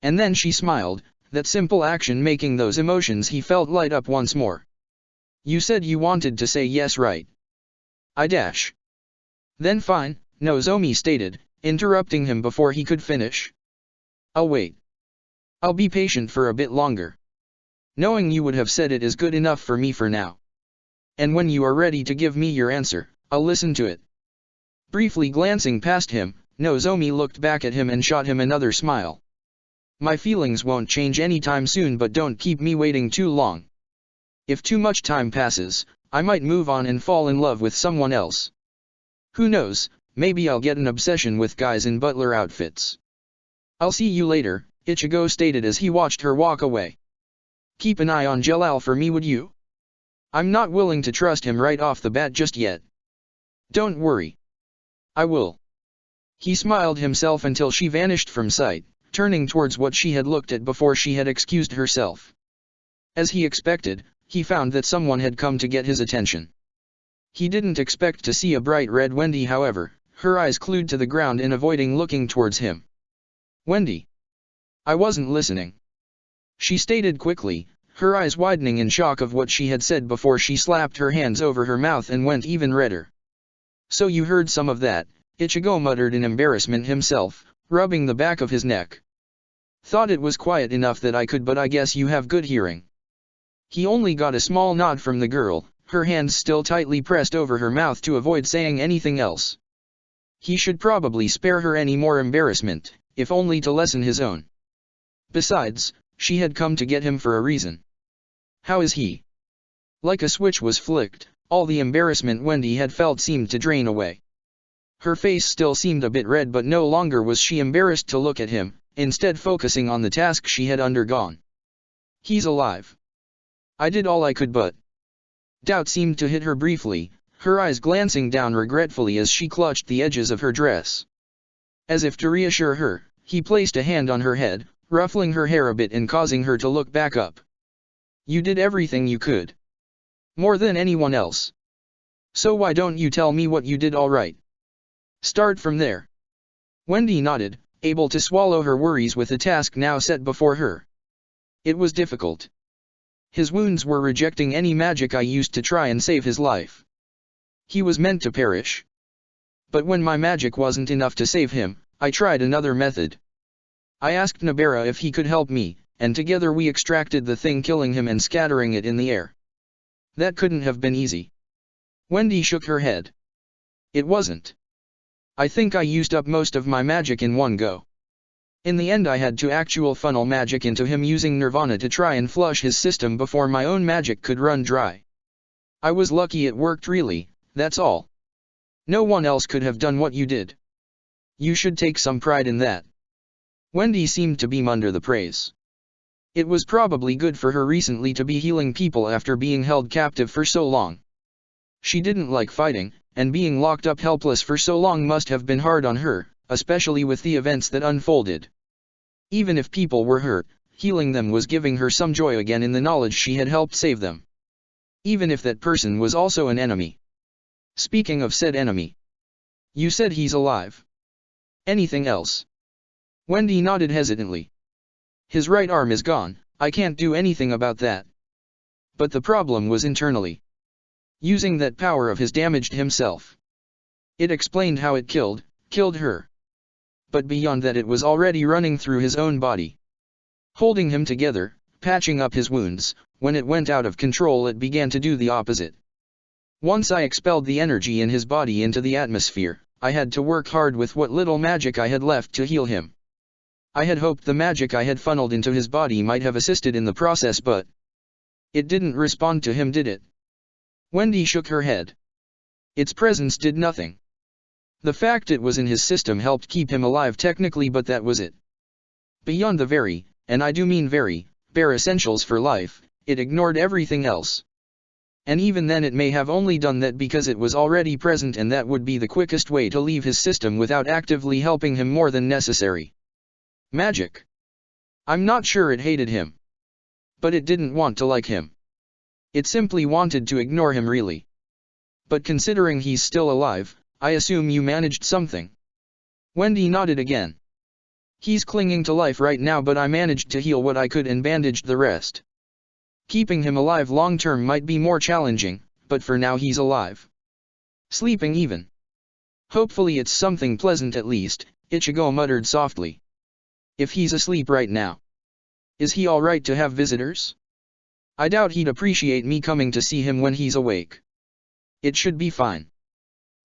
Speaker 1: And then she smiled, that simple action making those emotions he felt light up once more. "You said you wanted to say yes, right?" "I dash." "Then fine," Nozomi stated, interrupting him before he could finish. "I'll wait. I'll be patient for a bit longer. Knowing you would have said it is good enough for me for now. And when you are ready to give me your answer, I'll listen to it." Briefly glancing past him, Nozomi looked back at him and shot him another smile. "My feelings won't change anytime soon, but don't keep me waiting too long. If too much time passes, I might move on and fall in love with someone else. Who knows, maybe I'll get an obsession with guys in butler outfits." "I'll see you later," Ichigo stated as he watched her walk away. "Keep an eye on Jalal for me, would you? I'm not willing to trust him right off the bat just yet." "Don't worry. I will." He smiled himself until she vanished from sight, turning towards what she had looked at before she had excused herself. As he expected, he found that someone had come to get his attention. He didn't expect to see a bright red Wendy however, her eyes glued to the ground in avoiding looking towards him. "Wendy. I wasn't listening," she stated quickly, her eyes widening in shock of what she had said before she slapped her hands over her mouth and went even redder. "So you heard some of that," Ichigo muttered in embarrassment himself, rubbing the back of his neck. "Thought it was quiet enough that I could, but I guess you have good hearing." He only got a small nod from the girl, her hands still tightly pressed over her mouth to avoid saying anything else. He should probably spare her any more embarrassment, if only to lessen his own. Besides, she had come to get him for a reason. How is he? Like a switch was flicked, all the embarrassment Wendy had felt seemed to drain away. Her face still seemed a bit red, but no longer was she embarrassed to look at him, instead focusing on the task she had undergone. He's alive. I did all I could, but... Doubt seemed to hit her briefly, her eyes glancing down regretfully as she clutched the edges of her dress. As if to reassure her, he placed a hand on her head, ruffling her hair a bit and causing her to look back up. You did everything you could. More than anyone else. So why don't you tell me what you did all right? Start from there. Wendy nodded, able to swallow her worries with the task now set before her. It was difficult. His wounds were rejecting any magic I used to try and save his life. He was meant to perish. But when my magic wasn't enough to save him, I tried another method. I asked Nabera if he could help me, and together we extracted the thing killing him and scattering it in the air. That couldn't have been easy. Wendy shook her head. It wasn't. I think I used up most of my magic in one go. In the end I had to actual funnel magic into him using Nirvana to try and flush his system before my own magic could run dry. I was lucky it worked really, that's all. No one else could have done what you did. You should take some pride in that. Wendy seemed to beam under the praise. It was probably good for her recently to be healing people after being held captive for so long. She didn't like fighting, and being locked up helpless for so long must have been hard on her, especially with the events that unfolded. Even if people were hurt, healing them was giving her some joy again in the knowledge she had helped save them. Even if that person was also an enemy. Speaking of said enemy. You said he's alive. Anything else? Wendy nodded hesitantly. His right arm is gone, I can't do anything about that. But the problem was internally. Using that power of his damaged himself. It explained how it killed her. But beyond that it was already running through his own body. Holding him together, patching up his wounds, when it went out of control it began to do the opposite. Once I expelled the energy in his body into the atmosphere, I had to work hard with what little magic I had left to heal him. I had hoped the magic I had funneled into his body might have assisted in the process, but it didn't respond to him, did it? Wendy shook her head. Its presence did nothing. The fact it was in his system helped keep him alive technically, but that was it. Beyond the very, and I do mean very, bare essentials for life, it ignored everything else. And even then it may have only done that because it was already present, and that would be the quickest way to leave his system without actively helping him more than necessary. Magic. I'm not sure it hated him. But it didn't want to like him. It simply wanted to ignore him really. But considering he's still alive, I assume you managed something. Wendy nodded again. He's clinging to life right now, but I managed to heal what I could and bandaged the rest. Keeping him alive long term might be more challenging, but for now he's alive. Sleeping even. Hopefully it's something pleasant at least, Ichigo muttered softly. If he's asleep right now. Is he alright to have visitors? I doubt he'd appreciate me coming to see him when he's awake. It should be fine.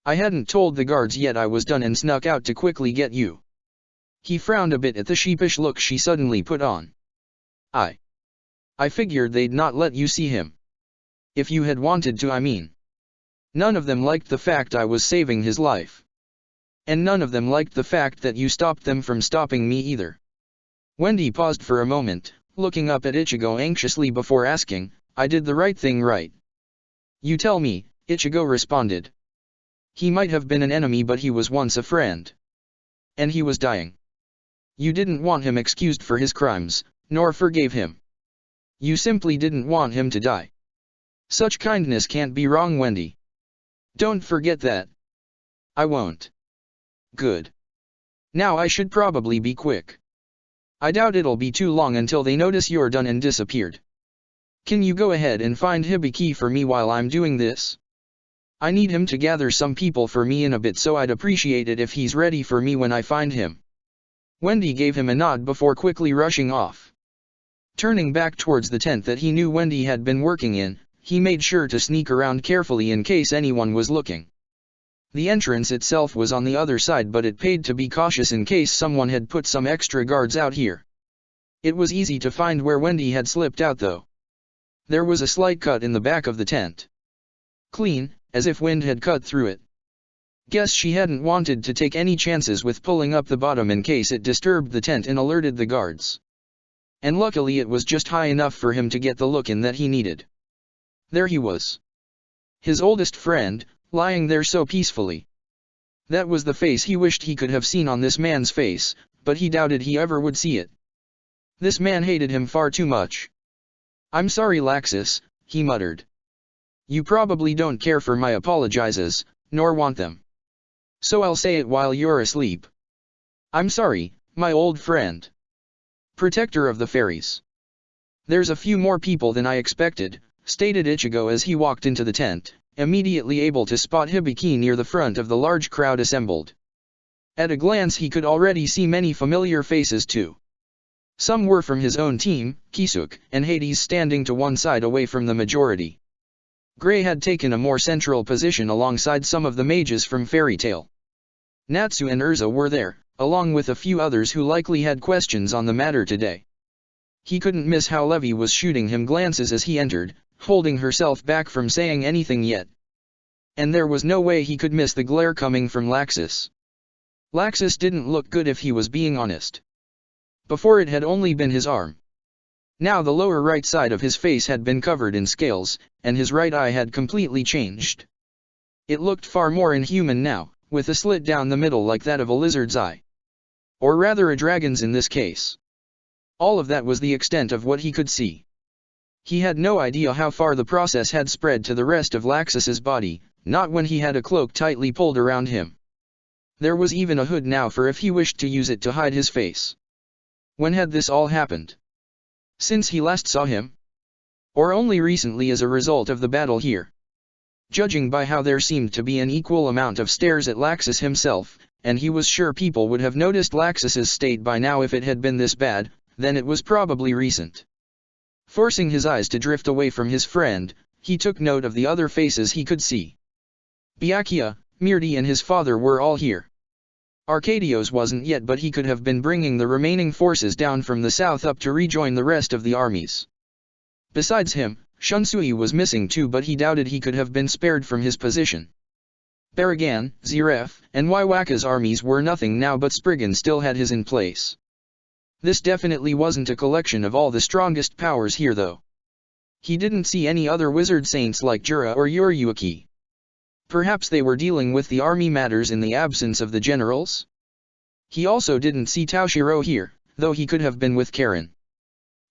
Speaker 1: I hadn't told the guards yet I was done and snuck out to quickly get you. He frowned a bit at the sheepish look she suddenly put on. I figured they'd not let you see him. If you had wanted to, I mean. None of them liked the fact I was saving his life. And none of them liked the fact that you stopped them from stopping me either. Wendy paused for a moment, looking up at Ichigo anxiously before asking, I did the right thing, right? You tell me, Ichigo responded. He might have been an enemy, but he was once a friend. And he was dying. You didn't want him excused for his crimes, nor forgave him. You simply didn't want him to die. Such kindness can't be wrong, Wendy. Don't forget that. I won't. Good. Now I should probably be quick. I doubt it'll be too long until they notice you're done and disappeared. Can you go ahead and find Hibiki for me while I'm doing this? I need him to gather some people for me in a bit, so I'd appreciate it if he's ready for me when I find him. Wendy gave him a nod before quickly rushing off. Turning back towards the tent that he knew Wendy had been working in, he made sure to sneak around carefully in case anyone was looking. The entrance itself was on the other side, but it paid to be cautious in case someone had put some extra guards out here. It was easy to find where Wendy had slipped out though. There was a slight cut in the back of the tent. Clean, as if wind had cut through it. Guess she hadn't wanted to take any chances with pulling up the bottom in case it disturbed the tent and alerted the guards. And luckily it was just high enough for him to get the look in that he needed. There he was. His oldest friend, lying there so peacefully. That was the face he wished he could have seen on this man's face, but he doubted he ever would see it. This man hated him far too much. "I'm sorry, Laxus," he muttered. "You probably don't care for my apologizes, nor want them. So I'll say it while you're asleep. I'm sorry, my old friend. Protector of the fairies. There's a few more people than I expected," stated Ichigo as he walked into the tent, immediately able to spot Hibiki near the front of the large crowd assembled. At a glance he could already see many familiar faces too. Some were from his own team, Kisuke and Hades standing to one side away from the majority. Gray had taken a more central position alongside some of the mages from Fairy Tail. Natsu and Urza were there, along with a few others who likely had questions on the matter today. He couldn't miss how Levi was shooting him glances as he entered, holding herself back from saying anything yet. And there was no way he could miss the glare coming from Laxus. Laxus didn't look good if he was being honest. Before it had only been his arm. Now the lower right side of his face had been covered in scales, and his right eye had completely changed. It looked far more inhuman now, with a slit down the middle like that of a lizard's eye. Or rather a dragon's in this case. All of that was the extent of what he could see. He had no idea how far the process had spread to the rest of Laxus's body, not when he had a cloak tightly pulled around him. There was even a hood now for if he wished to use it to hide his face. When had this all happened? Since he last saw him? Or only recently as a result of the battle here? Judging by how there seemed to be an equal amount of stares at Laxus himself, and he was sure people would have noticed Laxus's state by now if it had been this bad, then it was probably recent. Forcing his eyes to drift away from his friend, he took note of the other faces he could see. Byakuya, Mirti and his father were all here. Arcadios wasn't yet, but he could have been bringing the remaining forces down from the south up to rejoin the rest of the armies. Besides him, Shunsui was missing too, but he doubted he could have been spared from his position. Baragan, Ziref, and Waiwaka's armies were nothing now, but Spriggan still had his in place. This definitely wasn't a collection of all the strongest powers here though. He didn't see any other wizard saints like Jura or Yoryuki. Perhaps they were dealing with the army matters in the absence of the generals? He also didn't see Taushiro here, though he could have been with Karen.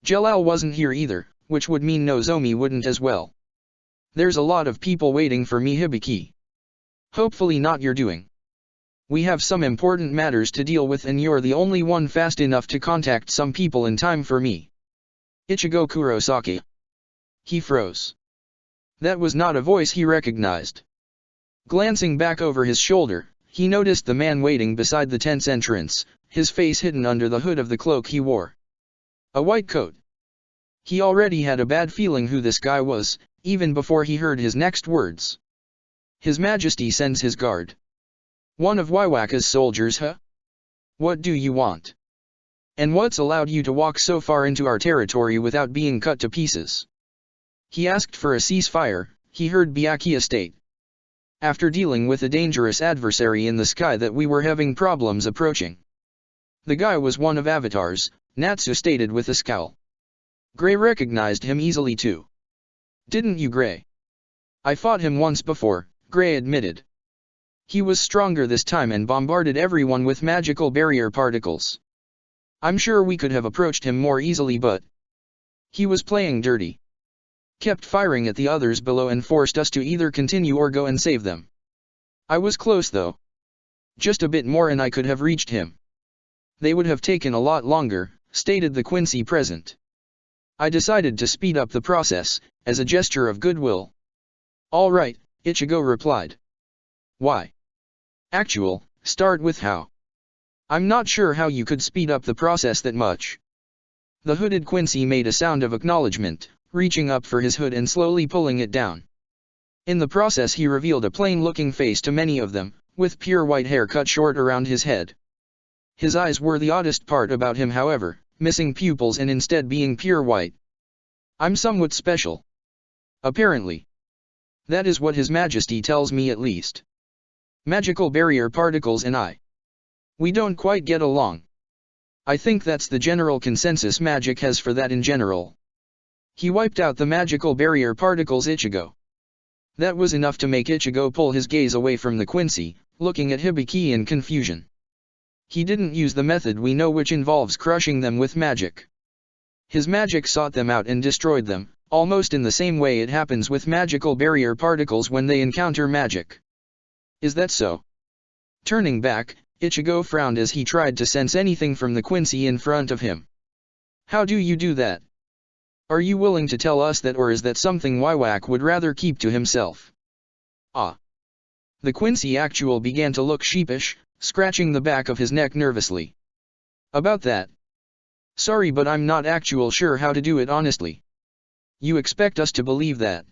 Speaker 1: Jelal wasn't here either, which would mean Nozomi wouldn't as well. There's a lot of people waiting for me, Hibiki. Hopefully not your doing. We have some important matters to deal with and you're the only one fast enough to contact some people in time for me. Ichigo Kurosaki. He froze. That was not a voice he recognized. Glancing back over his shoulder, he noticed the man waiting beside the tent's entrance, his face hidden under the hood of the cloak he wore. A white coat. He already had a bad feeling who this guy was, even before he heard his next words. His Majesty sends his guard. One of Waiwaka's soldiers, huh? What do you want? And what's allowed you to walk so far into our territory without being cut to pieces? He asked for a ceasefire, he heard Byakuya state. After dealing with a dangerous adversary in the sky that we were having problems approaching. The guy was one of Avatar's, Natsu stated with a scowl. Gray recognized him easily too. Didn't you, Gray? I fought him once before, Gray admitted. He was stronger this time and bombarded everyone with magical barrier particles. I'm sure we could have approached him more easily, but he was playing dirty. Kept firing at the others below and forced us to either continue or go and save them. I was close though. Just a bit more and I could have reached him. They would have taken a lot longer, stated the Quincy present. I decided to speed up the process, as a gesture of goodwill. All right, Ichigo replied. Why? Start with how. I'm not sure how you could speed up the process that much. The hooded Quincy made a sound of acknowledgement, reaching up for his hood and slowly pulling it down. In the process he revealed a plain-looking face to many of them, with pure white hair cut short around his head. His eyes were the oddest part about him, however, missing pupils and instead being pure white. I'm somewhat special. Apparently. That is what His Majesty tells me at least. Magical barrier particles and I. We don't quite get along. I think that's the general consensus magic has for that in general. He wiped out the magical barrier particles Ichigo. That was enough to make Ichigo pull his gaze away from the Quincy, looking at Hibiki in confusion. He didn't use the method we know, which involves crushing them with magic. His magic sought them out and destroyed them, almost in the same way it happens with magical barrier particles when they encounter magic. Is that so? Turning back, Ichigo frowned as he tried to sense anything from the Quincy in front of him. How do you do that? Are you willing to tell us that, or is that something Waiwak would rather keep to himself? Ah. The Quincy actual began to look sheepish, scratching the back of his neck nervously. About that. Sorry, but I'm not actual sure how to do it honestly. You expect us to believe that?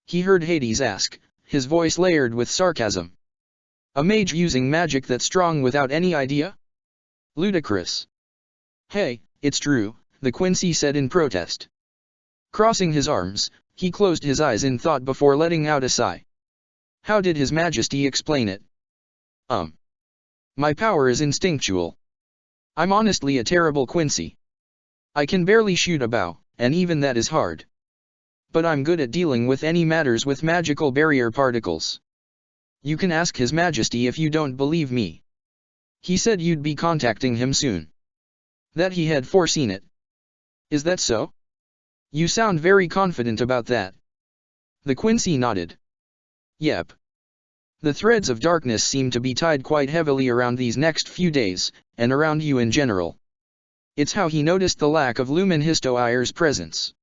Speaker 1: He heard Hades ask, his voice layered with sarcasm. A mage using magic that strong without any idea? Ludicrous. Hey, it's true, the Quincy said in protest. Crossing his arms, he closed his eyes in thought before letting out a sigh. How did His Majesty explain it? My power is instinctual. I'm honestly a terrible Quincy. I can barely shoot a bow, and even that is hard. But I'm good at dealing with any matters with magical barrier particles. You can ask His Majesty if you don't believe me. He said you'd be contacting him soon. That he had foreseen it. Is that so? You sound very confident about that. The Quincy nodded. Yep. The threads of darkness seem to be tied quite heavily around these next few days, and around you in general. It's how he noticed the lack of Lumen Histoire's presence.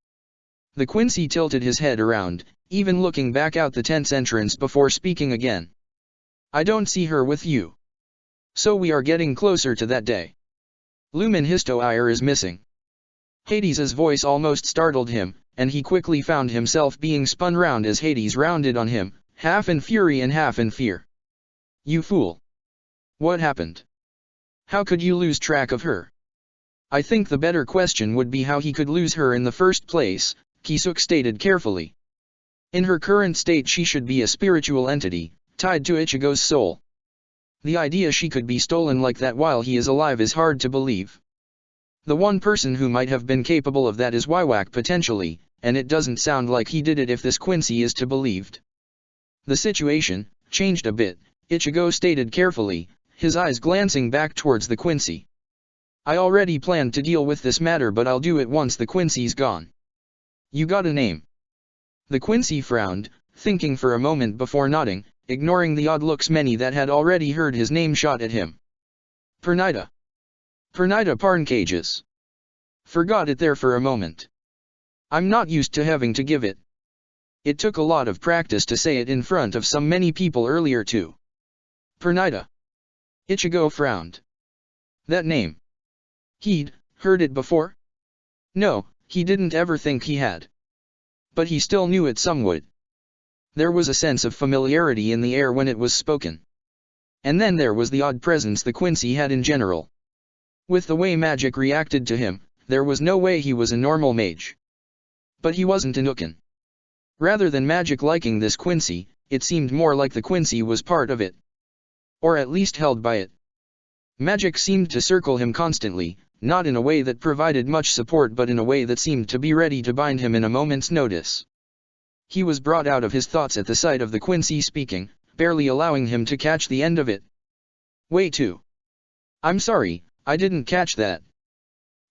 Speaker 1: The Quincy tilted his head around, even looking back out the tent's entrance before speaking again. I don't see her with you. So we are getting closer to that day. Lumen Histoire is missing. Hades's voice almost startled him, and he quickly found himself being spun round as Hades rounded on him, half in fury and half in fear. You fool! What happened? How could you lose track of her? I think the better question would be how he could lose her in the first place, Kisuk stated carefully. In her current state she should be a spiritual entity, tied to Ichigo's soul. The idea she could be stolen like that while he is alive is hard to believe. The one person who might have been capable of that is Waiwak potentially, and it doesn't sound like he did it if this Quincy is to be believed. The situation changed a bit, Ichigo stated carefully, his eyes glancing back towards the Quincy. I already planned to deal with this matter, but I'll do it once the Quincy's gone. You got a name? The Quincy frowned, thinking for a moment before nodding, ignoring the odd looks many that had already heard his name shot at him. Pernida. Pernida Parncages. Forgot it there for a moment. I'm not used to having to give it. It took a lot of practice to say it in front of so many people earlier too. Pernida. Ichigo frowned. That name. He'd heard it before? No, he didn't ever think he had. But he still knew it somewhat. There was a sense of familiarity in the air when it was spoken. And then there was the odd presence the Quincy had in general. With the way magic reacted to him, there was no way he was a normal mage. But he wasn't an Ukin. Rather than magic liking this Quincy, it seemed more like the Quincy was part of it. Or at least held by it. Magic seemed to circle him constantly, not in a way that provided much support but in a way that seemed to be ready to bind him in a moment's notice. He was brought out of his thoughts at the sight of the Quincy speaking, barely allowing him to catch the end of it. Way too. I'm sorry, I didn't catch that.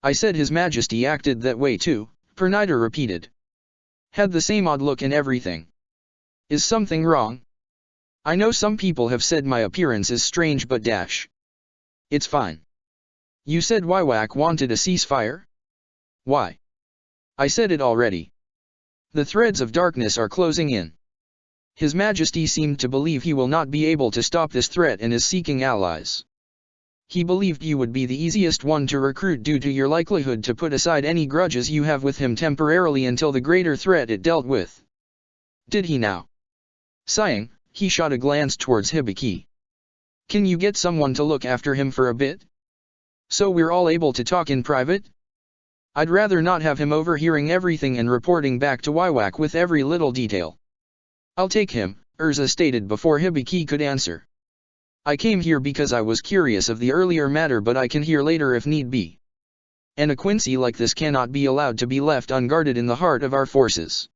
Speaker 1: I said His Majesty acted that way too, Pernida repeated. Had the same odd look and everything. Is something wrong? I know some people have said my appearance is strange but dash. It's fine. You said Waiwak wanted a ceasefire? Why? I said it already. The threads of darkness are closing in. His Majesty seemed to believe he will not be able to stop this threat and is seeking allies. He believed you would be the easiest one to recruit due to your likelihood to put aside any grudges you have with him temporarily until the greater threat it dealt with. Did he now? Sighing, he shot a glance towards Hibiki. Can you get someone to look after him for a bit? So we're all able to talk in private? I'd rather not have him overhearing everything and reporting back to Waiwak with every little detail. I'll take him, Urza stated before Hibiki could answer. I came here because I was curious of the earlier matter, but I can hear later if need be. And a Quincy like this cannot be allowed to be left unguarded in the heart of our forces.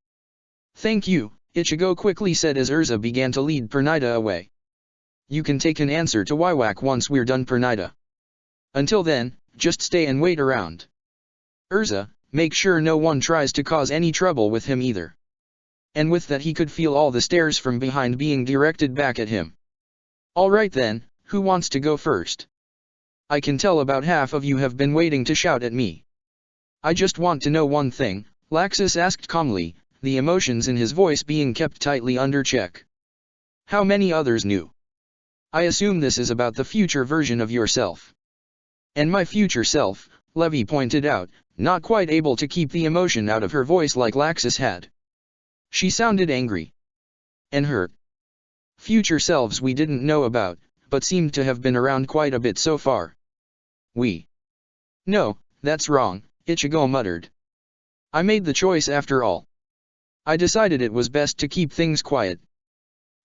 Speaker 1: Thank you, Ichigo quickly said as Urza began to lead Pernida away. You can take an answer to Waiwak once we're done, Pernida. Until then, just stay and wait around. Urza, make sure no one tries to cause any trouble with him either. And with that he could feel all the stares from behind being directed back at him. Alright then, who wants to go first? I can tell about half of you have been waiting to shout at me. I just want to know one thing, Laxus asked calmly, the emotions in his voice being kept tightly under check. How many others knew? I assume this is about the future version of yourself. And my future self, Levi pointed out, not quite able to keep the emotion out of her voice like Laxus had. She sounded angry. And hurt. Future selves we didn't know about, but seemed to have been around quite a bit so far. No, that's wrong, Ichigo muttered. I made the choice after all. I decided it was best to keep things quiet.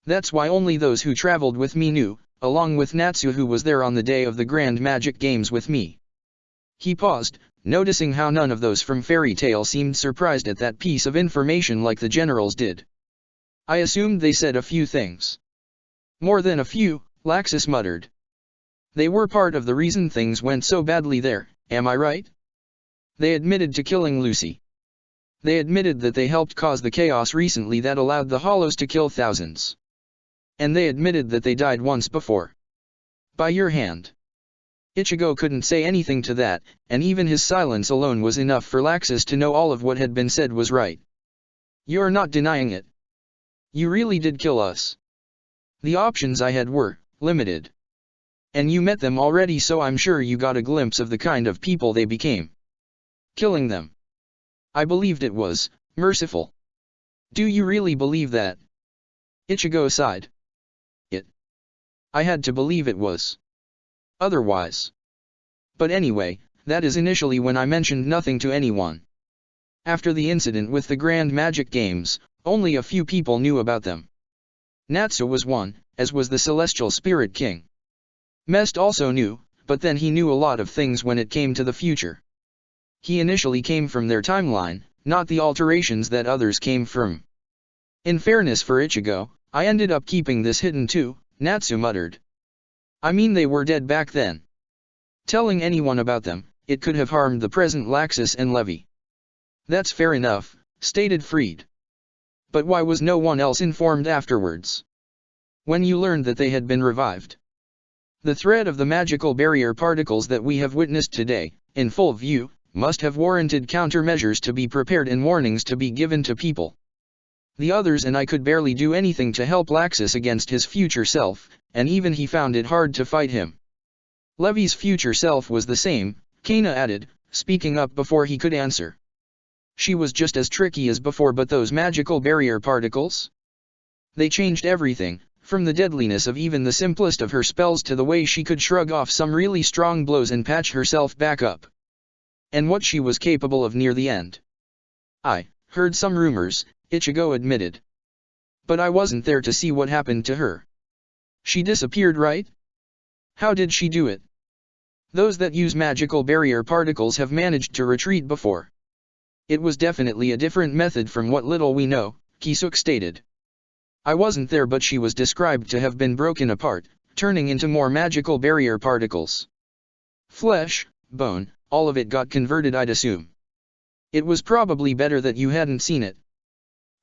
Speaker 1: That's why only those who traveled with me knew, along with Natsu who was there on the day of the Grand Magic Games with me. He paused, noticing how none of those from Fairy Tail seemed surprised at that piece of information like the generals did. I assumed they said a few things. More than a few, Laxus muttered. They were part of the reason things went so badly there, am I right? They admitted to killing Lucy. They admitted that they helped cause the chaos recently that allowed the Hollows to kill thousands. And they admitted that they died once before. By your hand. Ichigo couldn't say anything to that, and even his silence alone was enough for Laxus to know all of what had been said was right. You're not denying it. You really did kill us. The options I had were limited. And you met them already, so I'm sure you got a glimpse of the kind of people they became. Killing them. I believed it was merciful. Do you really believe that? Ichigo sighed. I had to believe it was. Otherwise. But anyway, that is initially when I mentioned nothing to anyone. After the incident with the Grand Magic Games, only a few people knew about them. Natsu was one, as was the Celestial Spirit King. Mest also knew, but then he knew a lot of things when it came to the future. He initially came from their timeline, not the alterations that others came from. In fairness for Ichigo, I ended up keeping this hidden too, Natsu muttered. I mean they were dead back then. Telling anyone about them, it could have harmed the present Laxus and Levi. That's fair enough, stated Freed. But why was no one else informed afterwards? When you learned that they had been revived. The threat of the magical barrier particles that we have witnessed today, in full view, must have warranted countermeasures to be prepared and warnings to be given to people. The others and I could barely do anything to help Laxus against his future self, and even he found it hard to fight him. Levi's future self was the same, Kana added, speaking up before he could answer. She was just as tricky as before, but those magical barrier particles? They changed everything, from the deadliness of even the simplest of her spells to the way she could shrug off some really strong blows and patch herself back up. And what she was capable of near the end. I heard some rumors, Ichigo admitted. But I wasn't there to see what happened to her. She disappeared, right? How did she do it? Those that use magical barrier particles have managed to retreat before. It was definitely a different method from what little we know, Kisuk stated. I wasn't there, but she was described to have been broken apart, turning into more magical barrier particles. Flesh, bone, all of it got converted, I'd assume. It was probably better that you hadn't seen it.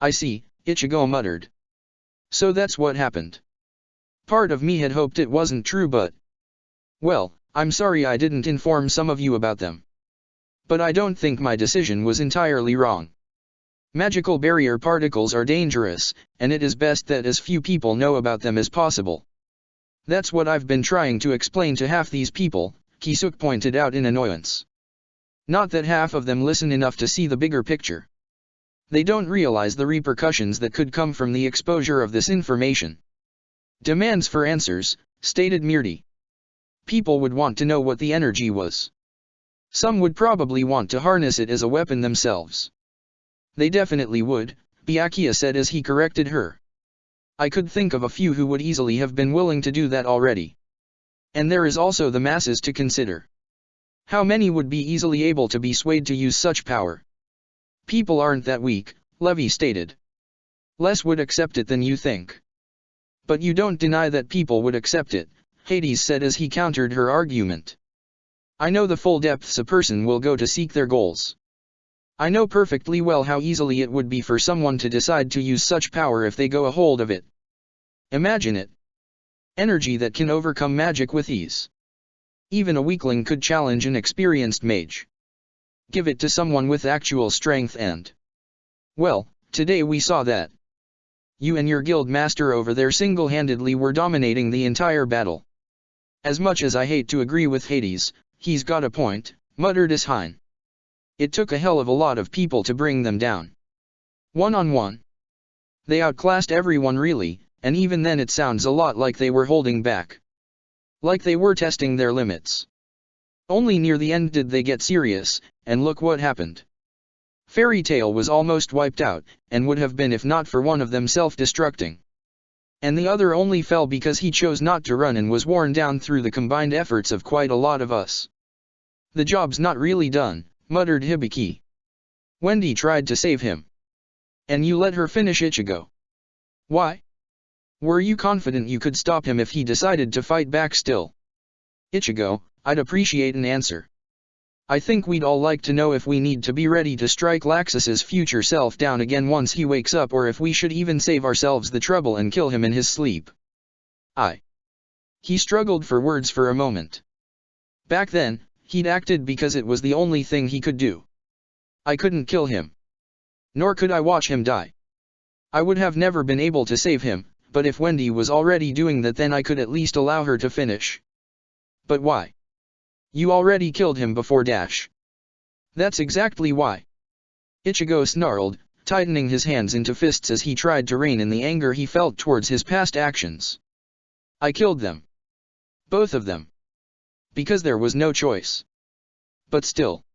Speaker 1: I see, Ichigo muttered. So that's what happened. Part of me had hoped it wasn't true, but... Well, I'm sorry I didn't inform some of you about them. But I don't think my decision was entirely wrong. Magical barrier particles are dangerous, and it is best that as few people know about them as possible. That's what I've been trying to explain to half these people, Kisuk pointed out in annoyance. Not that half of them listen enough to see the bigger picture. They don't realize the repercussions that could come from the exposure of this information. Demands for answers, stated Mirti. People would want to know what the energy was. Some would probably want to harness it as a weapon themselves. They definitely would, Byakuya said as he corrected her. I could think of a few who would easily have been willing to do that already. And there is also the masses to consider. How many would be easily able to be swayed to use such power? People aren't that weak, Levy stated. Less would accept it than you think. But you don't deny that people would accept it, Hades said as he countered her argument. I know the full depths a person will go to seek their goals. I know perfectly well how easily it would be for someone to decide to use such power if they go a hold of it. Imagine it. Energy that can overcome magic with ease. Even a weakling could challenge an experienced mage. Give it to someone with actual strength and... Well, today we saw that. You and your guild master over there single-handedly were dominating the entire battle. As much as I hate to agree with Hades, he's got a point, muttered Ishain. It took a hell of a lot of people to bring them down. One-on-one. They outclassed everyone really, and even then it sounds a lot like they were holding back. Like they were testing their limits. Only near the end did they get serious, and look what happened. Fairy Tale was almost wiped out, and would have been if not for one of them self-destructing. And the other only fell because he chose not to run and was worn down through the combined efforts of quite a lot of us. The job's not really done, muttered Hibiki. Wendy tried to save him. And you let her finish Ichigo. Why? Were you confident you could stop him if he decided to fight back still? Ichigo, I'd appreciate an answer. I think we'd all like to know if we need to be ready to strike Laxus's future self down again once he wakes up or if we should even save ourselves the trouble and kill him in his sleep. He struggled for words for a moment. Back then, he'd acted because it was the only thing he could do. I couldn't kill him. Nor could I watch him die. I would have never been able to save him, but if Wendy was already doing that then I could at least allow her to finish. But why? You already killed him before Dash. That's exactly why. Ichigo snarled, tightening his hands into fists as he tried to rein in the anger he felt towards his past actions. I killed them. Both of them. Because there was no choice. But still.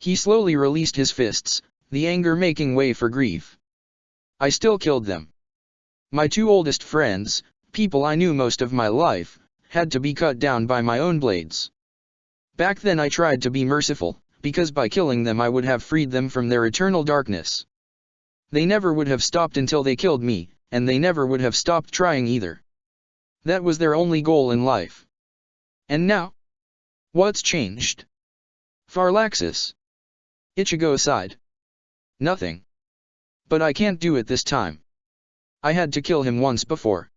Speaker 1: He slowly released his fists, the anger making way for grief. I still killed them. My two oldest friends, people I knew most of my life, had to be cut down by my own blades. Back then I tried to be merciful, because by killing them I would have freed them from their eternal darkness. They never would have stopped until they killed me, and they never would have stopped trying either. That was their only goal in life. And now? What's changed? Farlaxis. Ichigo sighed. Nothing. But I can't do it this time. I had to kill him once before.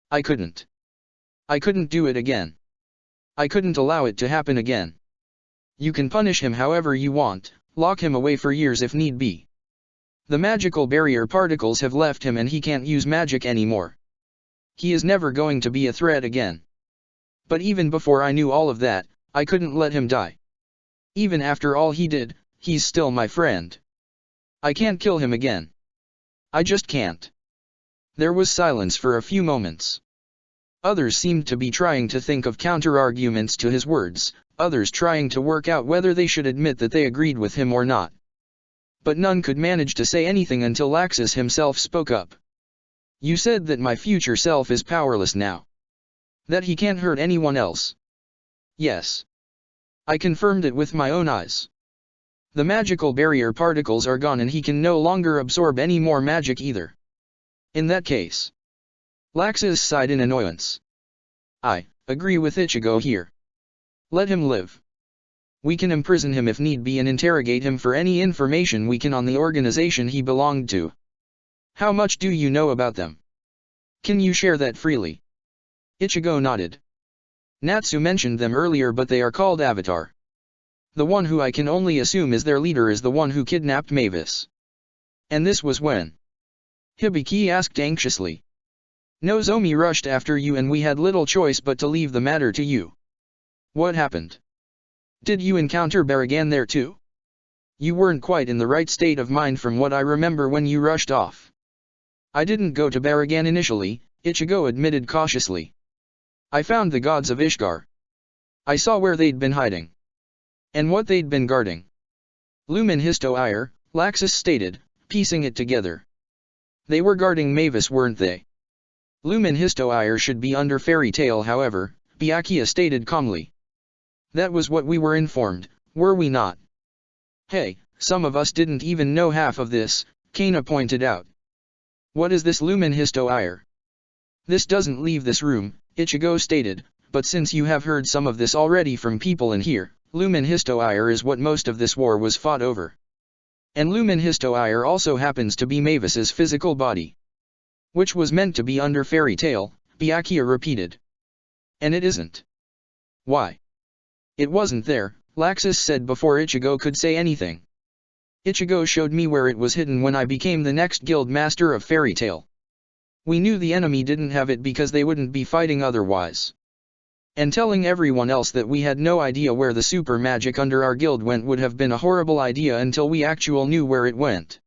Speaker 1: I couldn't. I couldn't do it again. I couldn't allow it to happen again. You can punish him however you want, lock him away for years if need be. The magical barrier particles have left him and he can't use magic anymore. He is never going to be a threat again. But even before I knew all of that, I couldn't let him die. Even after all he did, he's still my friend. I can't kill him again. I just can't. There was silence for a few moments. Others seemed to be trying to think of counter-arguments to his words, others trying to work out whether they should admit that they agreed with him or not. But none could manage to say anything until Laxus himself spoke up. You said that my future self is powerless now. That he can't hurt anyone else. Yes. I confirmed it with my own eyes. The magical barrier particles are gone and he can no longer absorb any more magic either. In that case. Laxus sighed in annoyance. I agree with Ichigo here. Let him live. We can imprison him if need be and interrogate him for any information we can on the organization he belonged to. How much do you know about them? Can you share that freely? Ichigo nodded. Natsu mentioned them earlier but they are called Avatar. The one who I can only assume is their leader is the one who kidnapped Mavis. And this was when? Hibiki asked anxiously. Nozomi rushed after you and we had little choice but to leave the matter to you. What happened? Did you encounter Baragan there too? You weren't quite in the right state of mind from what I remember when you rushed off. I didn't go to Baragan initially, Ichigo admitted cautiously. I found the gods of Ishgar. I saw where they'd been hiding. And what they'd been guarding. Lumen Histo Ire, Laxus stated, piecing it together. They were guarding Mavis weren't they? Lumen Histoire should be under fairy tale however, Byakuya stated calmly. That was what we were informed, were we not? Hey, some of us didn't even know half of this, Kana pointed out. What is this Lumen Histoire? This doesn't leave this room, Ichigo stated, but since you have heard some of this already from people in here, Lumen Histoire is what most of this war was fought over. And Lumen Histoire also happens to be Mavis's physical body. Which was meant to be under fairy tale, Byakuya repeated. And it isn't. Why? It wasn't there, Laxus said before Ichigo could say anything. Ichigo showed me where it was hidden when I became the next guild master of fairy tale. We knew the enemy didn't have it because they wouldn't be fighting otherwise. And telling everyone else that we had no idea where the super magic under our guild went would have been a horrible idea until we actually knew where it went.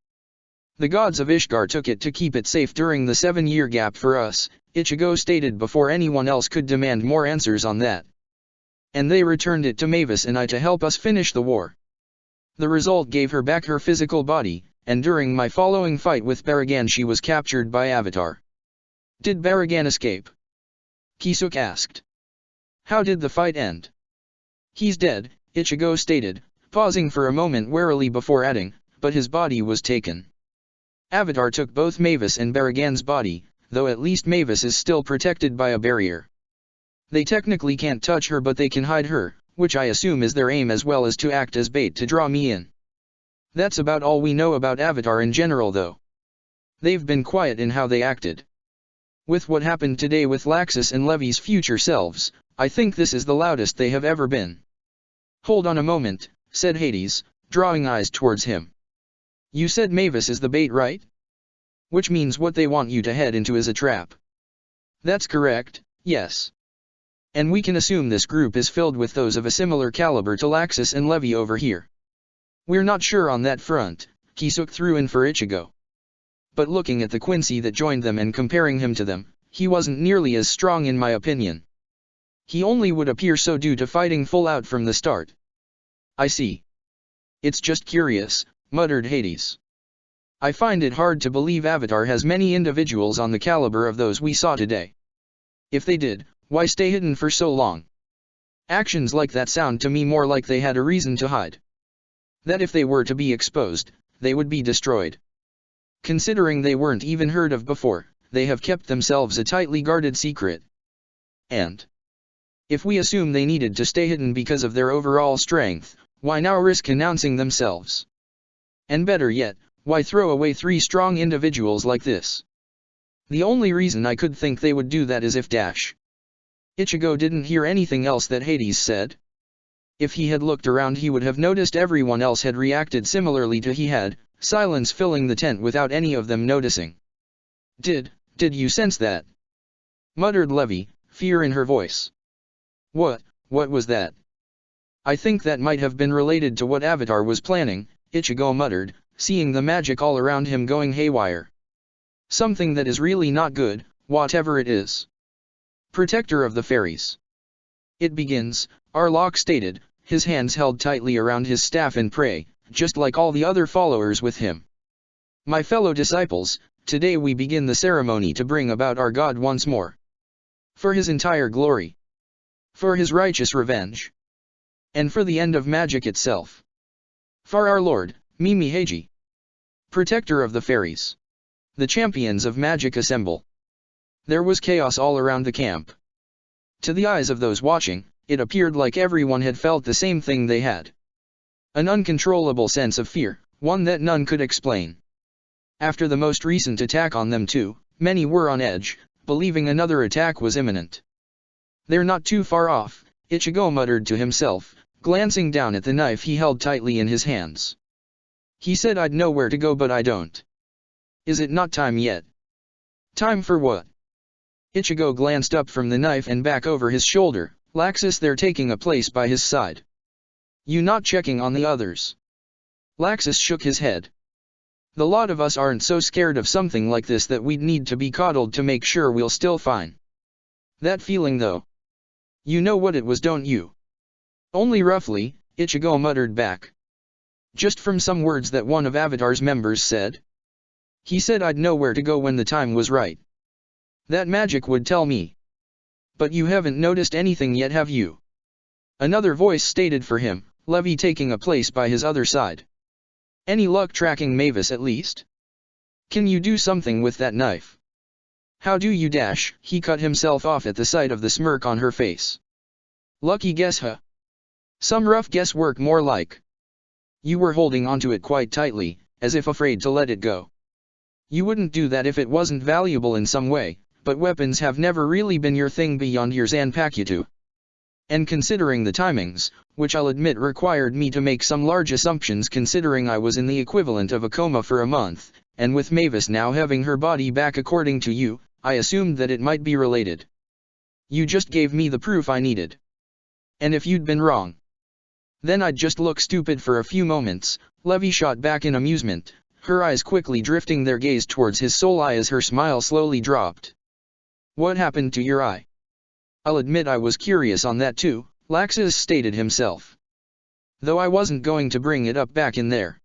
Speaker 1: The gods of Ishgar took it to keep it safe during the 7-year gap for us, Ichigo stated before anyone else could demand more answers on that. And they returned it to Mavis and I to help us finish the war. The result gave her back her physical body, and during my following fight with Baragan she was captured by Avatar. Did Baragan escape? Kisuk asked. How did the fight end? He's dead, Ichigo stated, pausing for a moment warily before adding, but his body was taken. Avatar took both Mavis and Baragan's body, though at least Mavis is still protected by a barrier. They technically can't touch her but they can hide her, which I assume is their aim as well as to act as bait to draw me in. That's about all we know about Avatar in general though. They've been quiet in how they acted. With what happened today with Laxus and Levi's future selves, I think this is the loudest they have ever been. Hold on a moment, said Hades, drawing eyes towards him. You said Mavis is the bait, right? Which means what they want you to head into is a trap. That's correct, yes. And we can assume this group is filled with those of a similar caliber to Laxus and Levi over here. We're not sure on that front, Kisuk threw in for Ichigo. But looking at the Quincy that joined them and comparing him to them, he wasn't nearly as strong in my opinion. He only would appear so due to fighting full out from the start. I see. It's just curious, muttered Hades. I find it hard to believe Avatar has many individuals on the caliber of those we saw today. If they did, why stay hidden for so long? Actions like that sound to me more like they had a reason to hide. That if they were to be exposed, they would be destroyed. Considering they weren't even heard of before, they have kept themselves a tightly guarded secret. And if we assume they needed to stay hidden because of their overall strength, why now risk announcing themselves? And better yet, why throw away 3 strong individuals like this? The only reason I could think they would do that is if Ichigo didn't hear anything else that Hades said. If he had looked around he would have noticed everyone else had reacted similarly to he had, silence filling the tent without any of them noticing. Did you sense that? Muttered Levi, fear in her voice. What was that? I think that might have been related to what Avatar was planning, Ichigo muttered, seeing the magic all around him going haywire. Something that is really not good, whatever it is. Protector of the Fairies. It begins, Arlok stated, his hands held tightly around his staff and pray, just like all the other followers with him. My fellow disciples, today we begin the ceremony to bring about our God once more. For his entire glory. For his righteous revenge. And for the end of magic itself. For our Lord, Mimi Heiji. Protector of the Fairies. The champions of magic assemble. There was chaos all around the camp. To the eyes of those watching, it appeared like everyone had felt the same thing they had. An uncontrollable sense of fear, one that none could explain. After the most recent attack on them too, many were on edge, believing another attack was imminent. They're not too far off, Ichigo muttered to himself, glancing down at the knife he held tightly in his hands. He said I'd know where to go but I don't. Is it not time yet? Time for what? Ichigo glanced up from the knife and back over his shoulder, Laxus there taking a place by his side. You not checking on the others? Laxus shook his head. The lot of us aren't so scared of something like this that we'd need to be coddled to make sure we'll still fine. That feeling though. You know what it was, don't you? Only roughly, Ichigo muttered back. Just from some words that one of Avatar's members said. He said I'd know where to go when the time was right. That magic would tell me. But you haven't noticed anything yet, have you? Another voice stated for him, Levi taking a place by his other side. Any luck tracking Mavis at least? Can you do something with that knife? How do you dash? He cut himself off at the sight of the smirk on her face. Lucky guess, huh? Some rough guesswork more like. You were holding onto it quite tightly, as if afraid to let it go. You wouldn't do that if it wasn't valuable in some way, but weapons have never really been your thing beyond your Zanpakuto. And considering the timings, which I'll admit required me to make some large assumptions considering I was in the equivalent of a coma for a month, and with Mavis now having her body back according to you, I assumed that it might be related. You just gave me the proof I needed. And if you'd been wrong, then I'd just look stupid for a few moments. Levi shot back in amusement, her eyes quickly drifting their gaze towards his soul eye as her smile slowly dropped. What happened to your eye? I'll admit I was curious on that too, Laxus stated himself. Though I wasn't going to bring it up back in there.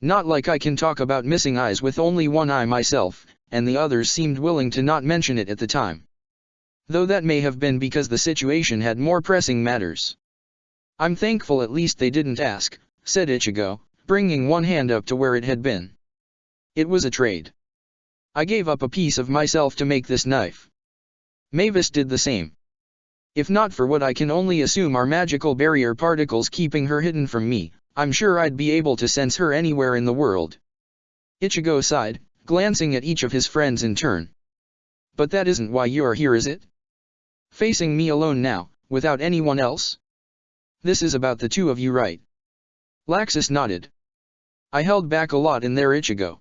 Speaker 1: Not like I can talk about missing eyes with only one eye myself, and the others seemed willing to not mention it at the time. Though that may have been because the situation had more pressing matters. I'm thankful at least they didn't ask, said Ichigo, bringing one hand up to where it had been. It was a trade. I gave up a piece of myself to make this knife. Mavis did the same. If not for what I can only assume are magical barrier particles keeping her hidden from me, I'm sure I'd be able to sense her anywhere in the world. Ichigo sighed, glancing at each of his friends in turn. But that isn't why you're here, is it? Facing me alone now, without anyone else? This is about the two of you, right? Laxus nodded. I held back a lot in there, Ichigo.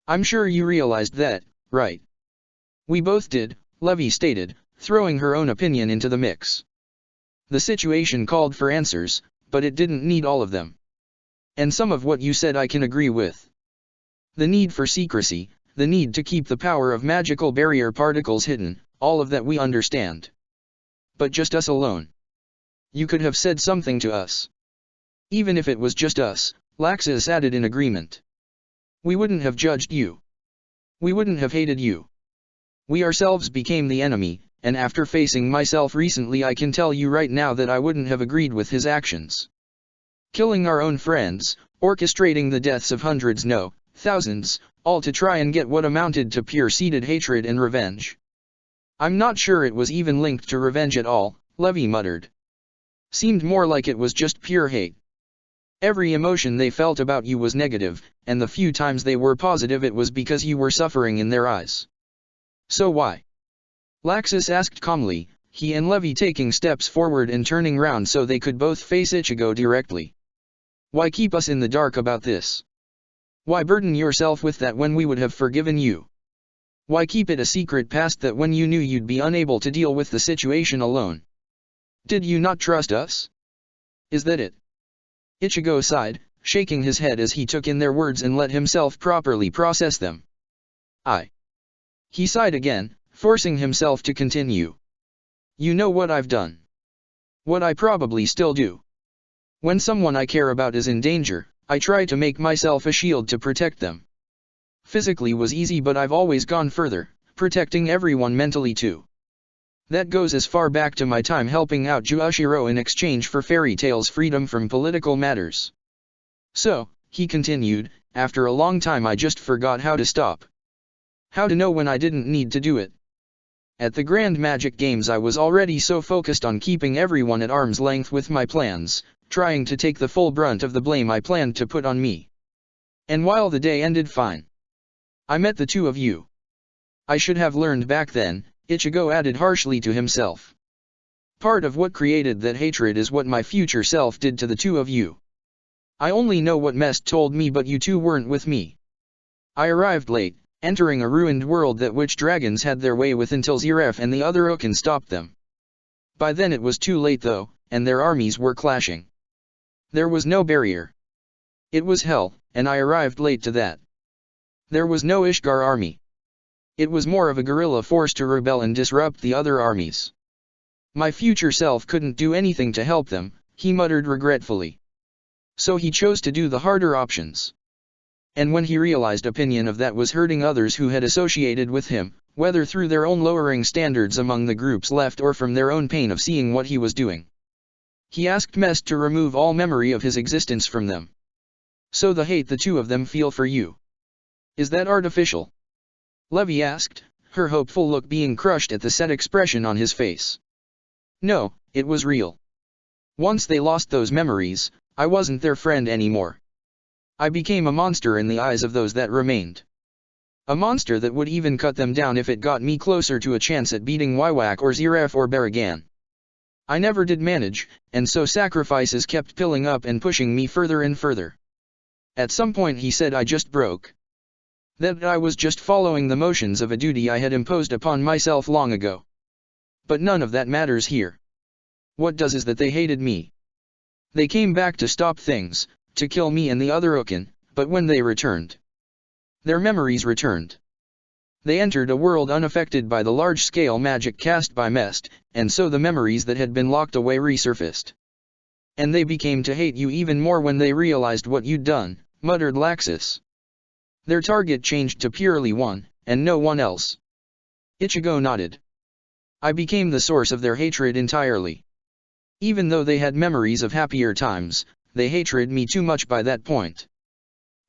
Speaker 1: I'm sure you realized that, right? We both did, Levi stated, throwing her own opinion into the mix. The situation called for answers, but it didn't need all of them. And some of what you said I can agree with. The need for secrecy, the need to keep the power of magical barrier particles hidden, all of that we understand. But just us alone. You could have said something to us. Even if it was just us, Laxus added in agreement. We wouldn't have judged you. We wouldn't have hated you. We ourselves became the enemy, and after facing myself recently I can tell you right now that I wouldn't have agreed with his actions. Killing our own friends, orchestrating the deaths of hundreds, no, thousands, all to try and get what amounted to pure-seated hatred and revenge. I'm not sure it was even linked to revenge at all, Levi muttered. Seemed more like it was just pure hate. Every emotion they felt about you was negative, and the few times they were positive it was because you were suffering in their eyes. So why? Laxus asked calmly, he and Levi taking steps forward and turning round so they could both face Ichigo directly. Why keep us in the dark about this? Why burden yourself with that when we would have forgiven you? Why keep it a secret past that when you knew you'd be unable to deal with the situation alone? Did you not trust us? Is that it? Ichigo sighed, shaking his head as he took in their words and let himself properly process them. He sighed again, forcing himself to continue. You know what I've done. What I probably still do. When someone I care about is in danger, I try to make myself a shield to protect them. Physically was easy, but I've always gone further, protecting everyone mentally too. That goes as far back to my time helping out Juashiro in exchange for Fairy Tail's freedom from political matters. So, he continued, after a long time I just forgot how to stop. How to know when I didn't need to do it. At the Grand Magic Games I was already so focused on keeping everyone at arm's length with my plans, trying to take the full brunt of the blame I planned to put on me. And while the day ended fine, I met the two of you. I should have learned back then, Ichigo added harshly to himself. Part of what created that hatred is what my future self did to the two of you. I only know what Mest told me, but you two weren't with me. I arrived late, entering a ruined world that witch dragons had their way with until Zeref and the other Ukin stopped them. By then it was too late though, and their armies were clashing. There was no barrier. It was hell, and I arrived late to that. There was no Ishgar army. It was more of a guerrilla force to rebel and disrupt the other armies. My future self couldn't do anything to help them, he muttered regretfully. So he chose to do the harder options. And when he realized opinion of that was hurting others who had associated with him, whether through their own lowering standards among the groups left or from their own pain of seeing what he was doing. He asked Mest to remove all memory of his existence from them. So the hate the two of them feel for you. Is that artificial? Levy asked, her hopeful look being crushed at the sad expression on his face. No, it was real. Once they lost those memories, I wasn't their friend anymore. I became a monster in the eyes of those that remained. A monster that would even cut them down if it got me closer to a chance at beating Wywak or Ziraf or Baragan. I never did manage, and so sacrifices kept piling up and pushing me further and further. At some point he said I just broke. That I was just following the motions of a duty I had imposed upon myself long ago. But none of that matters here. What does is that they hated me. They came back to stop things, to kill me and the other Ukin, but when they returned, their memories returned. They entered a world unaffected by the large-scale magic cast by Mest, and so the memories that had been locked away resurfaced. And they became to hate you even more when they realized what you'd done, muttered Laxus. Their target changed to purely one, and no one else. Ichigo nodded. I became the source of their hatred entirely. Even though they had memories of happier times, they hated me too much by that point.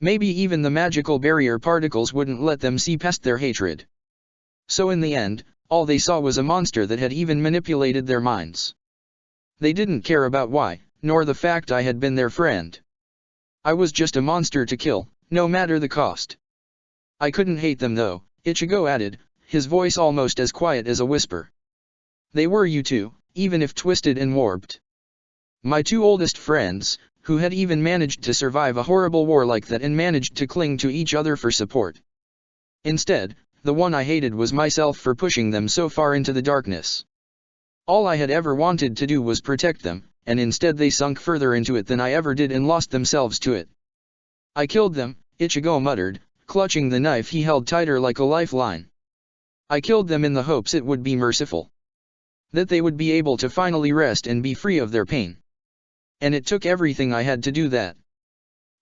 Speaker 1: Maybe even the magical barrier particles wouldn't let them see past their hatred. So in the end, all they saw was a monster that had even manipulated their minds. They didn't care about why, nor the fact I had been their friend. I was just a monster to kill, no matter the cost. I couldn't hate them though, Ichigo added, his voice almost as quiet as a whisper. They were you too, even if twisted and warped. My two oldest friends, who had even managed to survive a horrible war like that and managed to cling to each other for support. Instead, the one I hated was myself for pushing them so far into the darkness. All I had ever wanted to do was protect them, and instead they sunk further into it than I ever did and lost themselves to it. I killed them, Ichigo muttered, clutching the knife he held tighter like a lifeline. I killed them in the hopes it would be merciful. That they would be able to finally rest and be free of their pain. And it took everything I had to do that.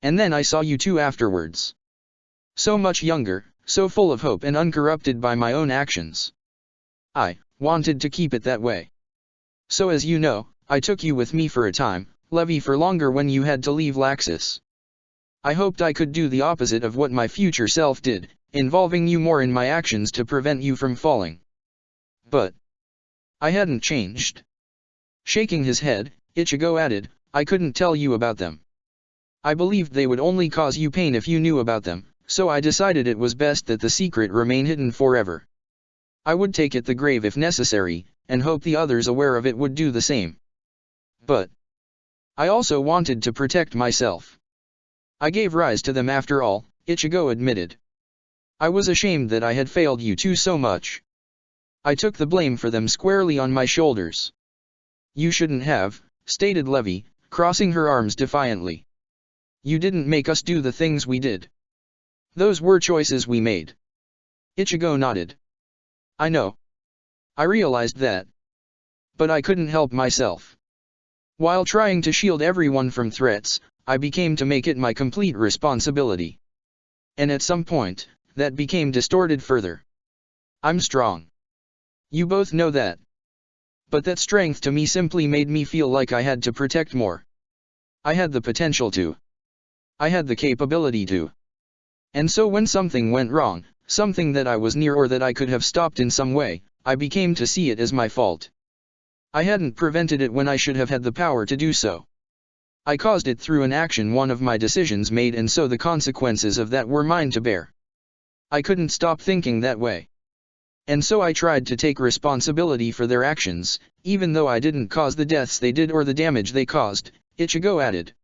Speaker 1: And then I saw you two afterwards. So much younger, so full of hope and uncorrupted by my own actions. I wanted to keep it that way. So as you know, I took you with me for a time, Levy for longer when you had to leave Laxus. I hoped I could do the opposite of what my future self did, involving you more in my actions to prevent you from falling. But I hadn't changed. Shaking his head, Ichigo added, I couldn't tell you about them. I believed they would only cause you pain if you knew about them, so I decided it was best that the secret remain hidden forever. I would take it the grave if necessary, and hope the others aware of it would do the same. But I also wanted to protect myself. I gave rise to them after all, Ichigo admitted. I was ashamed that I had failed you two so much. I took the blame for them squarely on my shoulders. You shouldn't have, stated Levy, crossing her arms defiantly. You didn't make us do the things we did. Those were choices we made. Ichigo nodded. I know. I realized that. But I couldn't help myself. While trying to shield everyone from threats, I became to make it my complete responsibility. And at some point, that became distorted further. I'm strong. You both know that. But that strength to me simply made me feel like I had to protect more. I had the potential to. I had the capability to. And so when something went wrong, something that I was near or that I could have stopped in some way, I became to see it as my fault. I hadn't prevented it when I should have had the power to do so. I caused it through an action one of my decisions made, and so the consequences of that were mine to bear. I couldn't stop thinking that way. And so I tried to take responsibility for their actions, even though I didn't cause the deaths they did or the damage they caused, Ichigo added.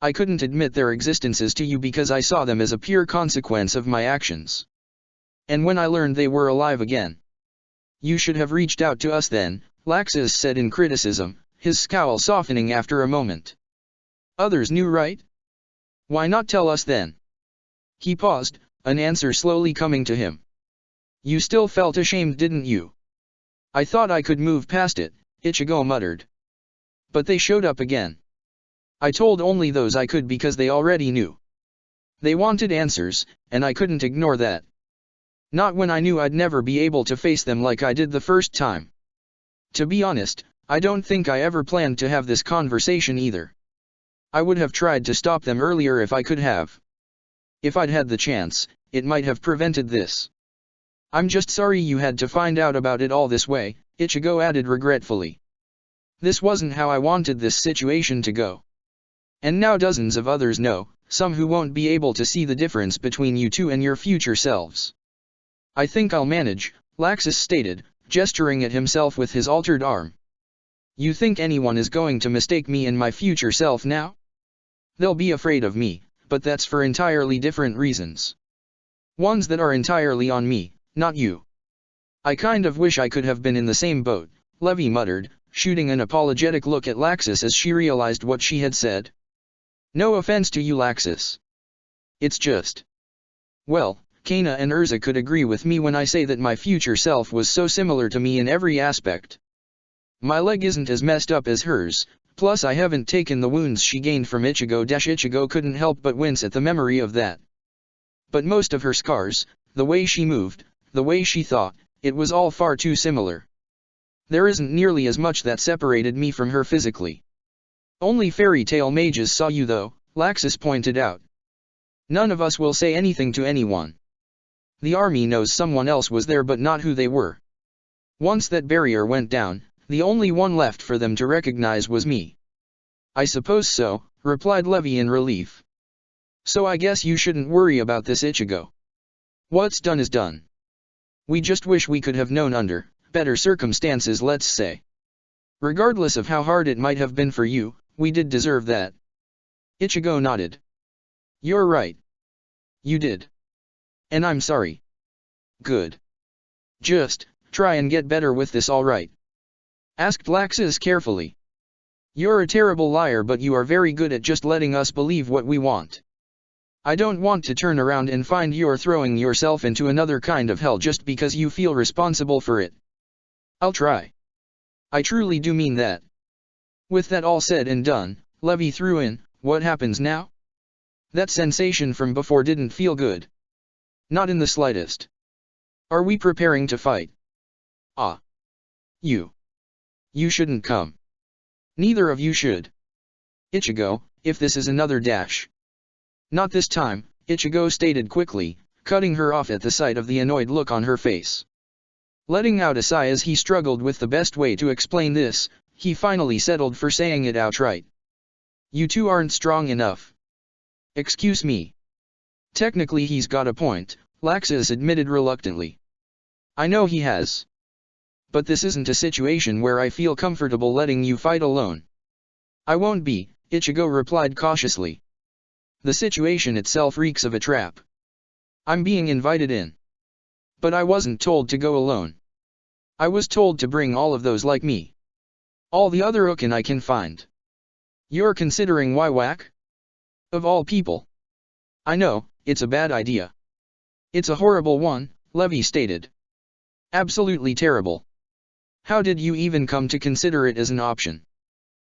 Speaker 1: I couldn't admit their existences to you because I saw them as a pure consequence of my actions. And when I learned they were alive again. You should have reached out to us then, Laxus said in criticism, his scowl softening after a moment. Others knew, right? Why not tell us then? He paused, an answer slowly coming to him. You still felt ashamed, didn't you? I thought I could move past it, Ichigo muttered. But they showed up again. I told only those I could because they already knew. They wanted answers, and I couldn't ignore that. Not when I knew I'd never be able to face them like I did the first time. To be honest, I don't think I ever planned to have this conversation either. I would have tried to stop them earlier if I could have. If I'd had the chance, it might have prevented this. I'm just sorry you had to find out about it all this way, Ichigo added regretfully. This wasn't how I wanted this situation to go. And now dozens of others know, some who won't be able to see the difference between you two and your future selves. I think I'll manage, Laxus stated, gesturing at himself with his altered arm. You think anyone is going to mistake me and my future self now? They'll be afraid of me, but that's for entirely different reasons. Ones that are entirely on me, not you. I kind of wish I could have been in the same boat, Levi muttered, shooting an apologetic look at Laxus as she realized what she had said. No offense to you, Laxus. It's just... Well, Kana and Urza could agree with me when I say that my future self was so similar to me in every aspect. My leg isn't as messed up as hers, plus I haven't taken the wounds she gained from Ichigo. Ichigo couldn't help but wince at the memory of that. But most of her scars, the way she moved, the way she thought, it was all far too similar. There isn't nearly as much that separated me from her physically. Only fairy tale mages saw you though, Laxus pointed out. None of us will say anything to anyone. The army knows someone else was there but not who they were. Once that barrier went down, the only one left for them to recognize was me. I suppose so, replied Levi in relief. So I guess you shouldn't worry about this, Ichigo. What's done is done. We just wish we could have known under better circumstances, let's say. Regardless of how hard it might have been for you, we did deserve that. Ichigo nodded. You're right. You did. And I'm sorry. Good. Just try and get better with this, all right? Asked Laxus carefully. You're a terrible liar, but you are very good at just letting us believe what we want. I don't want to turn around and find you're throwing yourself into another kind of hell just because you feel responsible for it. I'll try. I truly do mean that. With that all said and done, Levi threw in, what happens now? That sensation from before didn't feel good. Not in the slightest. Are we preparing to fight? Ah. You shouldn't come. Neither of you should. Ichigo, if this is another dash. Not this time, Ichigo stated quickly, cutting her off at the sight of the annoyed look on her face. Letting out a sigh as he struggled with the best way to explain this, he finally settled for saying it outright. You two aren't strong enough. Excuse me. Technically he's got a point, Laxus admitted reluctantly. I know he has. But this isn't a situation where I feel comfortable letting you fight alone. I won't be, Ichigo replied cautiously. The situation itself reeks of a trap. I'm being invited in. But I wasn't told to go alone. I was told to bring all of those like me. All the other Ukin I can find. You're considering Waiwak? Of all people. I know, it's a bad idea. It's a horrible one, Levi stated. Absolutely terrible. How did you even come to consider it as an option?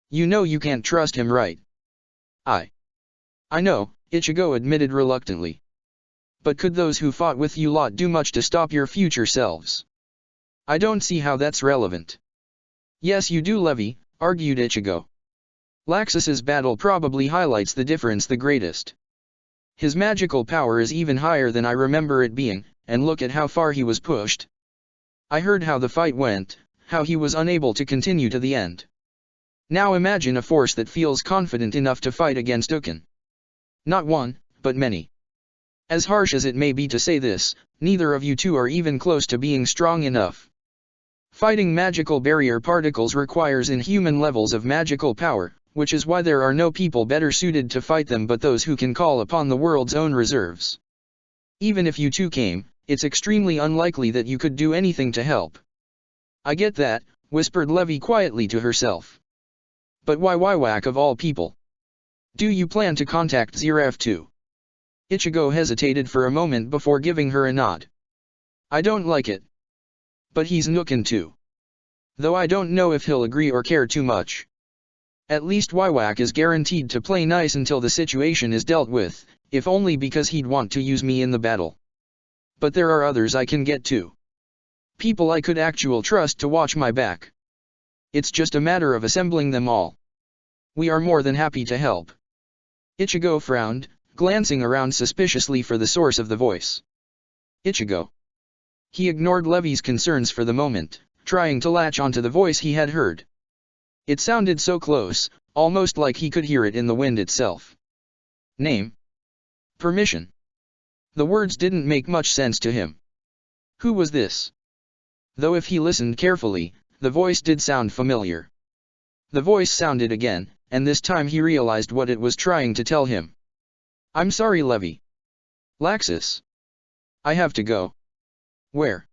Speaker 1: You know you can't trust him, right? I know, Ichigo admitted reluctantly. But could those who fought with you lot do much to stop your future selves? I don't see how that's relevant. Yes you do, Levi, argued Ichigo. Laxus's battle probably highlights the difference the greatest. His magical power is even higher than I remember it being, and look at how far he was pushed. I heard how the fight went, how he was unable to continue to the end. Now imagine a force that feels confident enough to fight against Ukin. Not one, but many. As harsh as it may be to say this, neither of you two are even close to being strong enough. Fighting magical barrier particles requires inhuman levels of magical power, which is why there are no people better suited to fight them but those who can call upon the world's own reserves. Even if you two came, it's extremely unlikely that you could do anything to help. I get that, whispered Levi quietly to herself. But why Waiwak of all people? Do you plan to contact Ziraf too? Ichigo hesitated for a moment before giving her a nod. I don't like it. But he's Nukin too. Though I don't know if he'll agree or care too much. At least Waiwak is guaranteed to play nice until the situation is dealt with, if only because he'd want to use me in the battle. But there are others I can get to. People I could actually trust to watch my back. It's just a matter of assembling them all. We are more than happy to help. Ichigo frowned, glancing around suspiciously for the source of the voice. Ichigo. He ignored Levy's concerns for the moment, trying to latch onto the voice he had heard. It sounded so close, almost like he could hear it in the wind itself. Name. Permission. The words didn't make much sense to him. Who was this? Though if he listened carefully, the voice did sound familiar. The voice sounded again, and this time he realized what it was trying to tell him. I'm sorry, Levy. Laxus. I have to go. Where?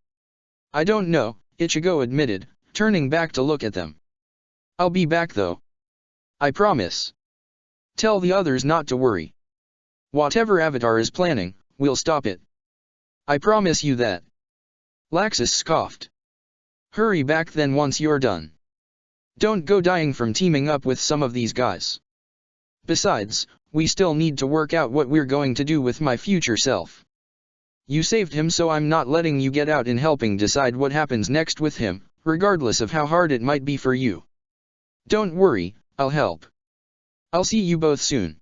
Speaker 1: I don't know, Ichigo admitted, turning back to look at them. I'll be back though. I promise. Tell the others not to worry. Whatever Avatar is planning, we'll stop it. I promise you that. Laxus scoffed. Hurry back then once you're done. Don't go dying from teaming up with some of these guys. Besides, we still need to work out what we're going to do with my future self. You saved him, so I'm not letting you get out in helping decide what happens next with him, regardless of how hard it might be for you. Don't worry, I'll help. I'll see you both soon.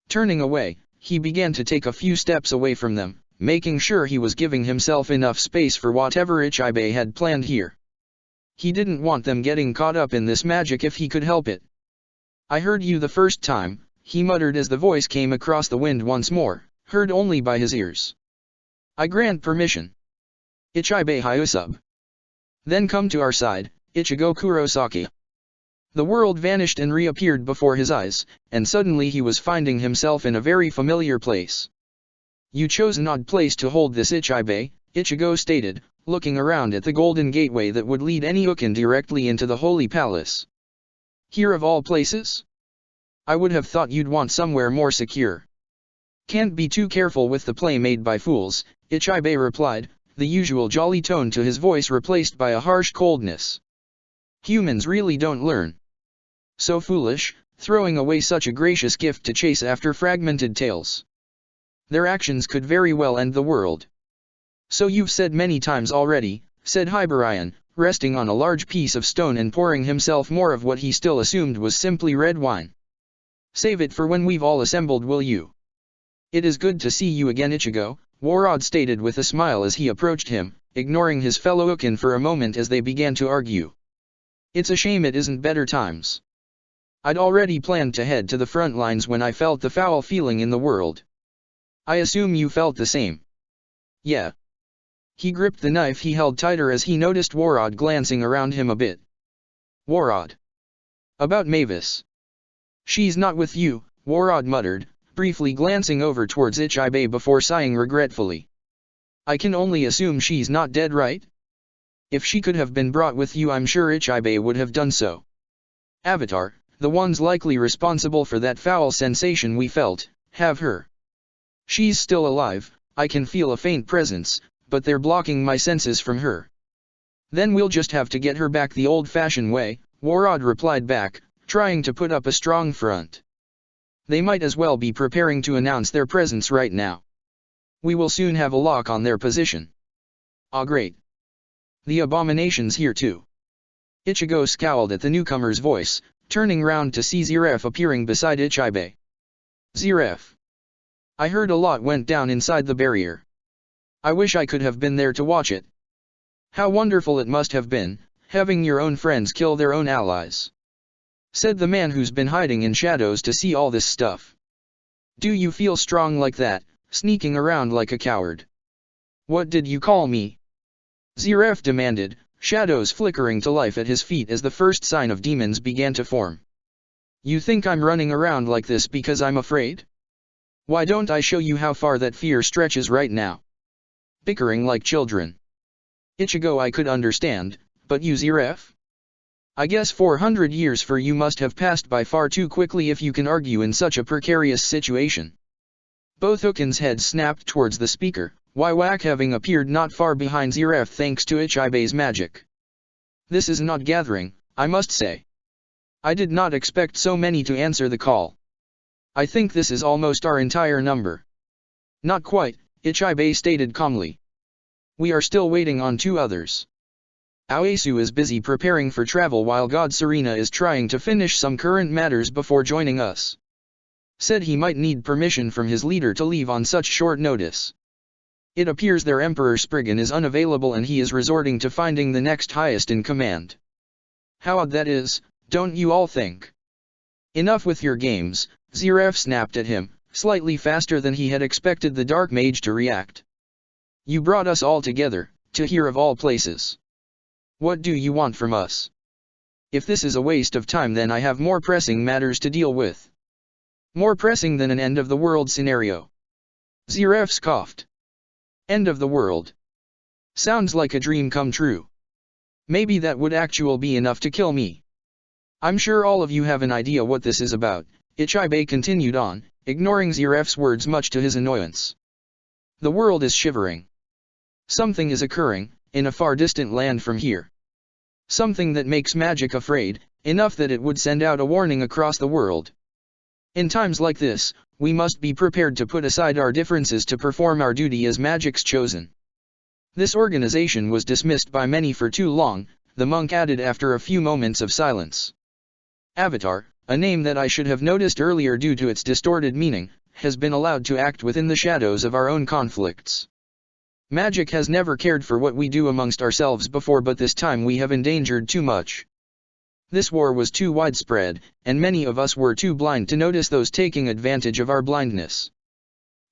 Speaker 1: Turning away, he began to take a few steps away from them, making sure he was giving himself enough space for whatever Ichigo had planned here. He didn't want them getting caught up in this magic if he could help it. I heard you the first time, he muttered as the voice came across the wind once more, heard only by his ears. I grant permission. Ichigo Hyusub. Then come to our side, Ichigo Kurosaki. The world vanished and reappeared before his eyes, and suddenly he was finding himself in a very familiar place. You chose an odd place to hold this, Ichigo stated, looking around at the golden gateway that would lead any Ukin directly into the Holy Palace. Here of all places? I would have thought you'd want somewhere more secure. Can't be too careful with the play made by fools, Ichigo replied, the usual jolly tone to his voice replaced by a harsh coldness. Humans really don't learn. So foolish, throwing away such a gracious gift to chase after fragmented tales. Their actions could very well end the world. So you've said many times already, said Hibarian, resting on a large piece of stone and pouring himself more of what he still assumed was simply red wine. Save it for when we've all assembled, will you? It is good to see you again, Ichigo, Warod stated with a smile as he approached him, ignoring his fellow Ukin for a moment as they began to argue. It's a shame it isn't better times. I'd already planned to head to the front lines when I felt the foul feeling in the world. I assume you felt the same. Yeah. He gripped the knife he held tighter as he noticed Warod glancing around him a bit. Warod. About Mavis. She's not with you, Warod muttered, briefly glancing over towards Ichigo before sighing regretfully. I can only assume she's not dead, right? If she could have been brought with you, I'm sure Ichigo would have done so. Avatar, the ones likely responsible for that foul sensation we felt, have her. She's still alive, I can feel a faint presence, but they're blocking my senses from her. Then we'll just have to get her back the old-fashioned way, Warod replied back, trying to put up a strong front. They might as well be preparing to announce their presence right now. We will soon have a lock on their position. Ah, great. The abomination's here too. Ichigo scowled at the newcomer's voice, turning round to see Ziref appearing beside Ichigo. Ziref. I heard a lot went down inside the barrier. I wish I could have been there to watch it. How wonderful it must have been, having your own friends kill their own allies. Said the man who's been hiding in shadows to see all this stuff. Do you feel strong like that, sneaking around like a coward? What did you call me? Ziref demanded, shadows flickering to life at his feet as the first sign of demons began to form. You think I'm running around like this because I'm afraid? Why don't I show you how far that fear stretches right now? Bickering like children. Ichigo, I could understand, but you, Ziref? I guess 400 years for you must have passed by far too quickly if you can argue in such a precarious situation. Both Ukin's heads snapped towards the speaker, Wywak having appeared not far behind Ziref thanks to Ichigo's magic. This is an odd gathering, I must say. I did not expect so many to answer the call. I think this is almost our entire number. Not quite, Ichigo stated calmly, We are still waiting on 2 others. Aoesu is busy preparing for travel while God Serena is trying to finish some current matters before joining us. Said he might need permission from his leader to leave on such short notice. It appears their Emperor Spriggan is unavailable and he is resorting to finding the next highest in command. How odd that is, don't you all think? Enough with your games, Zeref snapped at him, slightly faster than he had expected the Dark Mage to react. You brought us all together, to here of all places. What do you want from us? If this is a waste of time, then I have more pressing matters to deal with. More pressing than an end of the world scenario. Zeref scoffed. End of the world. Sounds like a dream come true. Maybe that would actually be enough to kill me. I'm sure all of you have an idea what this is about, Ichibe continued on, ignoring Zeref's words much to his annoyance. The world is shivering. Something is occurring, in a far distant land from here. Something that makes magic afraid, enough that it would send out a warning across the world. In times like this, we must be prepared to put aside our differences to perform our duty as magic's chosen. This organization was dismissed by many for too long, the monk added after a few moments of silence. Avatar, a name that I should have noticed earlier due to its distorted meaning, has been allowed to act within the shadows of our own conflicts. Magic has never cared for what we do amongst ourselves before, but this time we have endangered too much. This war was too widespread, and many of us were too blind to notice those taking advantage of our blindness.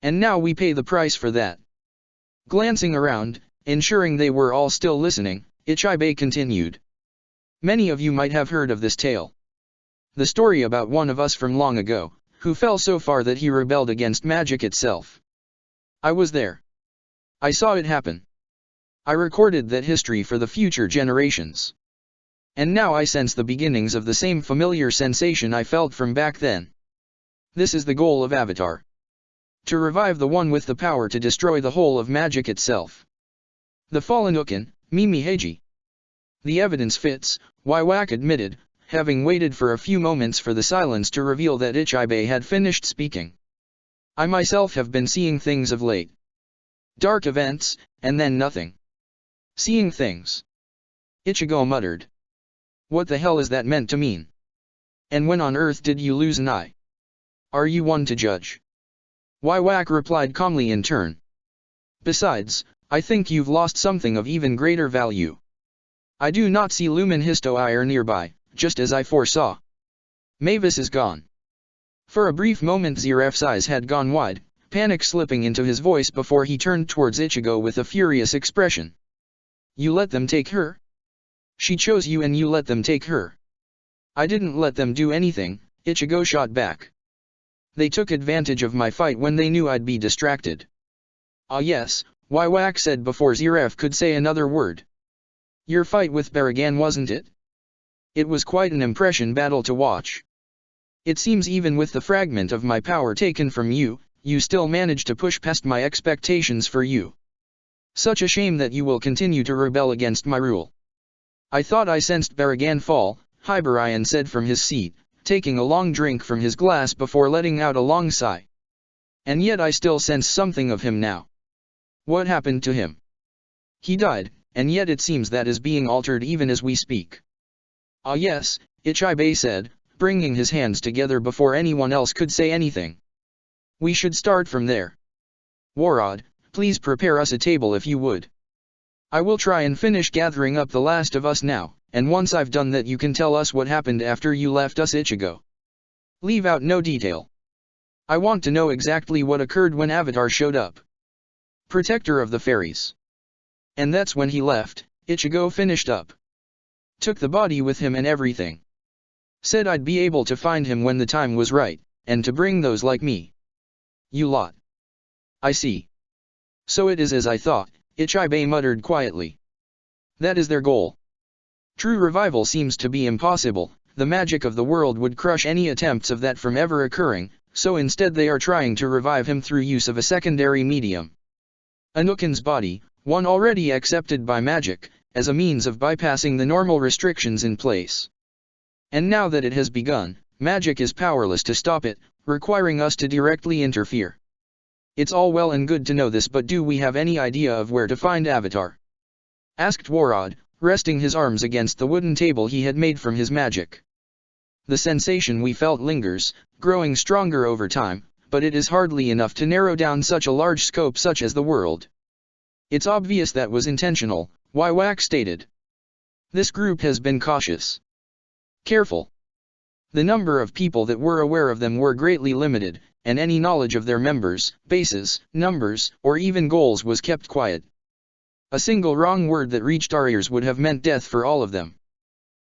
Speaker 1: And now we pay the price for that. Glancing around, ensuring they were all still listening, Ichibe continued. Many of you might have heard of this tale. The story about one of us from long ago, who fell so far that he rebelled against magic itself. I was there. I saw it happen. I recorded that history for the future generations. And now I sense the beginnings of the same familiar sensation I felt from back then. This is the goal of Avatar. To revive the one with the power to destroy the whole of magic itself. The fallen Ukin, Mimi Heiji. The evidence fits, Waiwak admitted, having waited for a few moments for the silence to reveal that Ichibe had finished speaking. I myself have been seeing things of late. Dark events, and then nothing. Seeing things. Ichigo muttered. What the hell is that meant to mean? And when on earth did you lose an eye? Are you one to judge? Waiwak replied calmly in turn. Besides, I think you've lost something of even greater value. I do not see Lumen Histo-ire nearby, just as I foresaw. Mavis is gone. For a brief moment Zeref's eyes had gone wide, panic slipping into his voice before he turned towards Ichigo with a furious expression. You let them take her? She chose you and you let them take her. I didn't let them do anything, Ichigo shot back. They took advantage of my fight when they knew I'd be distracted. Ah yes, Waiwak said before Zeref could say another word. Your fight with Baragan, wasn't it? It was quite an impression battle to watch. It seems even with the fragment of my power taken from you, you still managed to push past my expectations for you. Such a shame that you will continue to rebel against my rule. I thought I sensed Baragan fall, Hibarian said from his seat, taking a long drink from his glass before letting out a long sigh. And yet I still sense something of him now. What happened to him? He died, and yet it seems that is being altered even as we speak. Ah yes, Ichibe said, bringing his hands together before anyone else could say anything. We should start from there. Warod, please prepare us a table if you would. I will try and finish gathering up the last of us now, and once I've done that you can tell us what happened after you left us, Ichigo. Leave out no detail. I want to know exactly what occurred when Avatar showed up. Protector of the Fairies. And that's when he left, Ichigo finished up. Took the body with him and everything. Said I'd be able to find him when the time was right, and to bring those like me. You lot. I see. So it is as I thought, Ichibe muttered quietly. That is their goal. True revival seems to be impossible, the magic of the world would crush any attempts of that from ever occurring, so instead they are trying to revive him through use of a secondary medium. Anukin's body, one already accepted by magic, as a means of bypassing the normal restrictions in place. And now that it has begun, magic is powerless to stop it, requiring us to directly interfere. It's all well and good to know this, but do we have any idea of where to find Avatar? Asked Warod, resting his arms against the wooden table he had made from his magic. The sensation we felt lingers, growing stronger over time, but it is hardly enough to narrow down such a large scope such as the world. It's obvious that was intentional, Wywak stated. This group has been cautious. Careful. The number of people that were aware of them were greatly limited, and any knowledge of their members, bases, numbers, or even goals was kept quiet. A single wrong word that reached our ears would have meant death for all of them.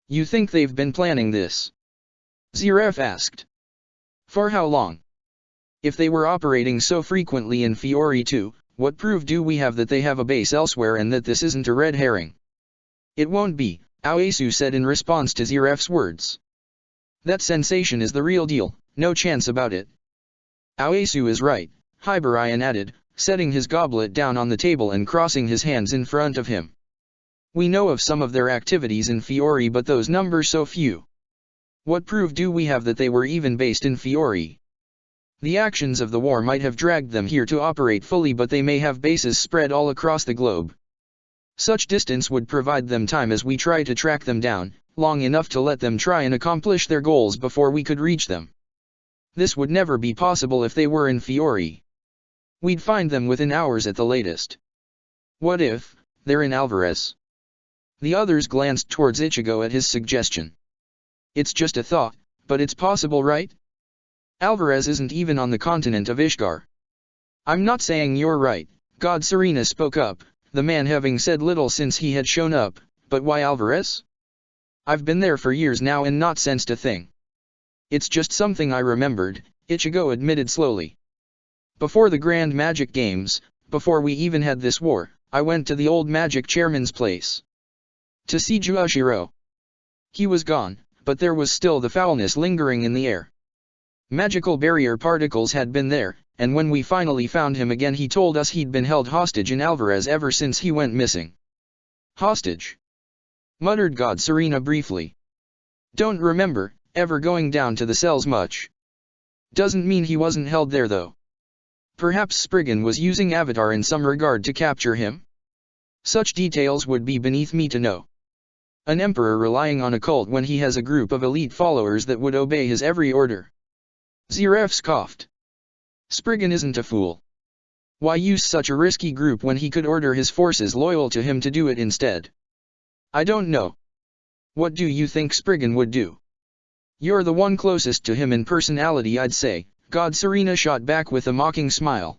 Speaker 1: You think they've been planning this? Ziref asked. For how long? If they were operating so frequently in Fiori too, what proof do we have that they have a base elsewhere and that this isn't a red herring? It won't be, Aoesu said in response to Ziref's words. That sensation is the real deal, no chance about it. Aoesu is right, Hyborian added, setting his goblet down on the table and crossing his hands in front of him. We know of some of their activities in Fiori, but those numbers so few. What proof do we have that they were even based in Fiori? The actions of the war might have dragged them here to operate fully, but they may have bases spread all across the globe. Such distance would provide them time as we try to track them down, long enough to let them try and accomplish their goals before we could reach them. This would never be possible if they were in Fiori. We'd find them within hours at the latest. What if they're in Alvarez? The others glanced towards Ichigo at his suggestion. It's just a thought, but it's possible, right? Alvarez isn't even on the continent of Ishgar. I'm not saying you're right, God Serena spoke up, the man having said little since he had shown up, but why Alvarez? I've been there for years now and not sensed a thing. It's just something I remembered, Ichigo admitted slowly. Before the Grand Magic Games, before we even had this war, I went to the old magic chairman's place. To see Juoshiro. He was gone, but there was still the foulness lingering in the air. Magical barrier particles had been there, and when we finally found him again he told us he'd been held hostage in Alvarez ever since he went missing. Hostage? Muttered God Serena briefly. Don't remember ever going down to the cells much. Doesn't mean he wasn't held there though. Perhaps Spriggan was using Avatar in some regard to capture him? Such details would be beneath me to know. An emperor relying on a cult when he has a group of elite followers that would obey his every order. Ziref scoffed. Spriggan isn't a fool. Why use such a risky group when he could order his forces loyal to him to do it instead? I don't know. What do you think Spriggan would do? You're the one closest to him in personality, I'd say, God Serena shot back with a mocking smile.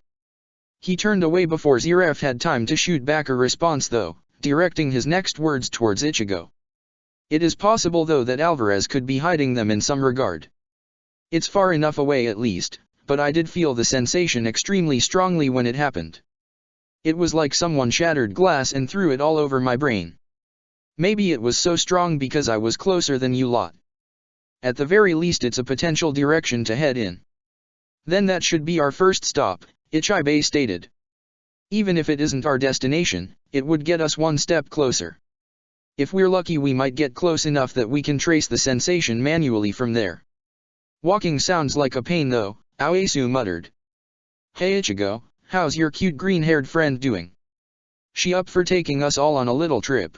Speaker 1: He turned away before Ziref had time to shoot back a response though, directing his next words towards Ichigo. It is possible though that Alvarez could be hiding them in some regard. It's far enough away at least, but I did feel the sensation extremely strongly when it happened. It was like someone shattered glass and threw it all over my brain. Maybe it was so strong because I was closer than you lot. At the very least it's a potential direction to head in. Then that should be our first stop, Ichibe stated. Even if it isn't our destination, it would get us one step closer. If we're lucky we might get close enough that we can trace the sensation manually from there. Walking sounds like a pain though, Aoesu muttered. Hey Ichigo, how's your cute green-haired friend doing? She up for taking us all on a little trip?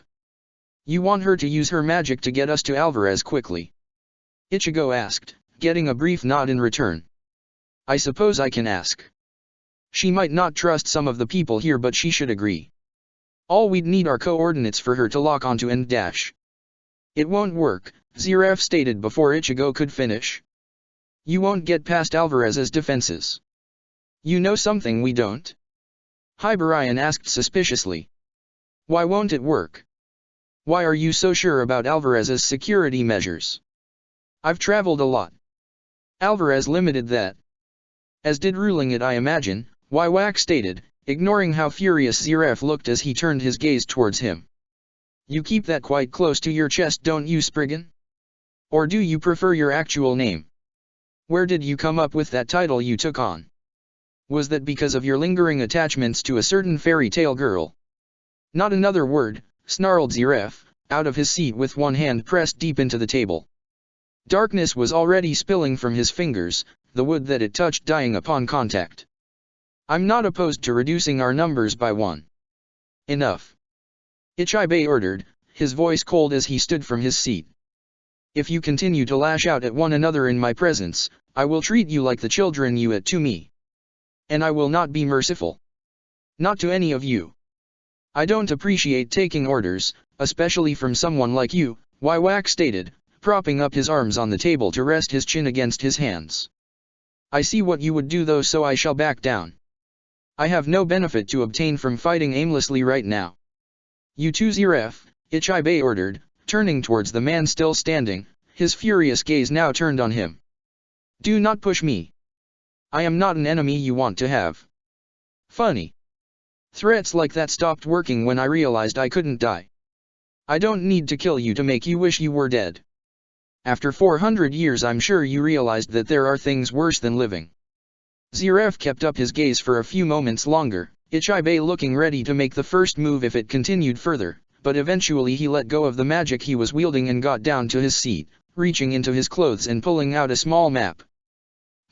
Speaker 1: You want her to use her magic to get us to Alvarez quickly? Ichigo asked, getting a brief nod in return. I suppose I can ask. She might not trust some of the people here but she should agree. All we'd need are coordinates for her to lock onto and dash. It won't work, Ziref stated before Ichigo could finish. You won't get past Alvarez's defenses. You know something we don't? Hyborian asked suspiciously. Why won't it work? Why are you so sure about Alvarez's security measures? I've traveled a lot. Alvarez limited that. As did ruling it, I imagine, Wywak stated, ignoring how furious Ziref looked as he turned his gaze towards him. You keep that quite close to your chest, don't you, Spriggan? Or do you prefer your actual name? Where did you come up with that title you took on? Was that because of your lingering attachments to a certain fairy tale girl? Not another word, snarled Ziref, out of his seat with one hand pressed deep into the table. Darkness was already spilling from his fingers, the wood that it touched dying upon contact. I'm not opposed to reducing our numbers by one. Enough. Ichibe ordered, his voice cold as he stood from his seat. If you continue to lash out at one another in my presence, I will treat you like the children you are to me. And I will not be merciful. Not to any of you. I don't appreciate taking orders, especially from someone like you, Waiwak stated, propping up his arms on the table to rest his chin against his hands. I see what you would do though, so I shall back down. I have no benefit to obtain from fighting aimlessly right now. You too, Zeref, Ichibe ordered, turning towards the man still standing, his furious gaze now turned on him. Do not push me. I am not an enemy you want to have. Funny. Threats like that stopped working when I realized I couldn't die. I don't need to kill you to make you wish you were dead. After 400 years I'm sure you realized that there are things worse than living. Zeref kept up his gaze for a few moments longer, Ichibe looking ready to make the first move if it continued further, but eventually he let go of the magic he was wielding and got down to his seat, reaching into his clothes and pulling out a small map.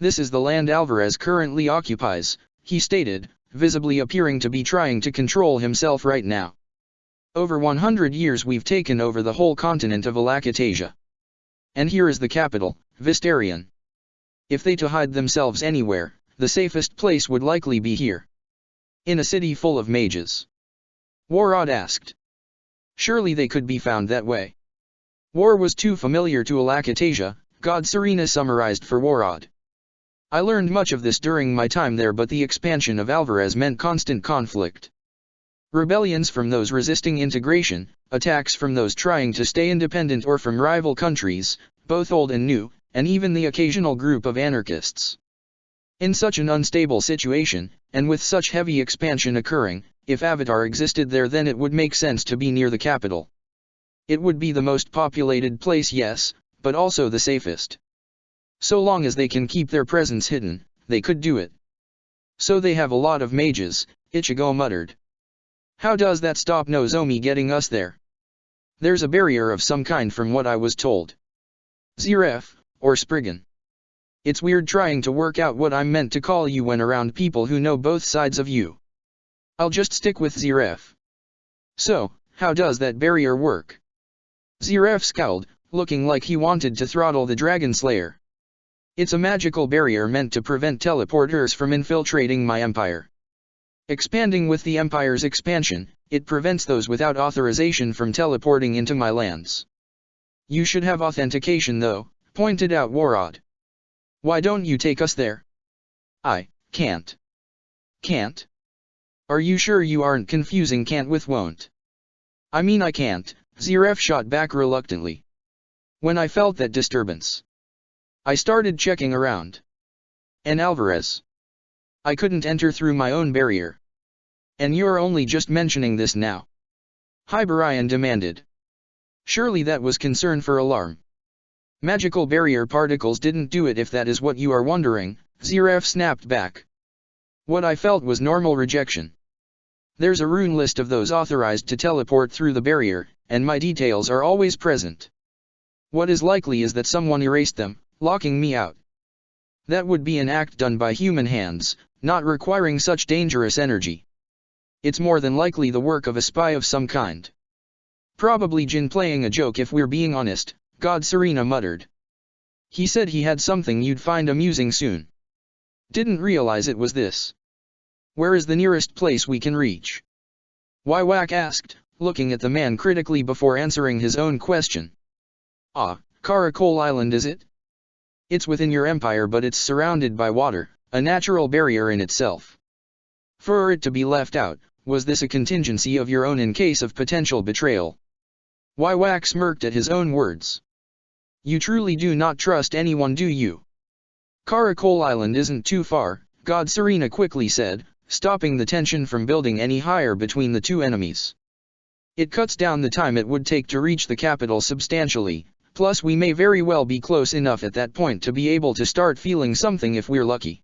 Speaker 1: This is the land Alvarez currently occupies, he stated, visibly appearing to be trying to control himself right now. Over 100 years we've taken over the whole continent of Alakatasia. And here is the capital, Vistarion. If they to hide themselves anywhere, the safest place would likely be here. In a city full of mages. Warod asked. Surely they could be found that way. War was too familiar to Alakatasia, God Serena summarized for Warod. I learned much of this during my time there, but the expansion of Alvarez meant constant conflict. Rebellions from those resisting integration, attacks from those trying to stay independent or from rival countries, both old and new, and even the occasional group of anarchists. In such an unstable situation, and with such heavy expansion occurring, if Avatar existed there then it would make sense to be near the capital. It would be the most populated place, yes, but also the safest. So long as they can keep their presence hidden, they could do it. So they have a lot of mages, Ichigo muttered. How does that stop Nozomi getting us there? There's a barrier of some kind from what I was told. Zeref, or Spriggan. It's weird trying to work out what I'm meant to call you when around people who know both sides of you. I'll just stick with Zeref. So, how does that barrier work? Zeref scowled, looking like he wanted to throttle the Dragon Slayer. It's a magical barrier meant to prevent teleporters from infiltrating my empire. Expanding with the empire's expansion, it prevents those without authorization from teleporting into my lands. You should have authentication though, pointed out Warod. Why don't you take us there? I can't. Can't? Are you sure you aren't confusing can't with won't? I mean I can't, Zeref shot back reluctantly. When I felt that disturbance, I started checking around. And Alvarez. I couldn't enter through my own barrier. And you're only just mentioning this now? Hyborian demanded. Surely that was concern for alarm. Magical barrier particles didn't do it if that is what you are wondering, Zeref snapped back. What I felt was normal rejection. There's a rune list of those authorized to teleport through the barrier, and my details are always present. What is likely is that someone erased them, locking me out. That would be an act done by human hands, not requiring such dangerous energy. It's more than likely the work of a spy of some kind. Probably Jin playing a joke if we're being honest, God Serena muttered. He said he had something you'd find amusing soon. Didn't realize it was this. Where is the nearest place we can reach? Waiwak asked, looking at the man critically before answering his own question. Ah, Caracol Island is it? It's within your empire but it's surrounded by water, a natural barrier in itself. For it to be left out, was this a contingency of your own in case of potential betrayal? Waiwak smirked at his own words. You truly do not trust anyone, do you? Caracol Island isn't too far, God Serena quickly said, stopping the tension from building any higher between the two enemies. It cuts down the time it would take to reach the capital substantially, plus we may very well be close enough at that point to be able to start feeling something if we're lucky.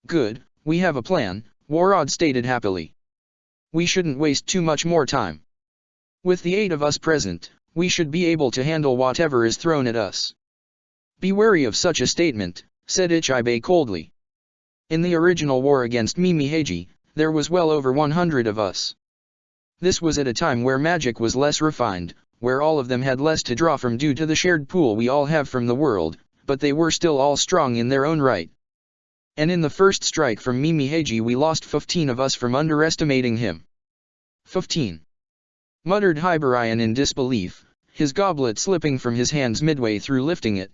Speaker 1: Good, we have a plan, Warod stated happily. We shouldn't waste too much more time. With the 8 of us present, we should be able to handle whatever is thrown at us. Be wary of such a statement, said Ichibe coldly. In the original war against Mimi Heiji, there was well over 100 of us. This was at a time where magic was less refined, where all of them had less to draw from due to the shared pool we all have from the world, but they were still all strong in their own right. And in the first strike from Mimi Heiji we lost 15 of us from underestimating him. 15. Muttered Hibarian in disbelief, his goblet slipping from his hands midway through lifting it.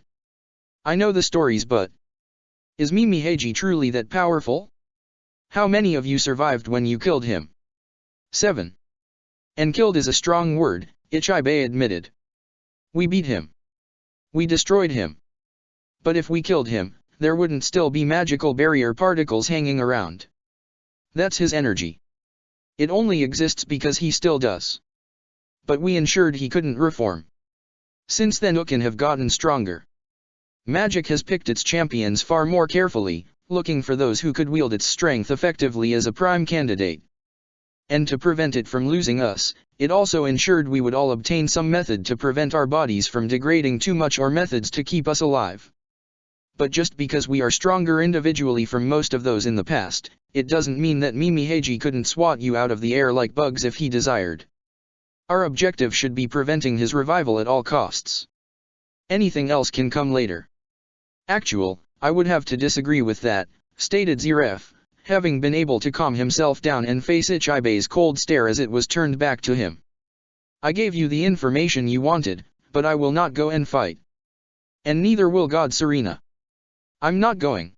Speaker 1: I know the stories, but is Mimi Heiji truly that powerful? How many of you survived when you killed him? 7. And killed is a strong word, Ichibe admitted. We beat him. We destroyed him. But if we killed him, there wouldn't still be magical barrier particles hanging around. That's his energy. It only exists because he still does. But we ensured he couldn't reform. Since then Ukin have gotten stronger. Magic has picked its champions far more carefully, looking for those who could wield its strength effectively as a prime candidate. And to prevent it from losing us, it also ensured we would all obtain some method to prevent our bodies from degrading too much or methods to keep us alive. But just because we are stronger individually from most of those in the past, it doesn't mean that Mimi Heiji couldn't swat you out of the air like bugs if he desired. Our objective should be preventing his revival at all costs. Anything else can come later. I would have to disagree with that, stated Ziref, having been able to calm himself down and face Ichibe's cold stare as it was turned back to him. I gave you the information you wanted, but I will not go and fight. And neither will God Serena. I'm not going.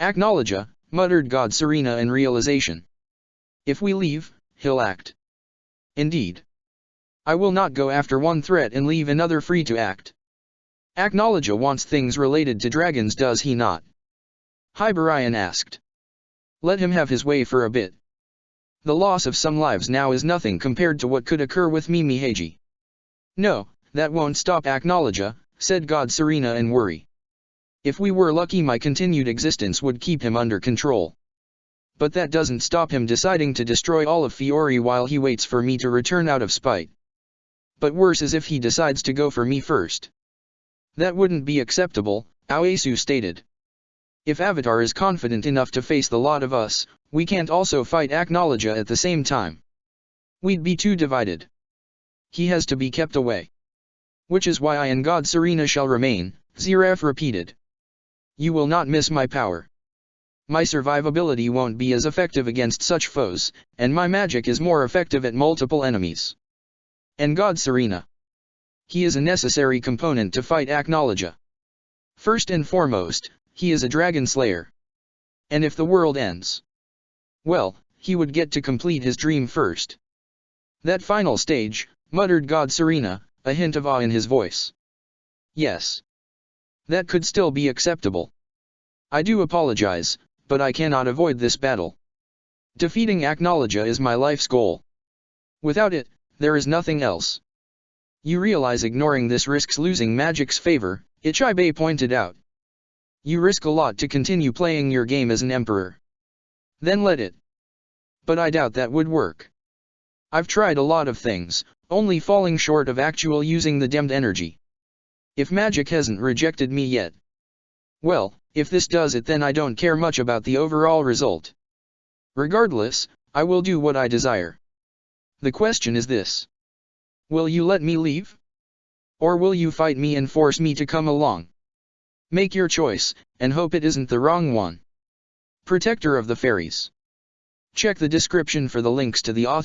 Speaker 1: Acknowledge, muttered God Serena in realization. If we leave, he'll act. Indeed. I will not go after one threat and leave another free to act. Acknowledge wants things related to dragons, does he not? Hibarian asked. Let him have his way for a bit. The loss of some lives now is nothing compared to what could occur with Mimi Heiji. No, that won't stop Acknowledge, said God Serena in worry. If we were lucky my continued existence would keep him under control. But that doesn't stop him deciding to destroy all of Fiori while he waits for me to return out of spite. But worse is if he decides to go for me first. That wouldn't be acceptable, Aoesu stated. If Avatar is confident enough to face the lot of us, we can't also fight Acknowledge at the same time. We'd be too divided. He has to be kept away. Which is why I and God Serena shall remain, Ziref repeated. You will not miss my power. My survivability won't be as effective against such foes, and my magic is more effective at multiple enemies. And God Serena. He is a necessary component to fight Acknowledge. First and foremost, he is a dragon slayer. And if the world ends, well, he would get to complete his dream first. That final stage, muttered God Serena, a hint of awe in his voice. Yes. That could still be acceptable. I do apologize, but I cannot avoid this battle. Defeating Acknowledge is my life's goal. Without it, there is nothing else. You realize ignoring this risks losing magic's favor, Ichibe pointed out. You risk a lot to continue playing your game as an emperor. Then let it. But I doubt that would work. I've tried a lot of things, only falling short of actual using the demmed energy. If magic hasn't rejected me yet. Well, if this does it then I don't care much about the overall result. Regardless, I will do what I desire. The question is this. Will you let me leave? Or will you fight me and force me to come along? Make your choice, and hope it isn't the wrong one. Protector of the Fairies. Check the description for the links to the author.